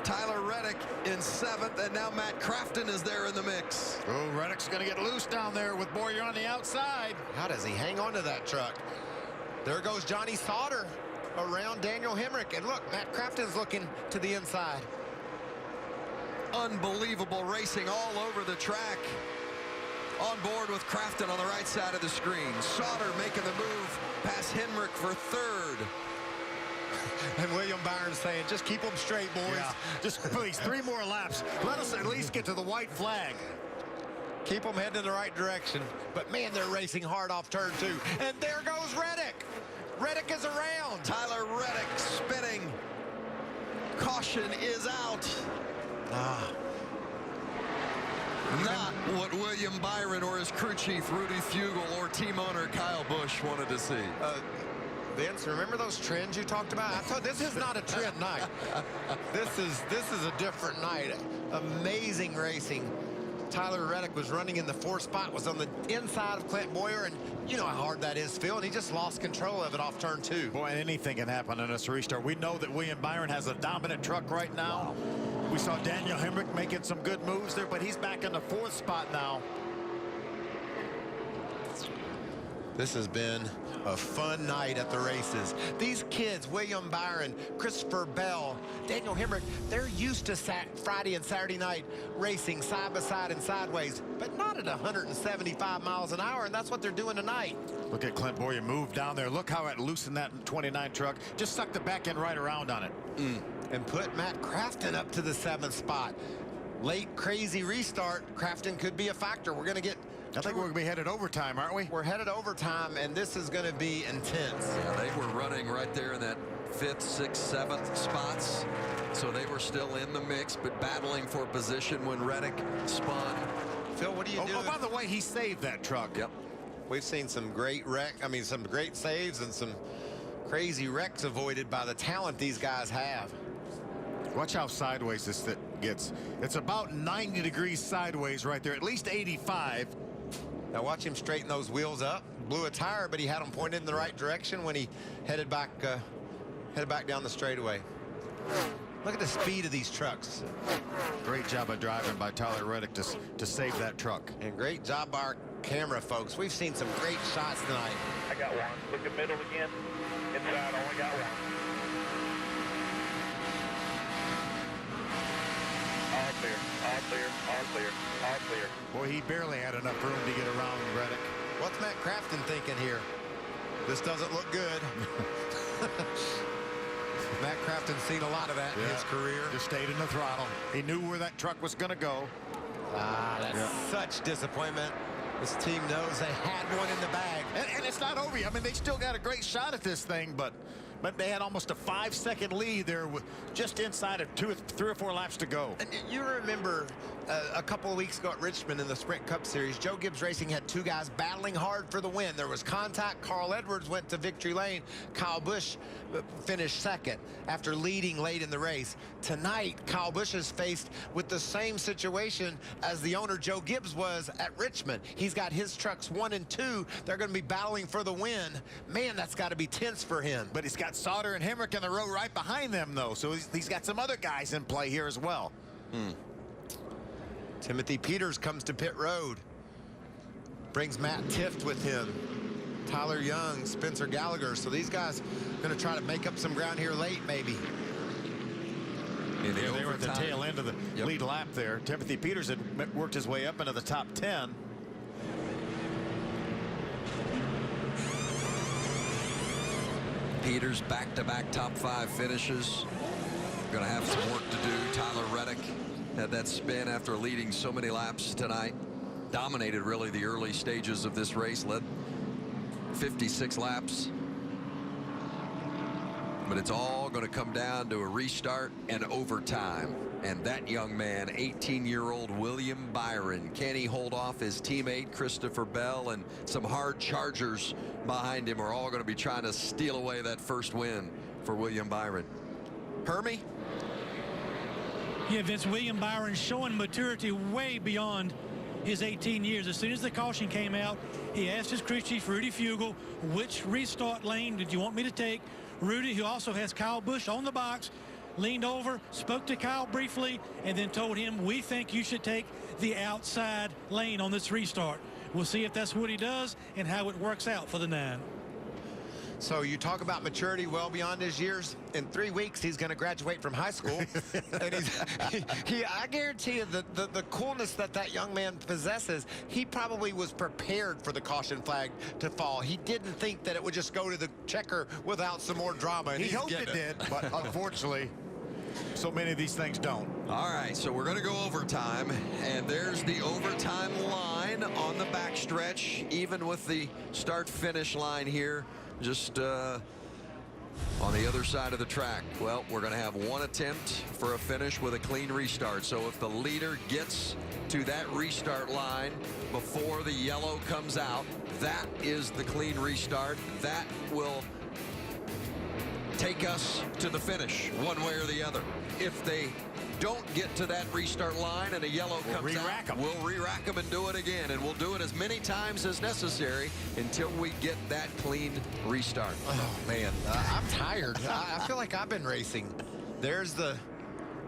Tyler Reddick in 7th, and now Matt Crafton is there in the mix. Oh, Reddick's going to get loose down there with Boyer on the outside. How does he hang on to that truck? There goes Johnny Sauter around Daniel Hemrick. And look, Matt Crafton's looking to the inside. Unbelievable racing all over the track. On board with Crafton on the right side of the screen. Sauter making the move past Hemrick for 3rd. And William Byron saying, just keep them straight, boys. Yeah. Just please, 3 more laps. Let us at least get to the white flag. Keep them heading in the right direction. But, man, they're racing hard off turn 2. And there goes Reddick. Reddick is around. Tyler Reddick spinning. Caution is out. Not what William Byron or his crew chief Rudy Fugle or team owner Kyle Busch wanted to see. Vince, remember those trends you talked about? I thought this is not a trend night. This is a different night. Amazing racing. Tyler Reddick was running in the 4th spot, was on the inside of Clint Boyer, and you know how hard that is, Phil, and he just lost control of it off turn 2. Boy, anything can happen in this restart. We know that William Byron has a dominant truck right now. Wow. We saw Daniel Hemrick making some good moves there, but he's back in the 4th spot now. This has been a fun night at the races. These kids, William Byron, Christopher Bell, Daniel Hemrick, they're used to Friday and Saturday night racing side by side and sideways, but not at 175 miles an hour, and that's what they're doing tonight. Look at Clint Boyer move down there. Look how it loosened that 29 truck. Just sucked the back end right around on it. And put Matt Crafton up to the 7th spot. Late, crazy restart. Crafton could be a factor. We're going to get... I think we're going to be headed overtime, aren't we? We're headed overtime, and this is going to be intense. Yeah, they were running right there in that 5th, 6th, 7th spots. So they were still in the mix, but battling for position when Reddick spun. Phil, what do you do? Oh, by the way, he saved that truck. Yep. We've seen some great some great saves and some crazy wrecks avoided by the talent these guys have. Watch how sideways this gets. It's about 90 degrees sideways right there, at least 85. Now watch him straighten those wheels up. Blew a tire, but he had them pointed in the right direction when he headed back down the straightaway. Look at the speed of these trucks. Great job of driving by Tyler Reddick to save that truck. And great job by our camera folks. We've seen some great shots tonight. I got one. Look at middle again. Inside, only got one. All clear, all clear, all clear, all clear. Boy, he barely had enough room to get around Reddick. What's Matt Crafton thinking here? This doesn't look good. Matt Crafton's seen a lot of that in his career. Just stayed in the throttle. He knew where that truck was going to go. That's such disappointment. This team knows they had one in the bag. And it's not over yet. I mean, they still got a great shot at this thing, but they had almost a 5-second lead there with just inside of 3 or 4 laps to go. And you remember a couple of weeks ago at Richmond in the Sprint Cup Series, Joe Gibbs Racing had 2 guys battling hard for the win. There was contact. Carl Edwards went to victory lane. Kyle Busch finished 2nd after leading late in the race. Tonight, Kyle Busch is faced with the same situation as the owner Joe Gibbs was at Richmond. He's got his trucks 1 and 2. They're going to be battling for the win. Man, that's got to be tense for him. But he's got Sauter and Hemrick in the row right behind them, though. So he's got some other guys in play here as well. Timothy Peters comes to pit road. Brings Matt Tift with him. Tyler Young, Spencer Gallagher. So these guys going to try to make up some ground here late, maybe. They were at the tail end of the lead lap there. Timothy Peters had worked his way up into the top 10. Peters back-to-back top 5 finishes. Going to have some work to do. Tyler Reddick had that spin after leading so many laps tonight. Dominated really the early stages of this race, led 56 laps. But it's all going to come down to a restart and overtime. And that young man, 18-year-old William Byron, can he hold off his teammate Christopher Bell? And some hard chargers behind him are all going to be trying to steal away that first win for William Byron. Hermie? Yeah, Vince, William Byron showing maturity way beyond his 18 years. As soon as the caution came out, he asked his crew chief, Rudy Fugel, which restart lane did you want me to take? Rudy, who also has Kyle Busch on the box, leaned over, spoke to Kyle briefly, and then told him, we think you should take the outside lane on this restart. We'll see if that's what he does and how it works out for the 9. So you talk about maturity well beyond his years. In 3 weeks, he's going to graduate from high school. And I guarantee you the coolness that young man possesses, he probably was prepared for the caution flag to fall. He didn't think that it would just go to the checker without some more drama. And he hoped it did, but unfortunately, so many of these things don't. All right, so we're going to go overtime, and there's the overtime line on the backstretch, even with the start-finish line here. Just on the other side of the track. Well, we're going to have one attempt for a finish with a clean restart. So if the leader gets to that restart line before the yellow comes out, that is the clean restart. That will take us to the finish one way or the other. If they don't get to that restart line and a yellow comes out, we'll re-rack them and do it again, and we'll do it as many times as necessary until we get that clean restart. Oh man, I'm tired. I feel like I've been racing. There's the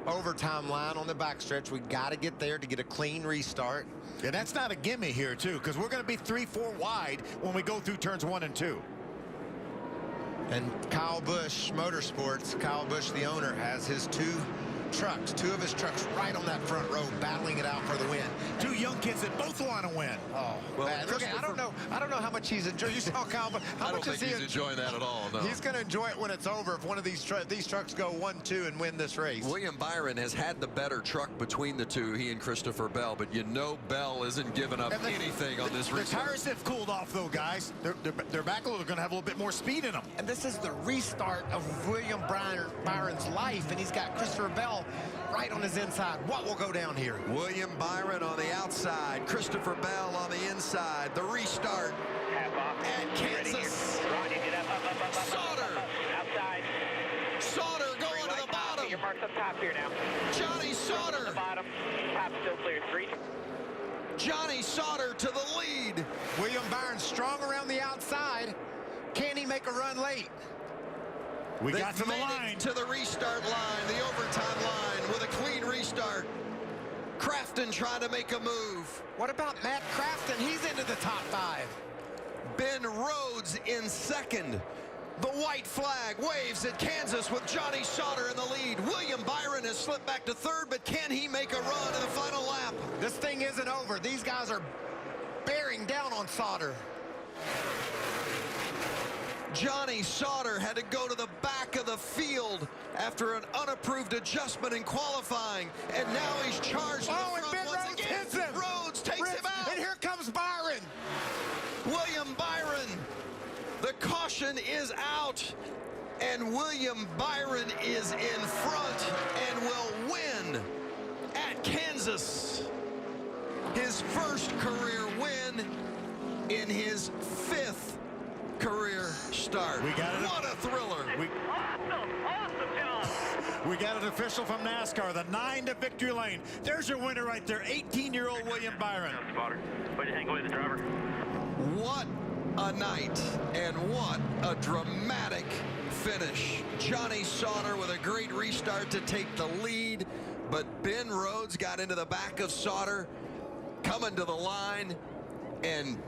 overtime line on the backstretch. We got to get there to get a clean restart. And that's not a gimme here too, because we're going to be 3-4 wide when we go through turns 1 and 2. And Kyle Busch Motorsports, Kyle Busch, the owner, has his two of his trucks right on that front row, battling it out for the win. 2 young kids that both want to win. Oh, well, man. Okay, I don't know how much he's enjoying. You saw Kyle, but how much is he enjoying that at all? No. He's going to enjoy it when it's over. If one of these trucks go 1-2 and win this race. William Byron has had the better truck between the two, he and Christopher Bell, but you know Bell isn't giving up anything on this restart. The tires have cooled off, though, guys. They're back a little. They're going to have a little bit more speed in them. And this is the restart of William Byron's life, and he's got Christopher Bell right on his inside. What will go down here? William Byron on the outside, Christopher Bell on the inside. The restart at Kansas. Sauter. Outside. Sauter going to the bottom. Your marks up top here now. Johnny Sauter. The bottom. Top still clear. 3. Johnny Sauter to the lead. William Byron strong around the outside. Can he make a run late? We got to the line. To the restart line, the overtime line with a clean restart. Crafton trying to make a move. What about Matt Crafton? He's into the top 5. Ben Rhodes in second. The white flag waves at Kansas with Johnny Sauter in the lead. William Byron has slipped back to third, but can he make a run in the final lap? This thing isn't over. These guys are bearing down on Sauter. Johnny Sauter had to go to the back of the field after an unapproved adjustment in qualifying, and now he's charged. Oh, and Ben Rhodes hits him. Rhodes takes him out. And here comes Byron. William Byron. The caution is out, and William Byron is in front and will win at Kansas. His first career win in his 5th career start. We got it. What a thriller. Awesome job. We got an official from NASCAR, the 9 to victory lane. There's your winner right there, 18-year-old William Byron. What'd you think of the driver? What a night, and what a dramatic finish. Johnny Sauter with a great restart to take the lead, but Ben Rhodes got into the back of Sauter, coming to the line, and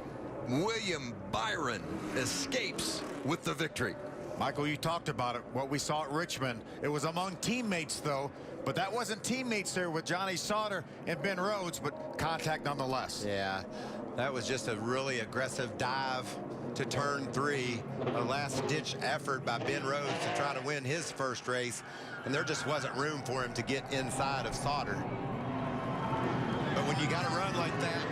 William Byron escapes with the victory. Michael, you talked about it, what we saw at Richmond. It was among teammates, though, but that wasn't teammates there with Johnny Sauter and Ben Rhodes, but contact nonetheless. Yeah, that was just a really aggressive dive to turn 3, a last-ditch effort by Ben Rhodes to try to win his first race, and there just wasn't room for him to get inside of Sauter. But when you got to run like that,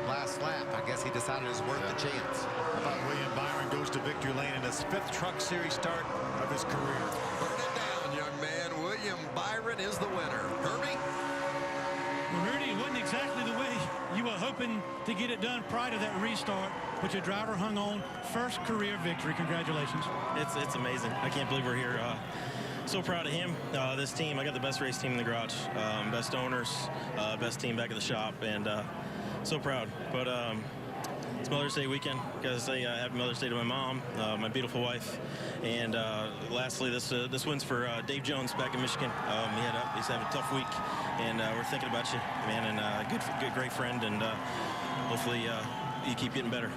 last lap, I guess he decided it was worth the chance. How about William Byron goes to victory lane in his 5th Truck Series start of his career. Burn it down, young man. William Byron is the winner. Herbie? Well, Rudy, it wasn't exactly the way you were hoping to get it done prior to that restart, but your driver hung on. First career victory. Congratulations. It's amazing. I can't believe we're here. So proud of him. This team, I got the best race team in the garage. Best owners, best team back at the shop, and so proud. But it's Mother's Day weekend. Got to say happy Mother's Day to my mom, my beautiful wife, and lastly, this one's for Dave Jones back in Michigan. He's had a tough week, and we're thinking about you, man, and great friend, and hopefully you keep getting better.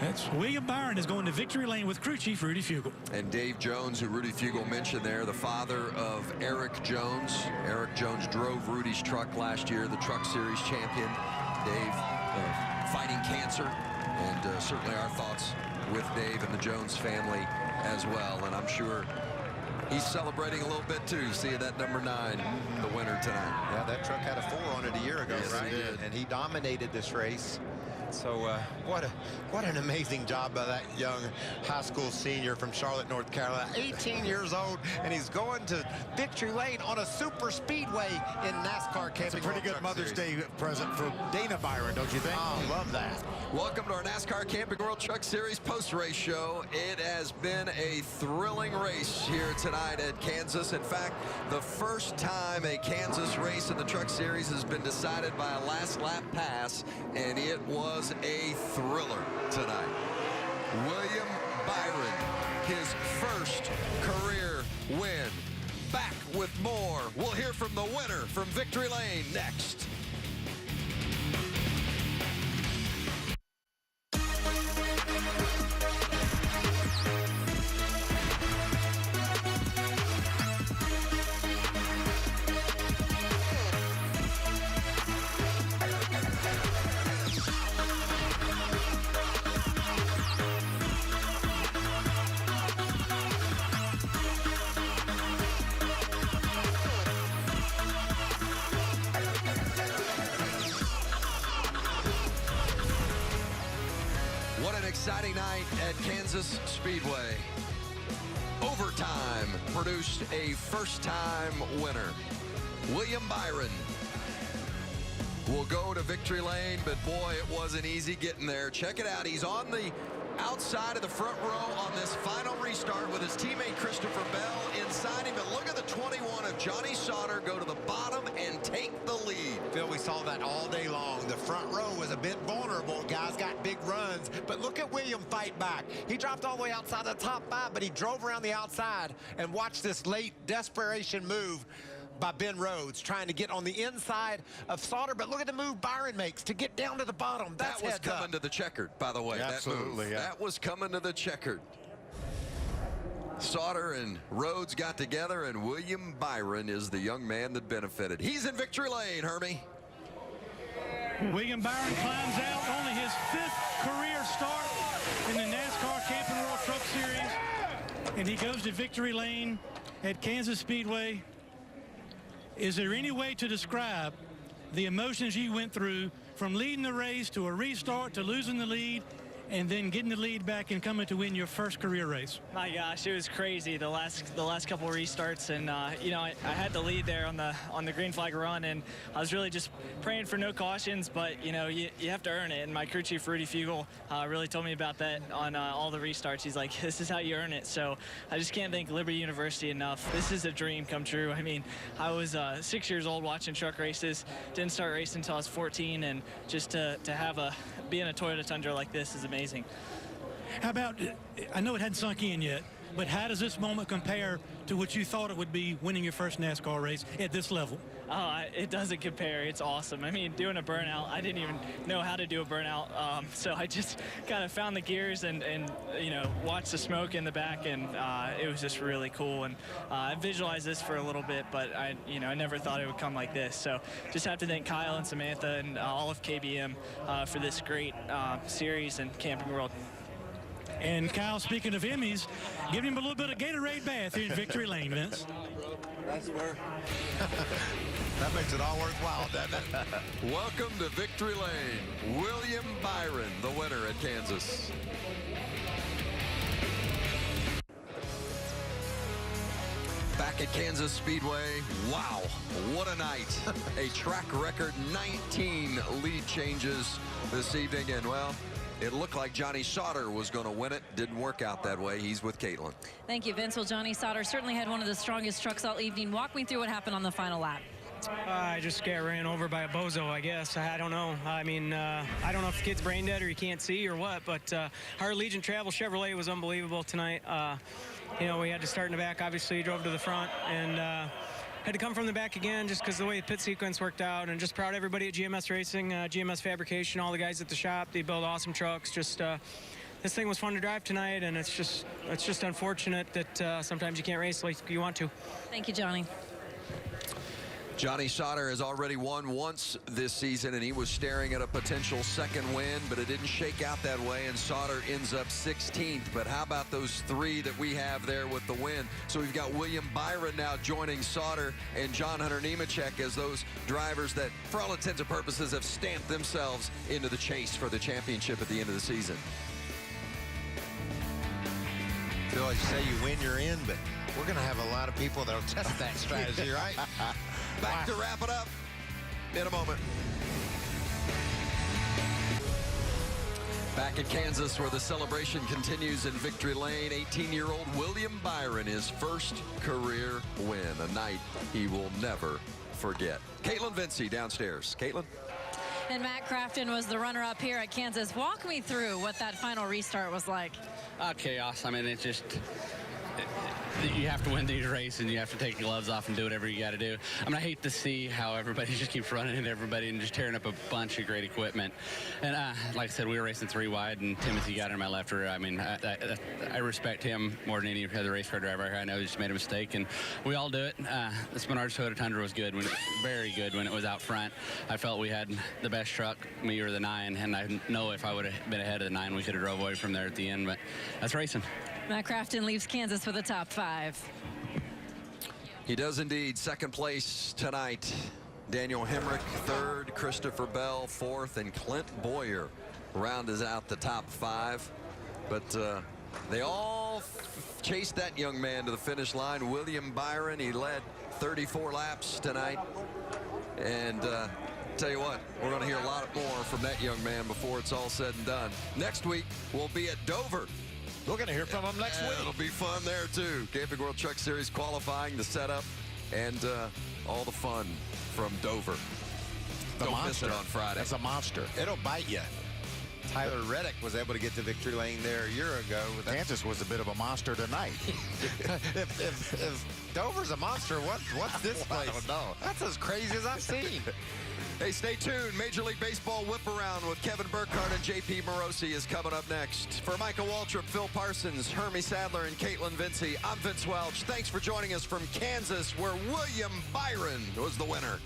That's William Byron is going to victory lane with crew chief Rudy Fugle. And Dave Jones, who Rudy Fugle mentioned there, the father of Eric Jones. Eric Jones drove Rudy's truck last year, the Truck Series champion. Dave fighting cancer, and certainly our thoughts with Dave and the Jones family as well. And I'm sure he's celebrating a little bit too, seeing that number 9, the winner tonight. Yeah, that truck had a 4 on it a year ago, yes, right? He did. And he dominated this race. So what an amazing job by that young high school senior from Charlotte, North Carolina, 18 years old, and he's going to victory lane on a super speedway in NASCAR Camping. It's a pretty good Mother's Day present for Dana Byron, don't you think? Oh, love that. Welcome to our NASCAR Camping World Truck Series post-race show. It has been a thrilling race here tonight at Kansas. In fact, the first time a Kansas race in the Truck Series has been decided by a last lap pass, and it was a thriller tonight. William Byron, his first career win. Back with more. We'll hear from the winner from Victory Lane next. Exciting night at Kansas Speedway. Overtime produced a first-time winner. William Byron will go to victory lane, but boy, it wasn't easy getting there. Check it out. He's on the outside of the front row on this final restart with his teammate Christopher Bell inside him. But look at the 21 of Johnny Sauter go to the bottom and take the lead. Phil, we saw that all day long. The front row was a bit vulnerable. Guys got big runs, but look at William fight back. He dropped all the way outside the top 5, but he drove around the outside and watched this late desperation move by Ben Rhodes, trying to get on the inside of Sauter. But look at the move Byron makes to get down to the bottom. That was coming to the checkered, by the way. Yeah, absolutely, yeah. That was coming to the checkered. Sauter and Rhodes got together, and William Byron is the young man that benefited. He's in victory lane, Hermie. William Byron climbs out, only his 5th career start in the NASCAR Camping World Truck Series, and he goes to victory lane at Kansas Speedway. Is there any way to describe the emotions you went through from leading the race to a restart to losing the lead and then getting the lead back and coming to win your first career race? My gosh, it was crazy the last couple restarts, and you know, I had the lead there on the green flag run, and I was really just praying for no cautions, but you know, you have to earn it. And my crew chief Rudy Fugle really told me about that on all the restarts. He's like, this is how you earn it. So I just can't thank Liberty University enough. This is a dream come true. I mean, I was 6 years old watching truck races, didn't start racing until I was 14, and just to be in a Toyota Tundra like this is amazing. How about, I know it hadn't sunk in yet, but how does this moment compare to what you thought it would be winning your first NASCAR race at this level? It doesn't compare. It's awesome. I mean, doing a burnout, I didn't even know how to do a burnout. So I just kind of found the gears and you know, watched the smoke in the back, and it was just really cool. And I visualized this for a little bit, but I never thought it would come like this. So just have to thank Kyle and Samantha and all of KBM for this great series and Camping World. And Kyle, speaking of Emmys, give him a little bit of Gatorade bath here in Victory Lane, Vince. That's where. That makes it all worthwhile, doesn't it? Welcome to Victory Lane. William Byron, the winner at Kansas. Back at Kansas Speedway, wow, what a night. A track record 19 lead changes this evening, and well, it looked like Johnny Sauter was going to win it. Didn't work out that way. He's with Caitlin. Thank you, Vince. Well, Johnny Sauter certainly had one of the strongest trucks all evening. Walk me through what happened on the final lap. I just got ran over by a bozo, I guess. I don't know. I mean, I don't know if the kid's brain dead or he can't see or what, but our Legion Travel Chevrolet was unbelievable tonight. You know, we had to start in the back. Obviously, drove to the front and had to come from the back again just because the way the pit sequence worked out. And just proud of everybody at GMS Racing, GMS Fabrication, all the guys at the shop. They build awesome trucks. Just this thing was fun to drive tonight, and it's just unfortunate that sometimes you can't race like you want to. Thank you, Johnny. Johnny Sauter has already won once this season, and he was staring at a potential second win, but it didn't shake out that way, and Sauter ends up 16th. But how about those three that we have there with the win? So we've got William Byron now joining Sauter and John Hunter Nemechek as those drivers that, for all intents and purposes, have stamped themselves into the chase for the championship at the end of the season. Phil, as you say, you win, you're in, but we're going to have a lot of people that'll test that strategy, right? Back to wrap it up in a moment. Back at Kansas, where the celebration continues in Victory Lane, 18-year-old William Byron, his first career win, a night he will never forget. Caitlin Vincey downstairs. Caitlin? And Matt Crafton was the runner-up here at Kansas. Walk me through what that final restart was like. Chaos. I mean, it's just... You have to win these races, and you have to take your gloves off and do whatever you got to do. I mean, I hate to see how everybody just keeps running into everybody and just tearing up a bunch of great equipment. And like I said, we were racing 3 wide, and Timothy got in my left rear. I mean, I respect him more than any other race car driver. I know he just made a mistake, and we all do it. The Menards Toyota Tundra was good, very good when it was out front. I felt we had the best truck, me or the 9, and I know if I would have been ahead of the 9, we could have drove away from there at the end, but that's racing. Matt Crafton leaves Kansas with a top 5. He does indeed. Second place tonight. Daniel Hemrick, third. Christopher Bell, fourth. And Clint Boyer rounds out the top 5. But they all chased that young man to the finish line. William Byron, he led 34 laps tonight. And tell you what, we're going to hear a lot more from that young man before it's all said and done. Next week, we'll be at Dover. We're going to hear from him next week. It'll be fun there, too. Camping World Truck Series qualifying, the setup, and all the fun from Dover. Don't miss it on Friday. That's a monster. It'll bite you. Tyler Reddick was able to get to Victory Lane there a year ago. Kansas was a bit of a monster tonight. if Dover's a monster, what's this place? I don't know. That's as crazy as I've seen. Hey, stay tuned. Major League Baseball Whip Around with Kevin Burkhardt and J.P. Morosi is coming up next. For Michael Waltrip, Phil Parsons, Hermie Sadler, and Caitlin Vincey, I'm Vince Welch. Thanks for joining us from Kansas, where William Byron was the winner.